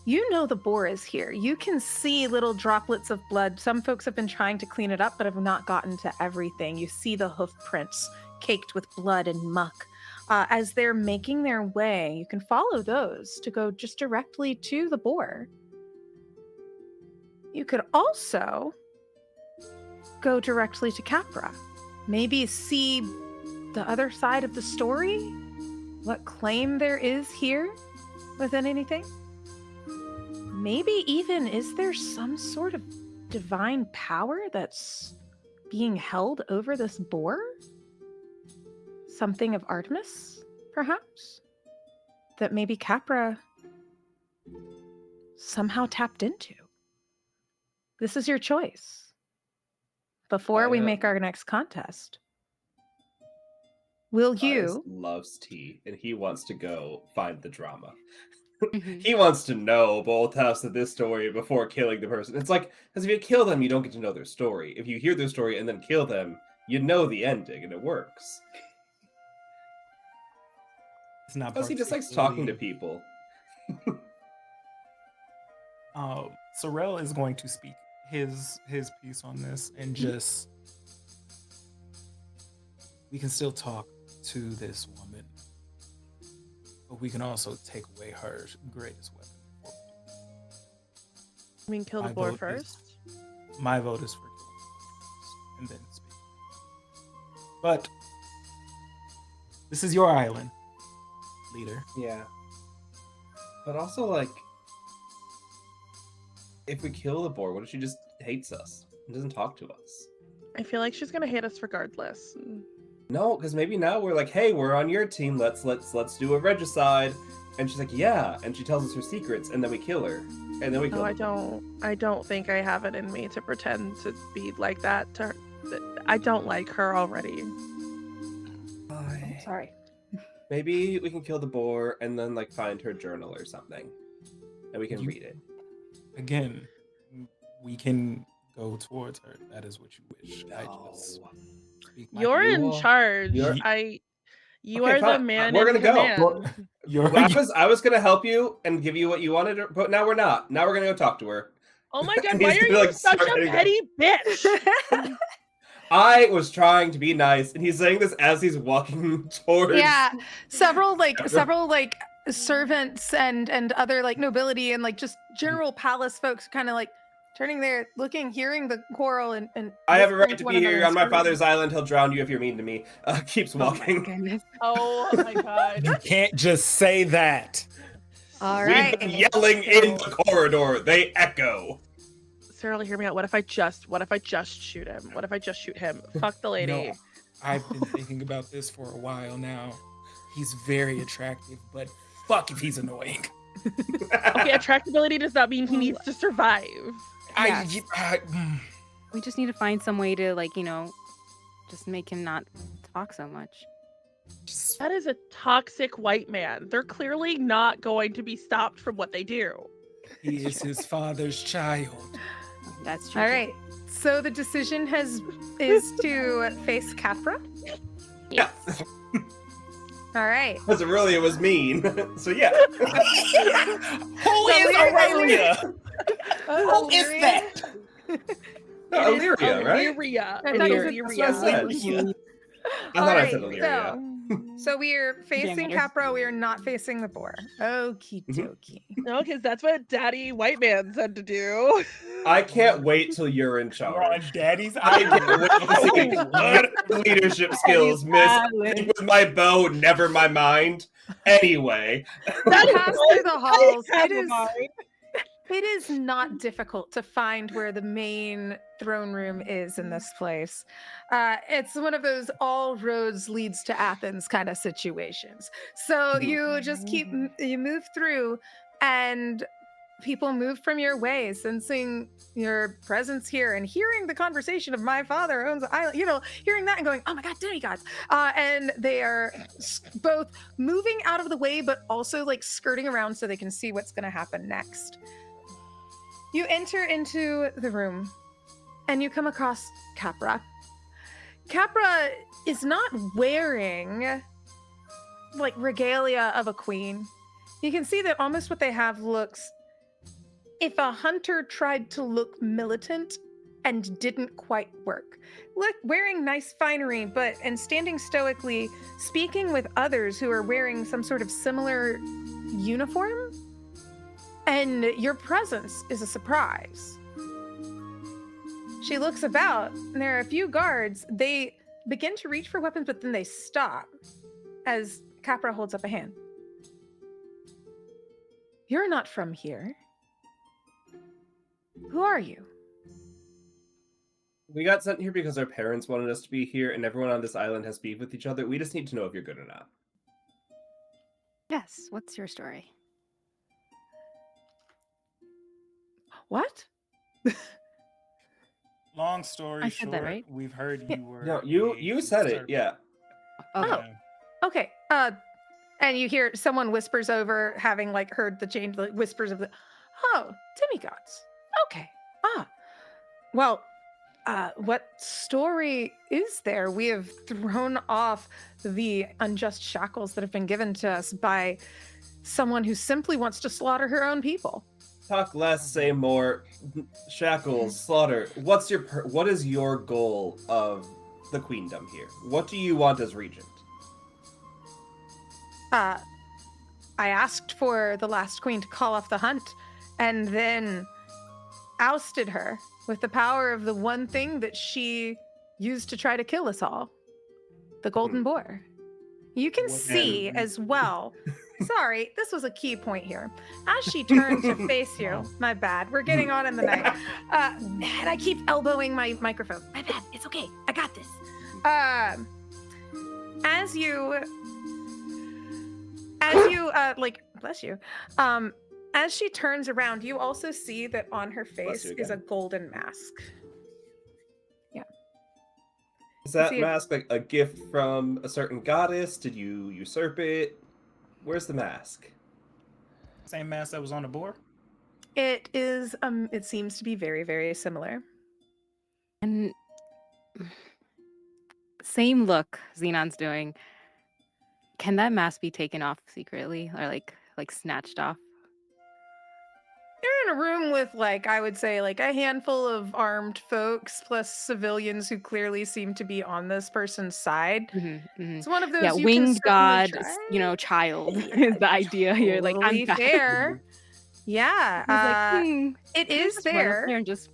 You know the boar is here. You can see little droplets of blood. Some folks have been trying to clean it up, but have not gotten to everything. You see the hoof prints caked with blood and muck. As they're making their way, you can follow those to go just directly to the boar. You could also go directly to Capra. Maybe see the other side of the story? What claim there is here within anything? Maybe even, is there some sort of divine power that's being held over this boar? Something of Artemis, perhaps? That maybe Capra somehow tapped into? This is your choice. Before we make our next contest, will you... loves tea, and he wants to go find the drama. Mhm. He wants to know both halves of this story before killing the person. It's like, because if you kill them, you don't get to know their story. If you hear their story and then kill them, you know the ending, and it works. It's not Plus, he just likes talking to people. Sorrel is going to speak his piece on this, and just, we can still talk to this woman, but we can also take away her greatest weapon. I mean, kill the My boar vote first. My vote is for killing the boar first, and then speak. But this is your island, leader. Yeah. But also, like, if we kill the boar, what if she just hates us and doesn't talk to us? I feel like she's gonna hate us regardless. No, because maybe now we're like, hey, we're on your team. Let's do a regicide. And she's like, yeah. And she tells us her secrets, and then we kill her, and then we kill. No, I don't think I have it in me to pretend to be like that to her. I don't like her already. I'm sorry. Maybe we can kill the boar and then like find her journal or something, and we can read it. Again, we can go towards her. That is what you wish. I just speak my You're piece. in charge. you're- You Okay, are the fine. man We're in gonna go. command. I was gonna help you and give you what you wanted, but now we're not. Now we're gonna go talk to her. Oh my god, And why he's are gonna, you like, such start a hitting petty bitch? I was trying to be nice, and he's saying this as he's walking towards. Yeah, several Capra. servants and other like nobility and like just general palace folks kind of like turning there, looking, hearing the quarrel, and I have a whispering right to one be another here and on my screaming. father's island. He'll drown you if you're mean to me. Keeps Oh my walking. goodness. Oh my god. You can't just say that. All We've right. been yelling in the corridor. They echo. Sarah, hear me out. What if I just shoot him? What if I just shoot him? Fuck the lady. No, I've been thinking about this for a while now. He's very attractive, but fuck if he's annoying. Okay, attractability does not mean he needs to survive. Yes. We just need to find some way to, like, just make him not talk so much. That is a toxic white man. They're clearly not going to be stopped from what they do. He is his father's child. That's true. All right. So the decision is to face Capra. Yeah. All right. Because really, it was mean. So yeah. Who is Aurelia? Who is Illyria? that? No, Illyria, right? Illyria. I thought you said Illyria. That's what I said. Illyria. I All thought I right, said Illyria. So we are facing Janitor. Capra. We are not facing the boar. Okie dokie. No, because that's what Daddy White Man said to do. I can't wait till you're in You're on charge. Daddy's I island. can't wait to see your leadership skills, miss. Think with my bow, never my mind. Anyway. That Pass through the halls. is It is not difficult to find where the main throne room is in this place. It's one of those all roads leads to Athens kind of situations. So you just you move through, and people move from your way, sensing your presence here and hearing the conversation of my father owns the island, hearing that and going, oh my God, demigods. And they are both moving out of the way, but also like skirting around so they can see what's going to happen next. You enter into the room and you come across Capra. Capra is not wearing like regalia of a queen. You can see that almost what they have looks, if a hunter tried to look militant and didn't quite work. Look, wearing nice finery, and standing stoically, speaking with others who are wearing some sort of similar uniform. And your presence is a surprise. She looks about, and there are a few guards. They begin to reach for weapons, but then they stop as Capra holds up a hand. You're not from here. Who are you? We got sent here because our parents wanted us to be here, and everyone on this island has beef with each other. We just need to know if you're good or not. Yes. What's your story? What? Long story I said short, that, right? we've heard you were. No, you said it, yeah. Oh. Okay. And you hear someone whispers over, having like heard the change, like whispers of the, oh, demigods. Okay. Well, what story is there? We have thrown off the unjust shackles that have been given to us by someone who simply wants to slaughter her own people. Talk less, say more. Shackles, slaughter. What is your goal of the queendom here? What do you want as regent? I asked for the last queen to call off the hunt, and then ousted her with the power of the one thing that she used to try to kill us all, the golden boar. You can see as well. Sorry, this was a key point here. As she turned to face you, my bad, we're getting on in the night. And I keep elbowing my microphone. My bad, it's okay, I got this. As you, bless you. As she turns around, you also see that on her face is a golden mask. Yeah. Is that mask like a gift from a certain goddess? Did you usurp it? Where's the mask? Same mask that was on the board? It is, it seems to be very, very similar. And same look Xenon's doing. Can that mask be taken off secretly or like snatched off? You're in a room with, like, I would say, like, a handful of armed folks plus civilians who clearly seem to be on this person's side. It's one of Yeah, those you can winged certainly god, try. child Yeah, is the idea here. Like, I'm totally fast. fair. Yeah, He's like, it can I is just run up there. there and just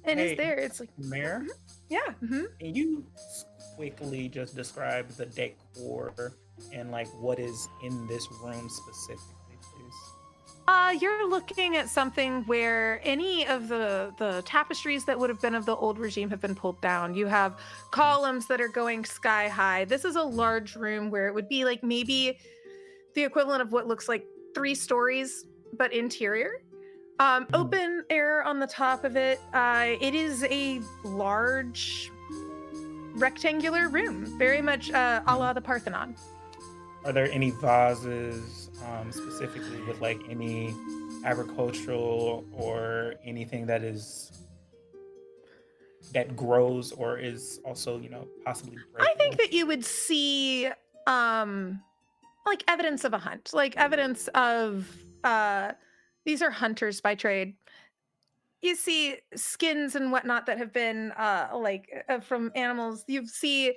It is Hey, there. It's like, Mayor, yeah. can you quickly just describe the decor and like what is in this room specifically, please? You're looking at something where any of the tapestries that would have been of the old regime have been pulled down. You have columns that are going sky high. This is a large room where it would be like maybe the equivalent of what looks like 3 stories, but interior. Open air on the top of it. It is a large rectangular room, very much a la the Parthenon. Are there any vases specifically with like any agricultural or anything that grows or is also, possibly I think breakable? that you would see like evidence of a hunt, like evidence of these are hunters by trade. You see skins and whatnot that have been from animals. You see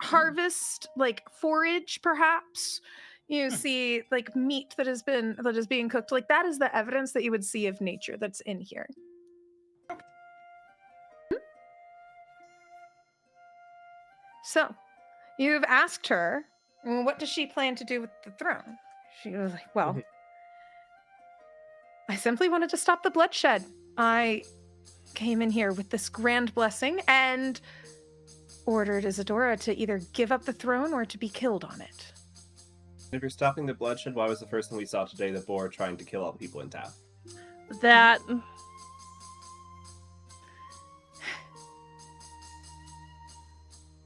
harvest, like forage perhaps. You Hmm. see like meat that is being cooked. Like that is the evidence that you would see of nature that's in here. So you've asked her, "Well, what does she plan to do with the throne?" She was like, well, I simply wanted to stop the bloodshed. I came in here with this grand blessing and ordered Isadora to either give up the throne or to be killed on it. If you're stopping the bloodshed, why was the first thing we saw today the boar trying to kill all the people in town? That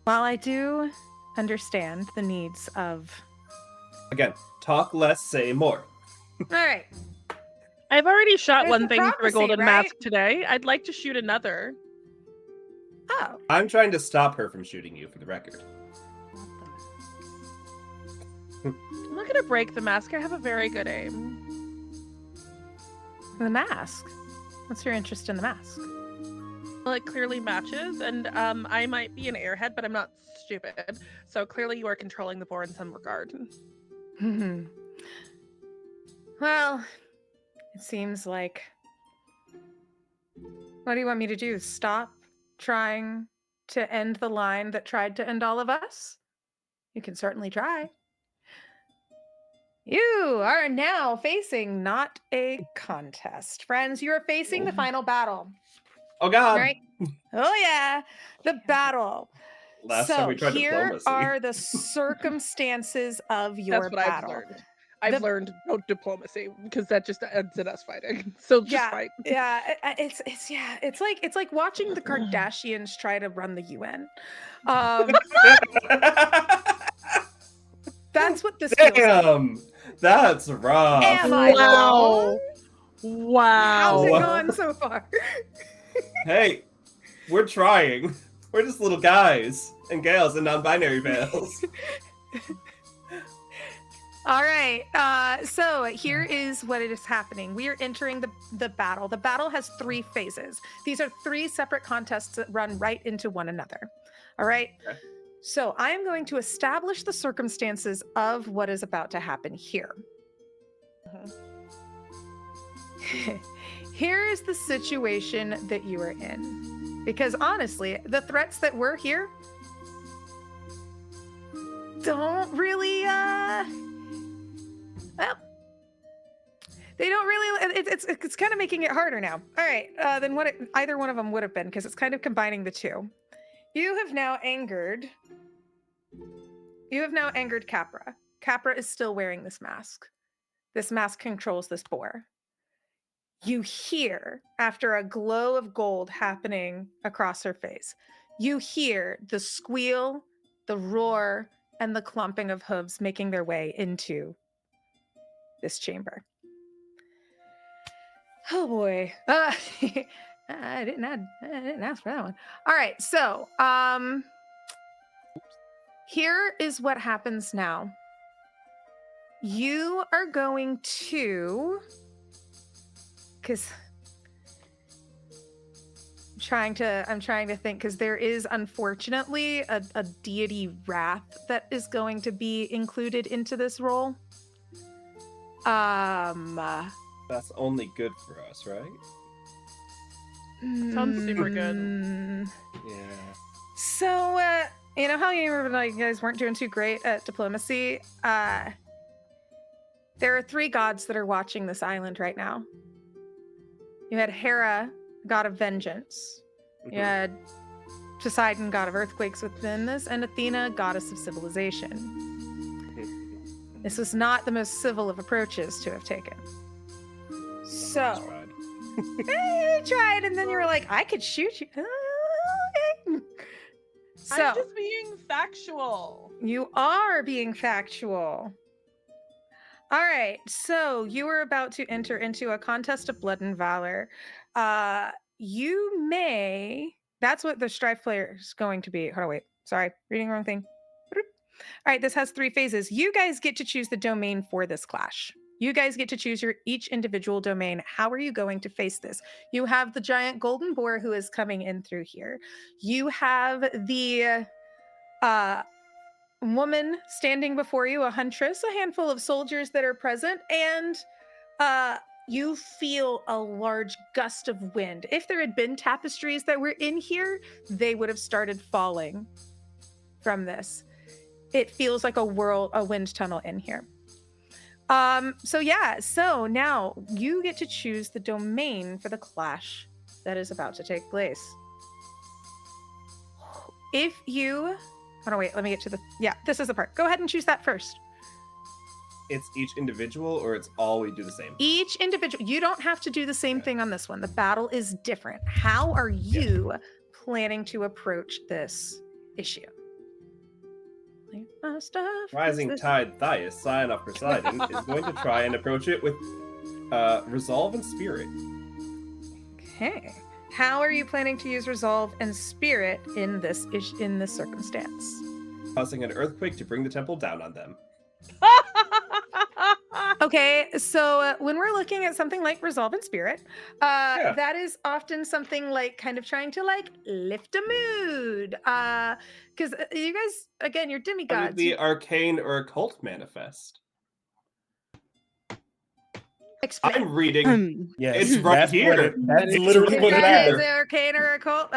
While I do understand the needs of... Again, talk less, say more. All right. I've already shot There's one the thing for a prophecy, golden right? mask today. I'd like to shoot another. Oh, I'm trying to stop her from shooting you, for the record. I'm not gonna break the mask. I have a very good aim. the mask. What's your interest in the mask? Well, it clearly matches, and I might be an airhead, but I'm not stupid. So clearly, you are controlling the boar in some regard. Well, it seems like... What do you want me to do? Stop trying to end the line that tried to end all of us? You can certainly try. You are now facing not a contest. Friends, you are facing the final battle. Oh god! Right? Oh yeah, the battle. Last time we tried here diplomacy. are the circumstances of your That's what battle. I've learned. I've learned no diplomacy because that just ends in us fighting. So just fight. Yeah, it's like watching the Kardashians try to run the UN. That's what this feels like. Damn! That's rough. Am I Wow. wrong? Wow. How's it Wow. going so far? Hey, we're trying. We're just little guys and gals and non-binary males. All right. So here is what is happening. We are entering the battle. The battle has 3 phases. These are 3 separate contests that run right into one another. All right. Okay. So I am going to establish the circumstances of what is about to happen here. Here is the situation that you are in. Because honestly, the threats that were here don't really, well, they don't really, it's kind of making it harder now. All right, then what either one of them would have been, because it's kind of combining the 2. You have now angered Capra. Capra is still wearing this mask. This mask controls this boar. You hear, after a glow of gold happening across her face, you hear the squeal, the roar, and the clumping of hooves making their way into this chamber. Oh boy. I didn't ask for that one. All right, so here is what happens now. You are going to, because I'm trying to think, because there is unfortunately a deity wrath that is going to be included into this role. That's only good for us, right? Sounds super good. Yeah. So, you know how you guys weren't doing too great at diplomacy? There are 3 gods that are watching this island right now. You had Hera, god of vengeance. You had Poseidon, god of earthquakes within this, and Athena, goddess of civilization. This was not the most civil of approaches to have taken. So, you tried, and then you were like, I could shoot you. Okay. So, I'm just being factual. you are being factual. All right, so you are about to enter into a contest of blood and valor. You may. That's what the strife player is going to be. Hold on, wait. Sorry, reading the wrong thing. All right, this has 3 phases. You guys get to choose the domain for this clash. You guys get to choose your each individual domain. How are you going to face this? You have the giant golden boar who is coming in through here. You have the woman standing before you, a huntress, a handful of soldiers that are present, and you feel a large gust of wind. If there had been tapestries that were in here, they would have started falling from this. It feels like a wind tunnel in here. So now you get to choose the domain for the clash that is about to take place. If you hold on, wait, let me get to this is the part. Go ahead and choose that first. It's each individual, or it's all we do the same? Each individual. You don't have to do the same thing on this one. The battle is different. How are you planning to approach this issue? Rising Tide Thias, Scion of Poseidon, is going to try and approach it with resolve and spirit. Okay. How are you planning to use resolve and spirit in this circumstance? Causing an earthquake to bring the temple down on them. Okay, so when we're looking at something like resolve and spirit, that is often something like kind of trying to like lift a mood. Because you guys, again, you're How demigods. did the arcane or occult manifest? Explain. I'm reading. Yes, It's right that's here. That's It's literally right what it That here. is arcane or occult.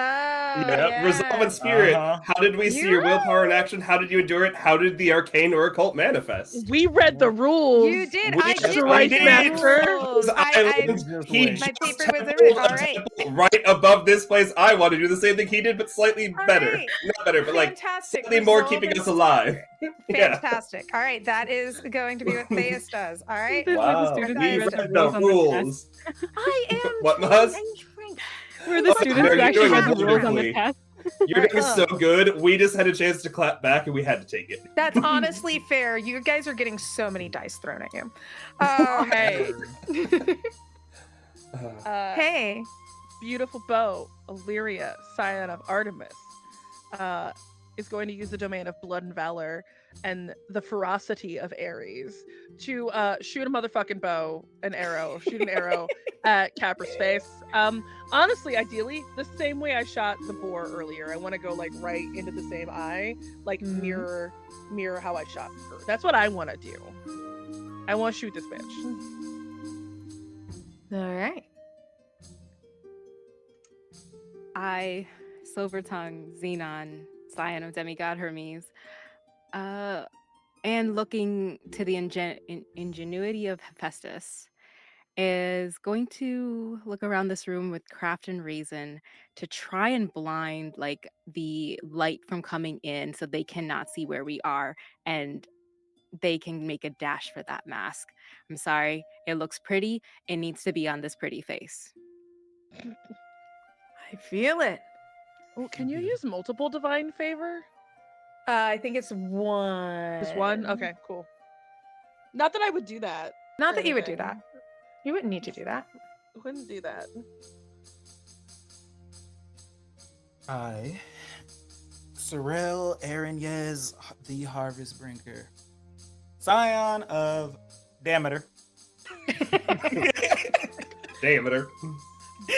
Resolve and spirit. Uh-huh. How did we see You're your willpower in action? How did you endure it? How did the arcane or occult manifest? We read the rules. You did. We I just did. Strife read the Master. rules. This island, Just he wait. My just paper was templed All a right. temple right above this place. I want to do the same thing he did, but slightly All better. right. Not better, but like Fantastic. slightly more Resolve keeping and us alive. Yeah. Fantastic. All right, that is going to be what Theus does. All right. This is where the Wow, students he read read the the rules on the rules. I am. What, trying- Maz? I'm trying- Where the Oh, students you're actually doing read the rules on wonderfully. the test. You're doing so good. We just had a chance to clap back, and we had to take it. That's honestly fair. You guys are getting so many dice thrown at you. Hey. Hey. Beautiful bow, Illyria, Scion of Artemis, is going to use the domain of blood and valor and the ferocity of Ares to shoot a motherfucking bow, an arrow at Capra's face. Honestly, ideally, the same way I shot the boar earlier. I want to go like right into the same eye, like mirror how I shot her. That's what I want to do. I want to shoot this bitch. All right. I, Silvertongue, Xenon, Scion of Demigod Hermes, and looking to the ingenuity of Hephaestus, is going to look around this room with craft and reason to try and blind like the light from coming in so they cannot see where we are and they can make a dash for that mask. I'm sorry, it looks pretty. It needs to be on this pretty face. I feel it. Oh, can you use multiple divine favor? I think it's one. Just one? Okay, cool. Not that I would do that. Not or that you would do anything. that. You wouldn't need to do that. I wouldn't do that. Sorel Arinyez, the Harvest Brinker, scion of Demeter. Diameter.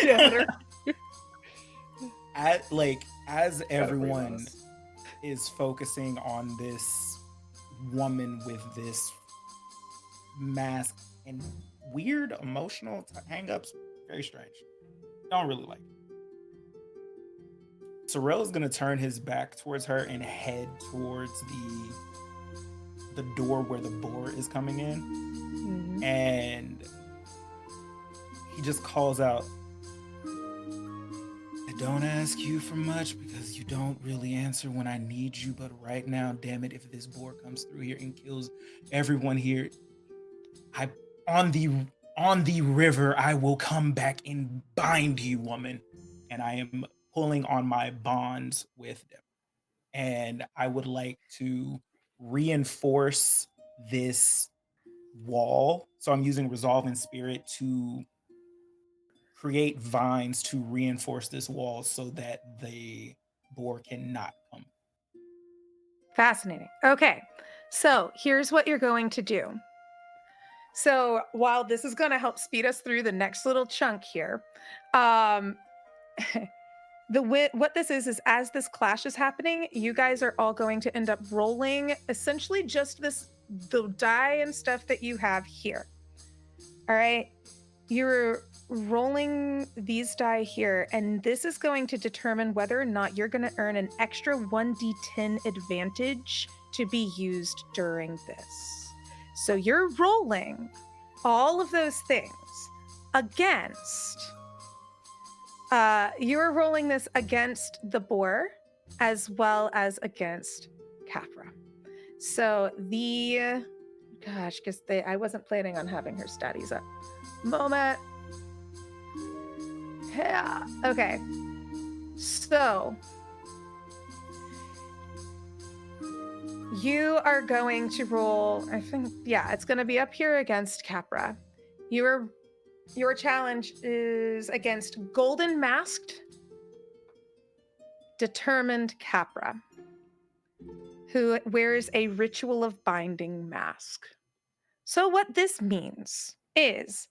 Demeter. As everyone honest. is focusing on this woman with this mask and weird emotional hang-ups, very strange. Don't really like it. Sorrel is gonna turn his back towards her and head towards the door where the boar is coming in, Mhm. and he just calls out, "I don't ask you for much because you don't really answer when I need you, but right now, damn it, if this boar comes through here and kills everyone here, on the river, I will come back and bind you, woman." And I am pulling on my bonds with them. And I would like to reinforce this wall. So I'm using Resolve in Spirit to create vines to reinforce this wall so that the boar cannot come. Fascinating. Okay. So here's what you're going to do. So while this is going to help speed us through the next little chunk here, what this is as this clash is happening, you guys are all going to end up rolling essentially just the die and stuff that you have here. All right. You're rolling these die here, and this is going to determine whether or not you're going to earn an extra 1d10 advantage to be used during this. So you're rolling all of those things against, you're rolling this against the boar as well as against Capra. So because I wasn't planning on having her statties up. Moment. Yeah. Okay. So you are going to roll, I think, yeah, it's going to be up here against Capra. Your challenge is against Golden Masked Determined Capra, who wears a Ritual of Binding mask. So what this means is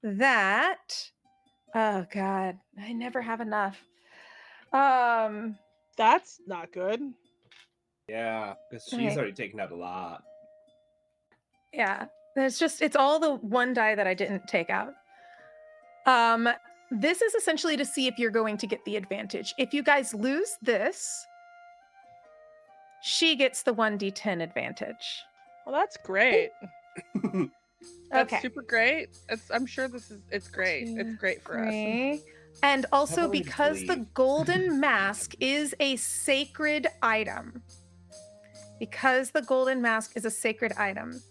that, oh God, I never have enough. That's not good. Yeah, because she's Okay. already taken out a lot. Yeah, it's all the one die that I didn't take out. This is essentially to see if you're going to get the advantage. If you guys lose this, she gets the 1d10 advantage. Well, that's great. That's Okay. super great. I'm sure it's great. It's great for us. Three. And also How about we just because the leave? golden mask is a sacred item. Because the golden mask is a sacred item.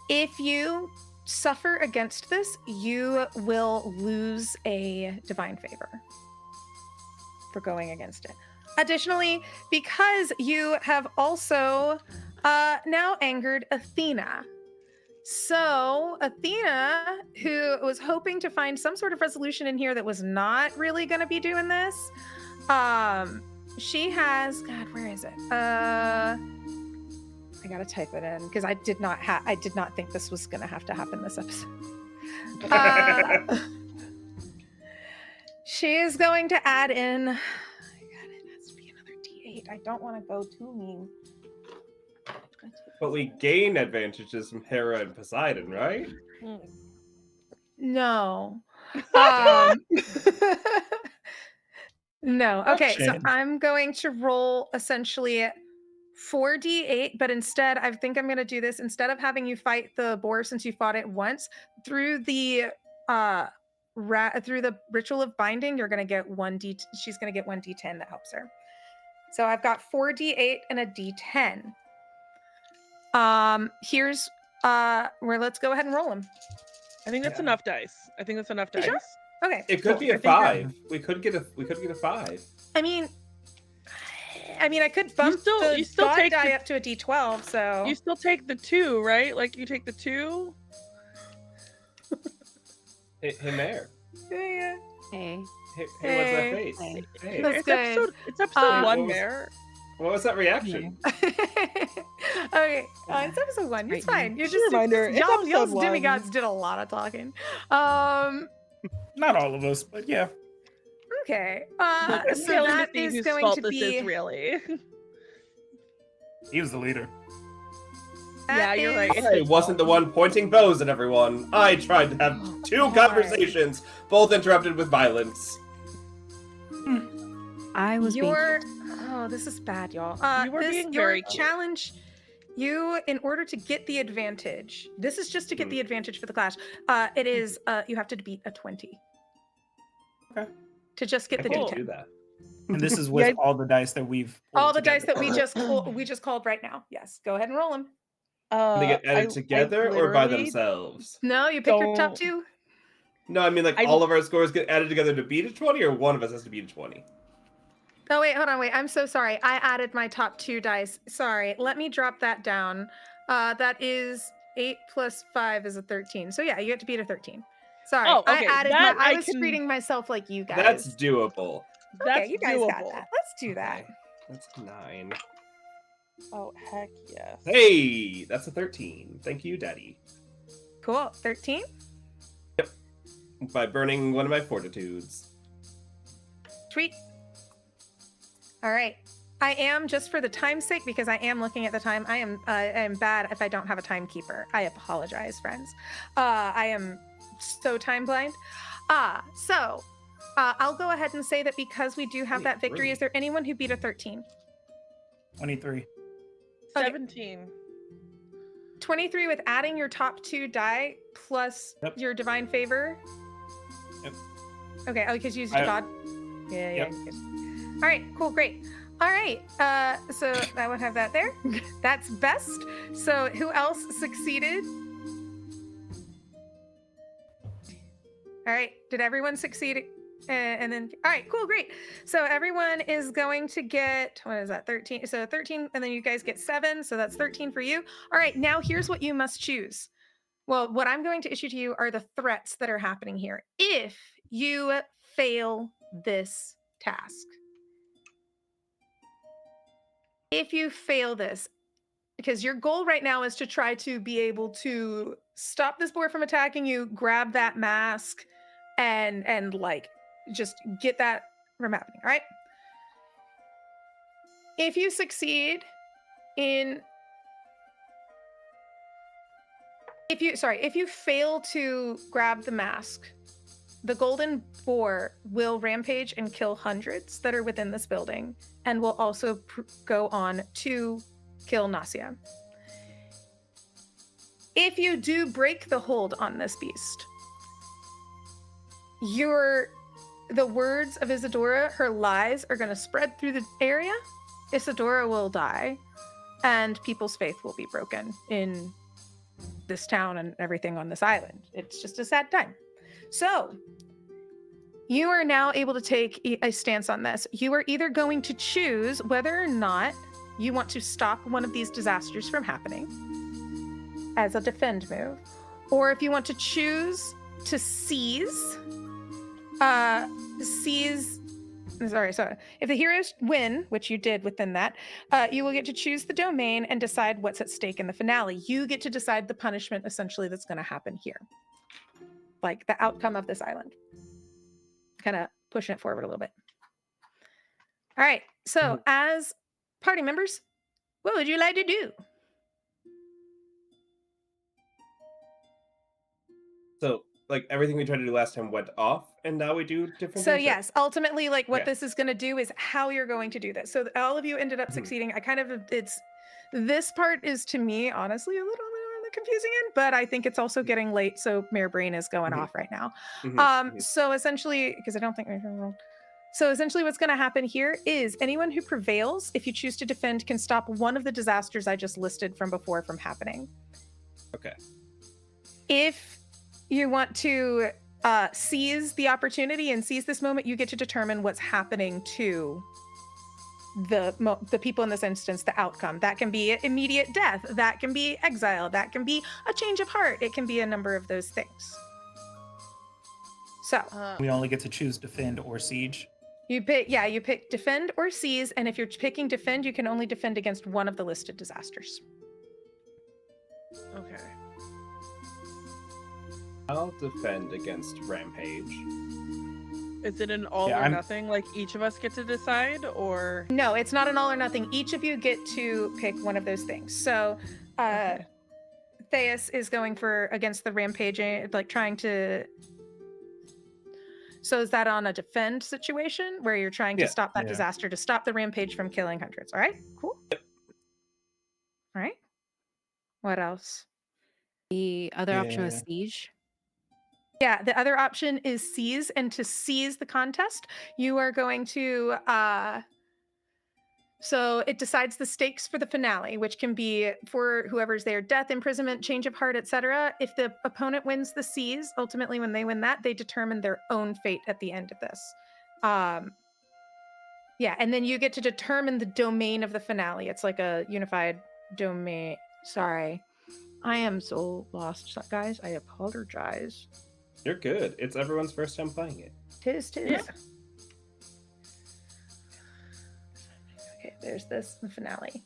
If you suffer against this, you will lose a divine favor for going against it. Additionally, because you have also now angered Athena. So Athena, who was hoping to find some sort of resolution in here that was not really going to be doing this, she has, God, where is it? I gotta type it in because I did not think this was gonna have to happen this episode. She is going to add in. Oh my God, it has to be another D8. I don't want to go too mean. But we gain advantages from Hera and Poseidon, right? No. No. Okay, so Option. I'm going to roll essentially 4d8, but instead, I think I'm going to do this instead of having you fight the boar since you fought it once through the through the ritual of binding. You're going to get she's going to get 1d10 that helps her. So I've got 4d8 and a d10. Here's where let's go ahead and roll them. I think that's enough dice. I think that's enough You dice. sure? Okay. It could cool. be a I think 5. We could get a 5. I mean, I could bump you still god take die the- up to a d12, so You still take the 2, right? Like you take the 2. Hey, Mare. yeah. Hey. Hey, what's that Hey. face? Hey. Hey. That's It's good. episode What 1 was- there. What was that reaction? Okay, it's episode 1. It's fine. You're Just a reminder, it's y'all's episode 1. demigods did a lot of talking. Not all of us, but yeah. Okay. Look, I'm So failing to that see is whose going fault to this be. is really. He was the leader. Yeah, you're right. It's I his wasn't the fault. one pointing bows at everyone. I tried to have two God. conversations, both interrupted with violence. I was being You're. cute. Oh, this is bad, y'all. You were being your very cute. challenge. You, in order to get the advantage, this is just to get the advantage for the clash. It is you have to beat a 20. Okay. To just get I the can't D10. do that. And this is with Yeah. all the dice that we've All the pulled dice that we together. just called right now. Yes, go ahead and roll them. They get added I together or by literally themselves? No, you pick your top don't- 2. No, I mean like I- all of our scores get added together to beat a 20, or one of us has to beat a 20. Oh wait, hold on, wait. I'm so sorry. I added my top 2 dice. Sorry. Let me drop that down. That is 8 plus 5 is a 13. So yeah, you get to beat a 13. Sorry. Oh, okay, I added that I I was can- treating myself like you guys. That's doable. That's okay, you guys got doable. that. Let's do that. Okay, that's 9. Oh heck yes. Hey, that's a 13. Thank you, Daddy. Cool. 13? By burning one of my fortitudes. Sweet. All right. I am, just for the time's sake, because I am looking at the time, I am bad if I don't have a timekeeper. I apologize, friends. I am so time blind. So I'll go ahead and say that because we do have that victory, 23. is there anyone who beat a 13? 23. 17. 23 with adding your top 2 die plus Yep. your divine favor? Yep. Okay, oh, because you used your god? Yeah, Yep. you could. All right, cool, great. All right, so I would have that there. That's best. So who else succeeded? All right, did everyone succeed? And then, all right, cool, great. So everyone is going to get, what is that, 13? So 13, and then you guys get 7, so that's 13 for you. All right, now here's what you must choose. Well, what I'm going to issue to you are the threats that are happening here. If you fail this task, if you fail this, because your goal right now is to try to be able to stop this boar from attacking you, grab that mask, and like just get that from happening. All right. If you succeed in, if you fail to grab the mask, the golden boar will rampage and kill hundreds that are within this building, and will also go on to kill Nasia. If you do break the hold on this beast, the words of Isadora, her lies, are going to spread through the area. Isadora will die, and people's faith will be broken in this town and everything on this island. It's just a sad time. So, you are now able to take a stance on this. You are either going to choose whether or not you want to stop one of these disasters from happening as a defend move, or if you want to choose to seize. If the heroes win, which you did within that, you will get to choose the domain and decide what's at stake in the finale. You get to decide the punishment, essentially, that's going to happen here. Like the outcome of this island. Kind of pushing it forward a little bit. All right. So, as party members, what would you like to do? So, like, everything we tried to do last time went off, and now we do different So things? yes, ultimately, like what Okay. this is going to do is how you're going to do this. So all of you ended up succeeding. This part is, to me, honestly, a little bit on the confusing end, but I think it's also getting late, so Mayor Brain is going off right now. So essentially, because I don't think we've rolled. So essentially what's going to happen here is anyone who prevails, if you choose to defend, can stop one of the disasters I just listed from before from happening. Okay. If you want to seize the opportunity and seize this moment, you get to determine what's happening to the people in this instance, the outcome. That can be immediate death, that can be exile, that can be a change of heart. It can be a number of those things. So We only get to choose defend or siege. You pick defend or seize, and if you're picking defend, you can only defend against one of the listed disasters. Okay. I'll defend against rampage. Is it an all or nothing? Like each of us get to decide, or No, it's not an all or nothing. Each of you get to pick one of those things. So, Okay. Theus is going for against the rampaging, like trying to. So is that on a defend situation where you're trying to stop that disaster, to stop the rampage from killing hundreds? All right, cool. All right. What else? The other option was siege. Yeah, the other option is seize, and to seize the contest, you are going to so it decides the stakes for the finale, which can be for whoever's there: death, imprisonment, change of heart, etc. If the opponent wins the seize, ultimately when they win that, they determine their own fate at the end of this. Yeah, and then you get to determine the domain of the finale. It's like a unified domain. Sorry. I am so lost, guys. I apologize. You're good. It's everyone's first time playing it. Tis. Yeah. Okay, there's this finale.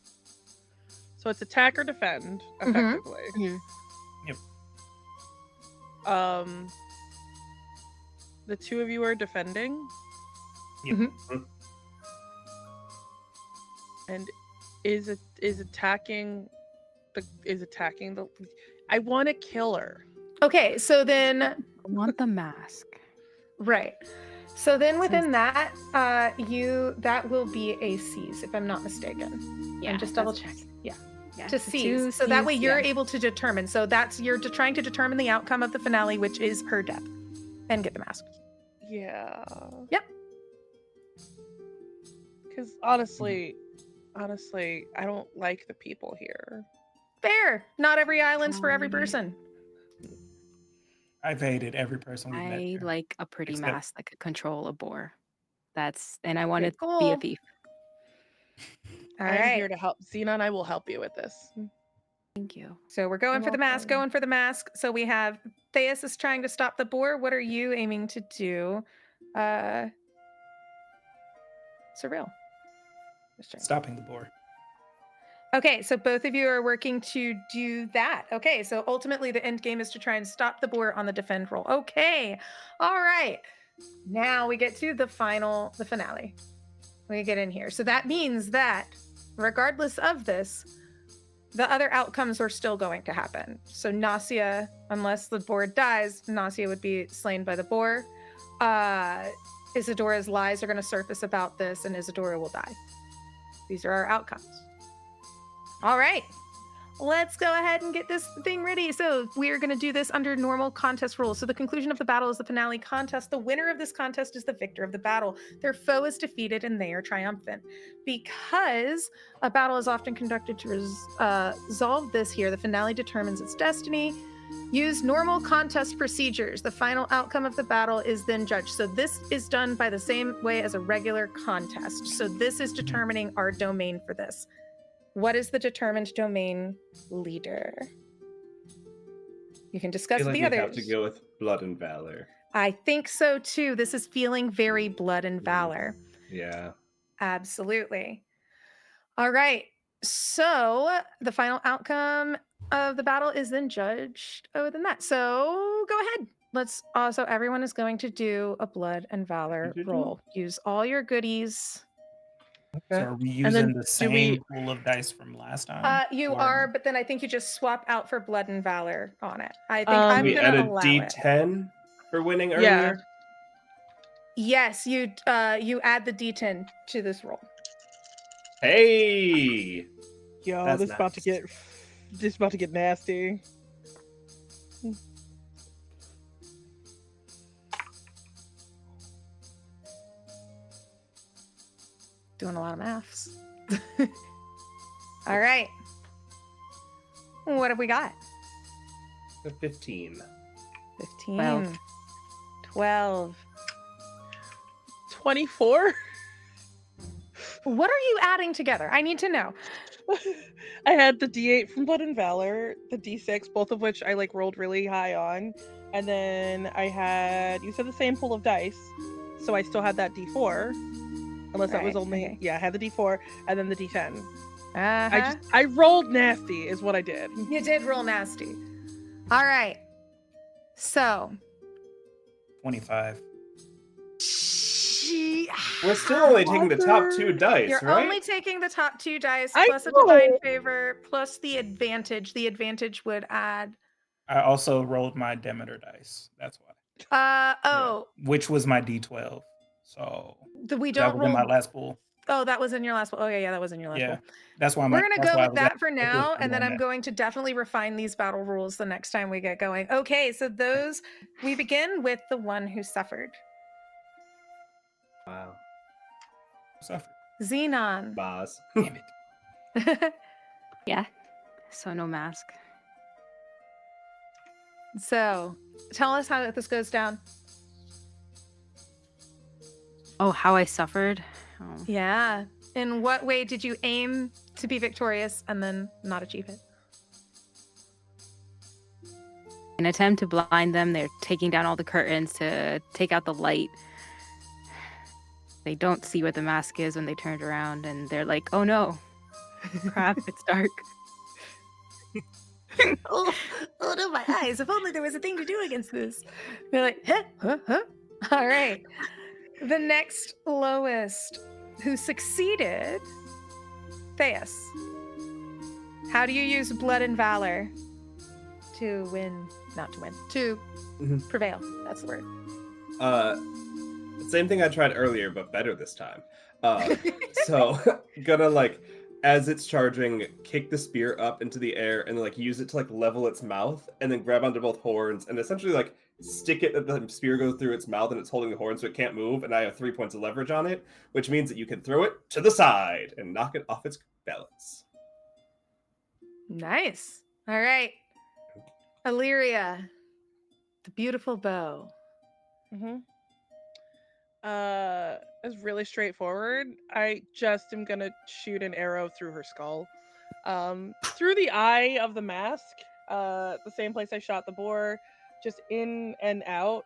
So it's attack or defend, effectively. Mm-hmm. Yep. The two of you are defending. Yep. Mm-hmm. And is attacking the I want to kill her. Okay, so then I want the mask. right. So then within that, that will be a seize, if I'm not mistaken. Yeah, And just double check. Yeah. Yeah, To the seize. So that way you're able to determine. So that's trying to determine the outcome of the finale, which is her death. And get the mask. Yeah. Yep. Because honestly, I don't like the people here. Fair. Not every island's for every person. I've hated every person we've met I here. like a pretty Except- mask that could control a boar. And I want to be cool. a thief. All I'm right. here to help. Xenon, I will help you with this. Thank you. So we're going You're for the mask, welcome. going for the mask. So we have Theus is trying to stop the boar. What are you aiming to do? Surreal. Stopping the boar. Okay, so both of you are working to do that. Okay, so ultimately the end game is to try and stop the boar on the defend roll. Okay, all right. Now we get to the finale. We get in here. So that means that regardless of this, the other outcomes are still going to happen. So Nausea, unless the boar dies, Nausea would be slain by the boar. Isadora's lies are going to surface about this, and Isadora will die. These are our outcomes. All right, let's go ahead and get this thing ready. So we're going to do this under normal contest rules. So the conclusion of the battle is the finale contest. The winner of this contest is the victor of the battle. Their foe is defeated and they are triumphant. Because a battle is often conducted to resolve this here, the finale determines its destiny. Use normal contest procedures. The final outcome of the battle is then judged. So this is done by the same way as a regular contest. So this is determining our domain for this. What is the determined domain leader? You can discuss I feel like the we others. have to go with blood and valor. I think so too. This is feeling very blood and valor. Yeah. Absolutely. All right. So the final outcome of the battle is then judged within that. So go ahead. Let's also, everyone is going to do a blood and valor roll. Use all your goodies. So are we And then using the same pool of dice from last time? You Or- are, but then I think you just swap out for blood and valor on it. I think I'm We gonna add a allow D10 for winning Yeah. earlier. it. Yes, you add the D10 to this roll. Hey! Yo, That's this is about to get nasty. Doing a lot of maths. All right. What have we got? A 15. 15. 12. 24. What are you adding together? I need to know. I had the D8 from Blood and Valor, the D6, both of which I rolled really high on, and then I had, you said the same pool of dice, so I still had that D4. Unless that was Right, only okay. I had the D4 and then the D10. Uh-huh. I rolled nasty is what I did. You did roll nasty. All right. So 25. We're still only taking the top 2 dice, You're right? only taking the top 2 dice I plus a know. divine favor plus the advantage. The advantage would add. I also rolled my Demeter dice. That's why. Which was my D12. So We that don't was in my roll. last pool. Oh, that was in your last pool. Oh yeah, that was in your last Yeah. pool. That's why We're gonna that's go why I with was that at- for now, and then on I'm that. going to definitely refine these battle rules the next time we get going. Okay, so we begin with the one who suffered. Wow. Suffer. Xenon. Boz. Damn it. Yeah. So no mask. So, tell us how this goes down. Oh, how I suffered. Oh. Yeah. In what way did you aim to be victorious and then not achieve it? In an attempt to blind them, they're taking down all the curtains to take out the light. They don't see what the mask is when they turned around, and they're like, "Oh no, crap! It's dark." oh no, my eyes! If only there was a thing to do against this. They're like, huh. All right. The next lowest who succeeded, Theus. How do you use blood and valor to win? Not to win. To prevail. That's the word. Same thing I tried earlier, but better this time. So gonna like, as it's charging, kick the spear up into the air and like use it to like level its mouth, and then grab onto both horns and essentially like stick it that the spear goes through its mouth and it's holding the horn so it can't move. And I have 3 points of leverage on it, which means that you can throw it to the side and knock it off its balance. Nice. All right. Illyria, the beautiful bow. Mm-hmm. It's really straightforward. I just am gonna shoot an arrow through her skull. Through the eye of the mask, the same place I shot the boar, just in and out.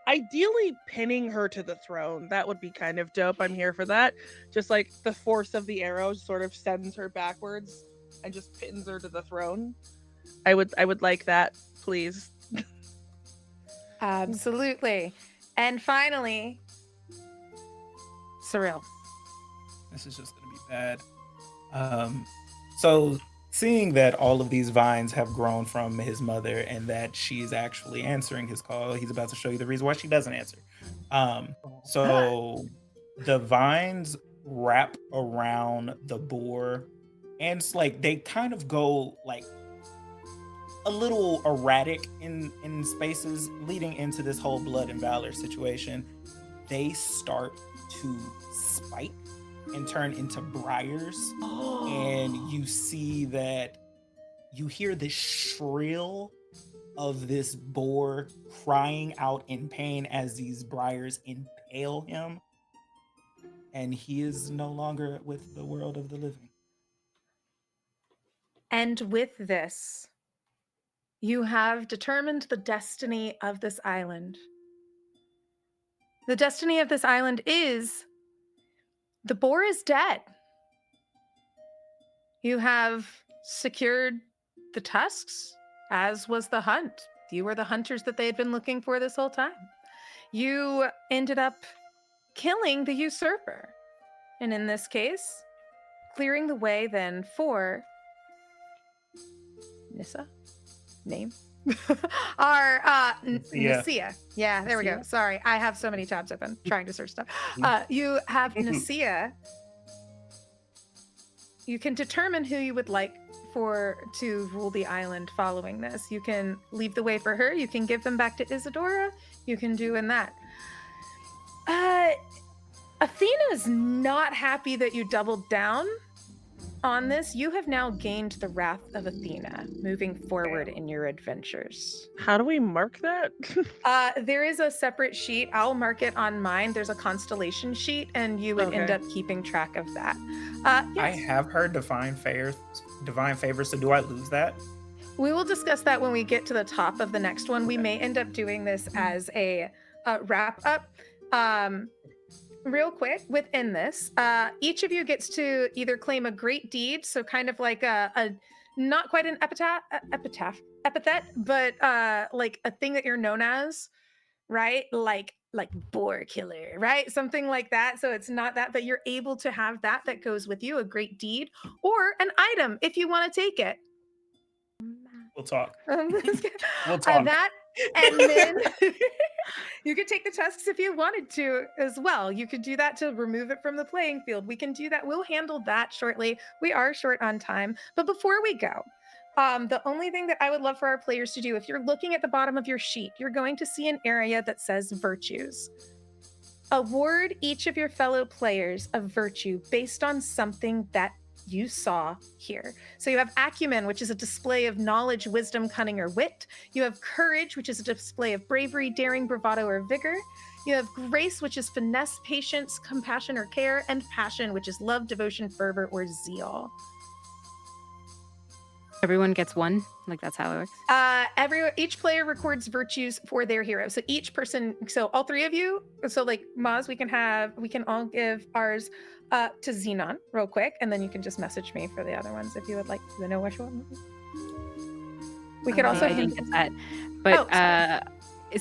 Ideally pinning her to the throne. That would be kind of dope. I'm here for that. Just like the force of the arrow sort of sends her backwards and just pins her to the throne. I would like that, please. Absolutely. And finally, Cyril. This is just gonna be bad. So seeing that all of these vines have grown from his mother and that she's actually answering his call, he's about to show you the reason why she doesn't answer. So the vines wrap around the boar, and it's like they kind of go like a little erratic in spaces leading into this whole blood and valor situation. They start to spike and turn into briars, and you see that you hear the shrill of this boar crying out in pain as these briars impale him, and he is no longer with the world of the living. And with this, you have determined the destiny of this island. The destiny of this island is the boar is dead. You have secured the tusks, as was the hunt. You were the hunters that they had been looking for this whole time. You ended up killing the usurper. And in this case, clearing the way then for Nissa? Name? Our Nicaea. Yeah, there we go. Sorry, I have so many tabs open trying to search stuff. You have Nicaea. You can determine who you would like to rule the island following this. You can leave the way for her. You can give them back to Isadora. You can do in that. Athena is not happy that you doubled down on this. You have now gained the wrath of Athena moving forward in your adventures. How do we mark that? There is a separate sheet. I'll mark it on mine. There's a constellation sheet, and you would end up keeping track of that. Yes. I have heard divine favors, so do I lose that? We will discuss that when we get to the top of the next one. We may end up doing this as a wrap up. Real quick, within this, each of you gets to either claim a great deed, so kind of like a not quite an epithet, but like a thing that you're known as, right? Like boar killer, right? Something like that. So it's not that, but you're able to have that goes with you, a great deed, or an item if you want to take it. We'll talk. We'll talk. that, and then you could take the tusks if you wanted to as well. You could do that to remove it from the playing field. We can do that. We'll handle that shortly. We are short on time. But before we go, the only thing that I would love for our players to do, if you're looking at the bottom of your sheet, you're going to see an area that says virtues. Award each of your fellow players a virtue based on something that you saw here. So you have acumen, which is a display of knowledge, wisdom, cunning, or wit. You have courage, which is a display of bravery, daring, bravado, or vigor. You have grace, which is finesse, patience, compassion, or care, and passion, which is love, devotion, fervor, or zeal. Everyone gets one. Like that's how it works. Each player records virtues for their hero. So each person, so all three of you, so like Maz, we can all give ours to Xenon real quick, and then you can just message me for the other ones if you would like to know which one. We could also I didn't get that, but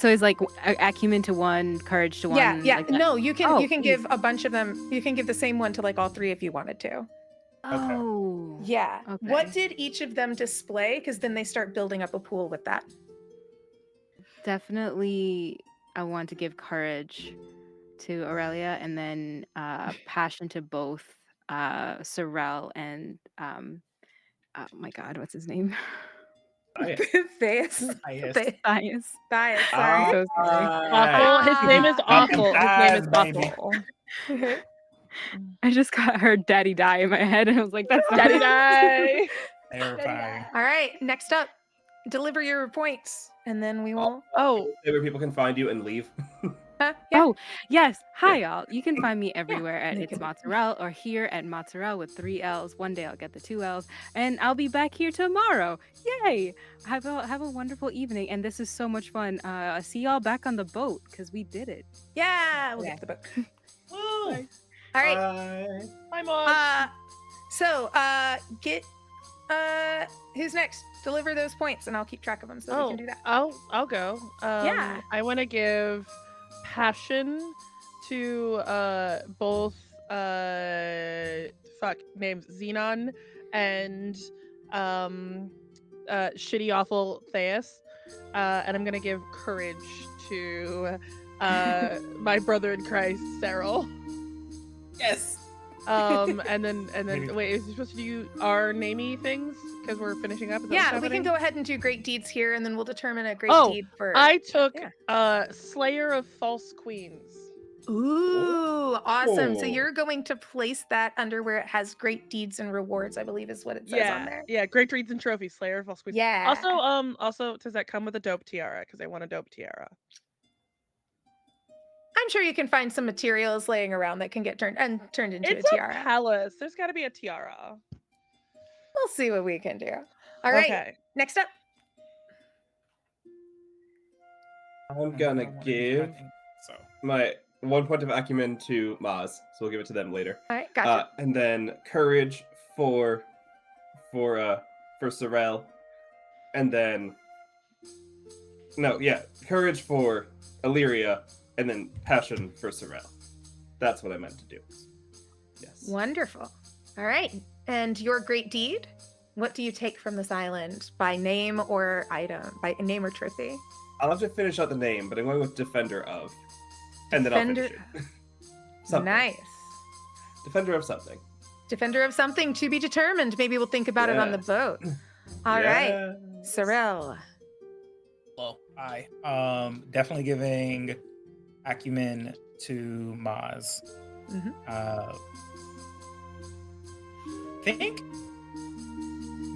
so it's like acumen to one, courage to one. Yeah. Like No, you can please. give a bunch of them. You can give the same one to like all three if you wanted to. Oh, Yeah. Okay. What did each of them display? Because then they start building up a pool with that. Definitely, I want to give courage to Aurelia, and then passion to both Sorrel and oh my God, what's his name? Thais. Thias. Sorry. So sorry. Awful. His name is Awful. His name is Baby. Awful. I just got her Daddy Die in my head, and I was like, that's not Daddy it. die. Terrifying. All right. Next up, deliver your points, and then we will. Oh, Say where people can find you and leave. Yeah. Oh, yes. Hi, y'all. You can find me everywhere at They It's can- Mozzarella or here at Mozzarella with 3 L's. One day I'll get the 2 L's, and I'll be back here tomorrow. Yay! Have a wonderful evening, and this is so much fun. See y'all back on the boat, because we did it. Yeah. We'll get to the book. Woo! All right. Bye. my mom. So get who's next? Deliver those points, and I'll keep track of them so we can do that. I'll go. Yeah. I want to give passion to both names Xenon and shitty awful Thais. And I'm gonna give courage to my brother in Christ, Cyril. Yes. And then wait, is he supposed to do our namey things because we're finishing up? Is that what's Yeah, we can happening? go ahead and do great deeds here, and then we'll determine a great Oh, deed for. I took Yeah. Slayer of False Queens. Ooh, awesome! So Ooh. you're going to place that under where it has great deeds and rewards, I believe, is what it says on there. Yeah, great reads and trophies, Slayer of False Queens. Yeah. Also, does that come with a dope tiara? Because I want a dope tiara. I'm sure you can find some materials laying around that can get turned into It's a tiara. palace. There's got to be a tiara. We'll see what we can do. All right. Okay. Next up. I'm gonna give So my 1 point of acumen to Maz, so we'll give it to them later. All right. Gotcha. And then courage for Sorrel, and then courage for Illyria, and then passion for Sorrel. That's what I meant to do. Yes. Wonderful. All right. And your great deed? What do you take from this island by name or item? By name or trophy? I'll have to finish out the name, but I'm going with Defender of, and then I'll finish it. Something. Nice. Defender of something. Defender of something to be determined. Maybe we'll think about it on the Yes. boat. All right. Yes. Sorrel. Well, I definitely giving acumen to Maz. Mhm. Think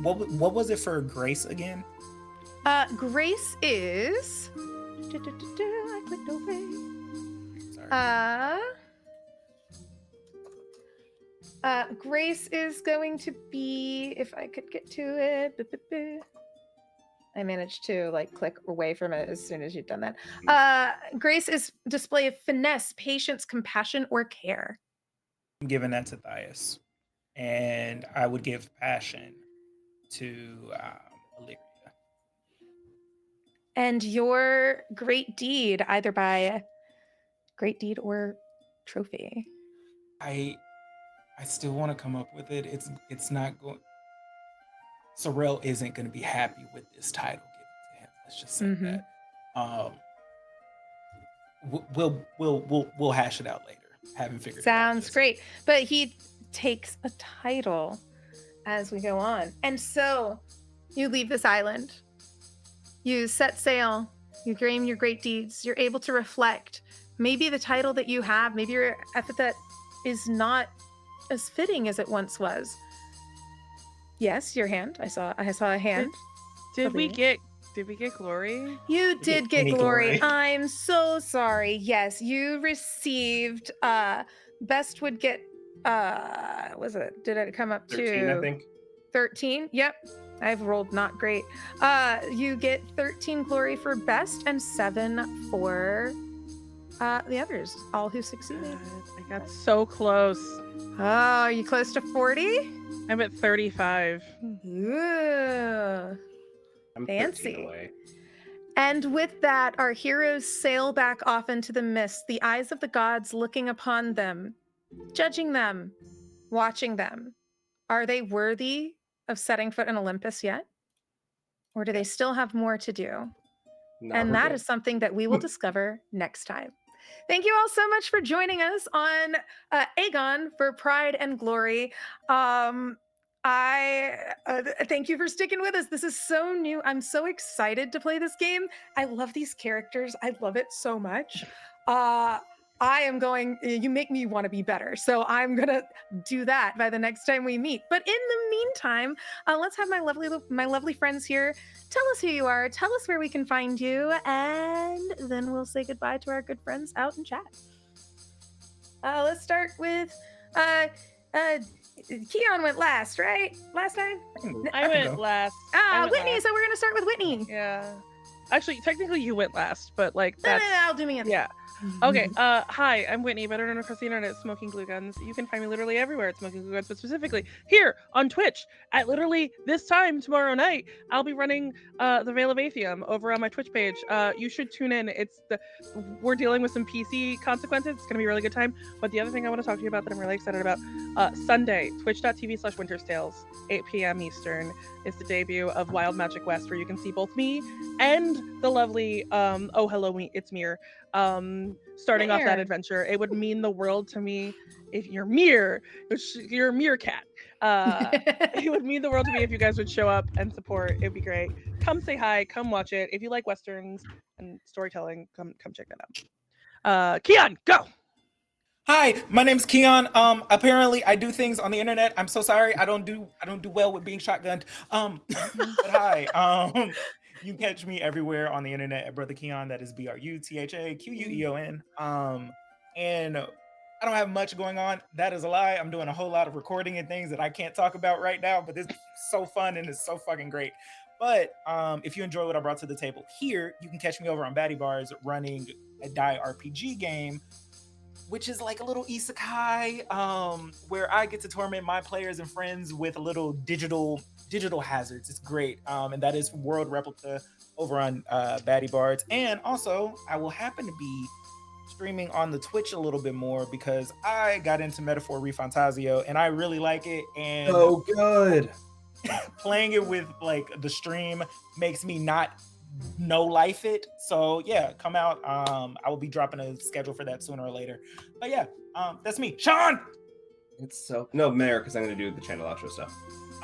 what was it for Grace again? Grace is. I clicked away. Sorry. Grace is going to be, if I could get to it. I managed to like click away from it as soon as you've done that. Grace is display of finesse, patience, compassion, or care. I'm giving that to Thias. And I would give passion to Illyria. And your great deed, either by great deed or trophy. I still want to come up with it. It's not going. Sorrel isn't going to be happy with this title given to him. Let's just say that. We'll hash it out later. Haven't figured it out. Sounds great. But he takes a title as we go on. And so you leave this island. You set sail. You claim your great deeds. You're able to reflect. Maybe the title that you have, maybe your epithet is not as fitting as it once was. Yes, your hand. I saw a hand. Did we get glory? You did get any glory. glory? I'm so sorry. Yes, you received best would get was it? Did it come up 13, to I think. 13? Yep. I've rolled not great. You get 13 glory for best and 7 for the others, all who succeeded. I got so close. Oh, are you close to 40? I'm at 35. Ooh. I'm Fancy. 13 away. And with that, our heroes sail back off into the mist, the eyes of the gods looking upon them, judging them, watching them. Are they worthy of setting foot in Olympus yet? Or do they still have more to do? Not And that good. is something that we will discover next time. Thank you all so much for joining us on AGON for Pride and Glory. I thank you for sticking with us. This is so new. I'm so excited to play this game. I love these characters. I love it so much. You make me want to be better. So I'm going to do that by the next time we meet. But in the meantime, let's have my lovely friends here. Tell us who you are. Tell us where we can find you. And then we'll say goodbye to our good friends out in chat. Let's start with Keon went last, right? Last time? I went last. Whitney, last. so we're gonna start with Whitney. Yeah. Actually, technically you went last, but like No, that's I'll do me again. yeah. Okay, hi, I'm Whitney, better known across the internet as Smoking Glue Guns. You can find me literally everywhere at Smoking Glue Guns, but specifically here on Twitch at literally this time tomorrow night. I'll be running the Veil of Atheum over on my Twitch page. You should tune in. We're dealing with some PC consequences. It's gonna be a really good time. But the other thing I want to talk to you about that I'm really excited about, Sunday, twitch.tv/winterstales, 8 p.m. Eastern, is the debut of Wild Magic West, where you can see both me and the lovely Oh Hello It's Mir starting off that adventure. It would mean the world to me if you're a meerkat. It would mean the world to me if you guys would show up and support. It'd be great. Come say hi, come watch it. If you like westerns and storytelling, come check that out. Keon, go. Hi, my name's Keon. Apparently I do things on the internet. I'm so sorry. I don't do well with being shotgunned. But hi. You can catch me everywhere on the internet at Brother Keon. That is BRUTHAQUEON. And I don't have much going on. That is a lie. I'm doing a whole lot of recording and things that I can't talk about right now, but it's so fun and it's so fucking great. But if you enjoy what I brought to the table here, you can catch me over on Batty Bars running a Die RPG game, which is like a little isekai, where I get to torment my players and friends with a little digital hazards. It's great. And that is World Replica over on Batty Bards. And also, I will happen to be streaming on the Twitch a little bit more because I got into Metaphor Refantasio and I really like it. And Oh, good. playing it with like the stream makes me not no life it. So yeah, come out. I will be dropping a schedule for that sooner or later. But yeah, that's me. Sean! It's no Mayor, because I'm gonna do the channel outro stuff.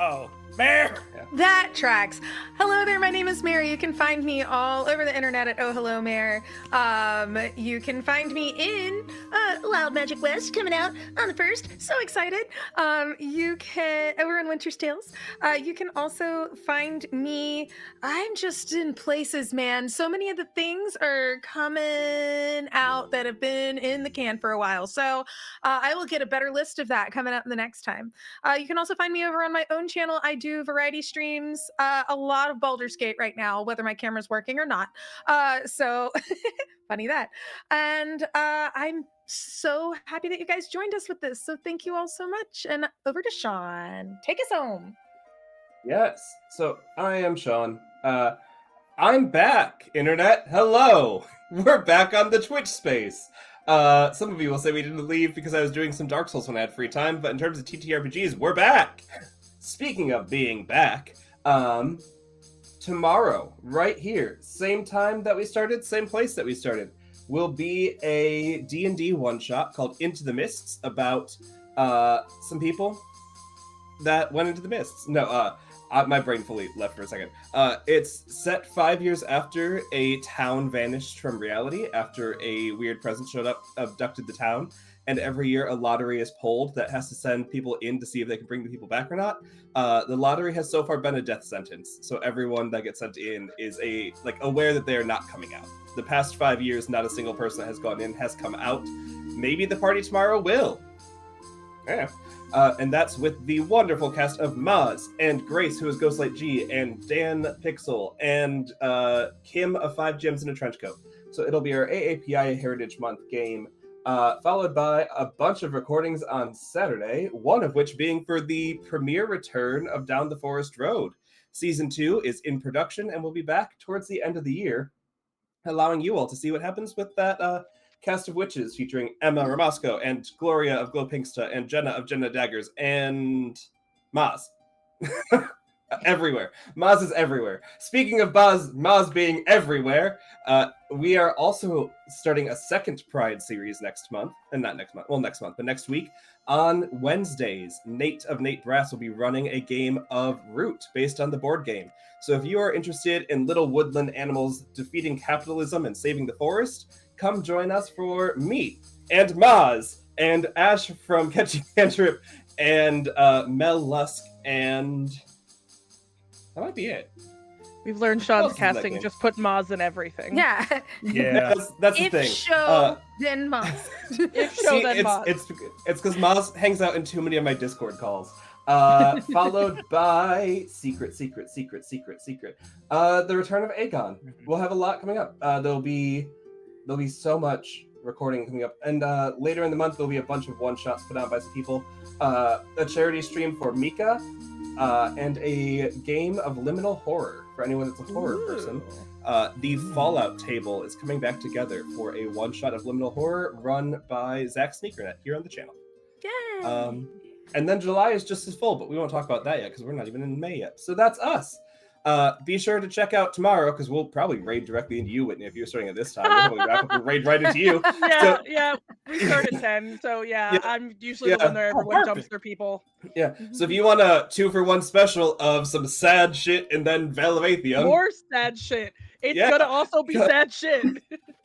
Oh, Mayor! Yeah. That tracks. Hello there, my name is Mary. You can find me all over the internet at Oh Hello Mare. You can find me in Wild Magic West coming out on the 1st. So excited. You can over in Winter's Tales. You can also find me. I'm just in places, man. So many of the things are coming out that have been in the can for a while. So I will get a better list of that coming up the next time. You can also find me over on my own channel. I do variety streams, a lot of Baldur's Gate right now, whether my camera's working or not. So funny that. And I'm so happy that you guys joined us with this. So thank you all so much. And over to Sean. Take us home. Yes. So I am Sean. I'm back, Internet. Hello. We're back on the Twitch space. Some of you will say we didn't leave because I was doing some Dark Souls when I had free time, but in terms of TTRPGs, we're back. Speaking of being back, tomorrow, right here, same time that we started, same place that we started, will be a D&D one-shot called Into the Mists about some people that went into the mists. No, my brain fully left for a second. It's set 5 years after a town vanished from reality, after a weird presence showed up, abducted the town, and every year a lottery is pulled that has to send people in to see if they can bring the people back or not. The lottery has so far been a death sentence, so everyone that gets sent in is aware that they are not coming out. The past 5 years, not a single person that has gone in has come out. Maybe the party tomorrow will. Yeah. And that's with the wonderful cast of Maz and Grace, who is Ghostlight G, and Dan Pixel, and Kim of 5 Gems in a Trench Coat. So it'll be our AAPI Heritage Month game, followed by a bunch of recordings on Saturday, one of which being for the premiere return of Down the Forest Road. Season 2 is in production and will be back towards the end of the year, allowing you all to see what happens with that cast of witches featuring Emma Ramasco and Gloria of Glow Pinksta and Jenna of Jenna Daggers and Maz. Everywhere. Maz is everywhere. Speaking of Maz being everywhere, we are also starting a second Pride series next month. And not next month. Well, next month, but next week. On Wednesdays, Nate of Nate Brass will be running a game of Root based on the board game. So if you are interested in little woodland animals defeating capitalism and saving the forest, come join us for me and Maz and Ash from Catchy Cantrip and Mel Lusk, and that might be it. We've learned Sean's casting. Just put Maz in everything. Yeah. Yeah. That's the If thing. show, then Maz. If show, then Maz. It's because Maz hangs out in too many of my Discord calls. Followed by Secret. The return of AGON. We'll have a lot coming up. There'll be so much recording coming up, and later in the month there'll be a bunch of one-shots put out by some people. A charity stream for Mika, and a game of liminal horror for anyone that's a horror person. The Fallout table is coming back together for a one-shot of liminal horror run by Zach Sneakernet here on the channel. Yay. And then July is just as full, but we won't talk about that yet because we're not even in May yet. So that's us. Be sure to check out tomorrow because we'll probably raid directly into you, Whitney, if you're starting at this time. We'll probably wrap up and raid right into you. Yeah, we start at 10, so yeah. I'm usually the one there everyone jumps their people. Yeah, so if you want a 2-for-1 special of some sad shit and then Veil of Atheum. More sad shit. It's gonna also be sad shit.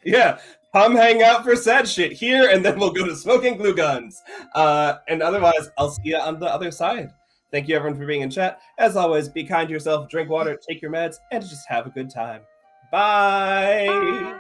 Yeah, come hang out for sad shit here, and then we'll go to smoking glue guns. And otherwise, I'll see you on the other side. Thank you, everyone, for being in chat. As always, be kind to yourself, drink water, take your meds, and just have a good time. Bye. Bye.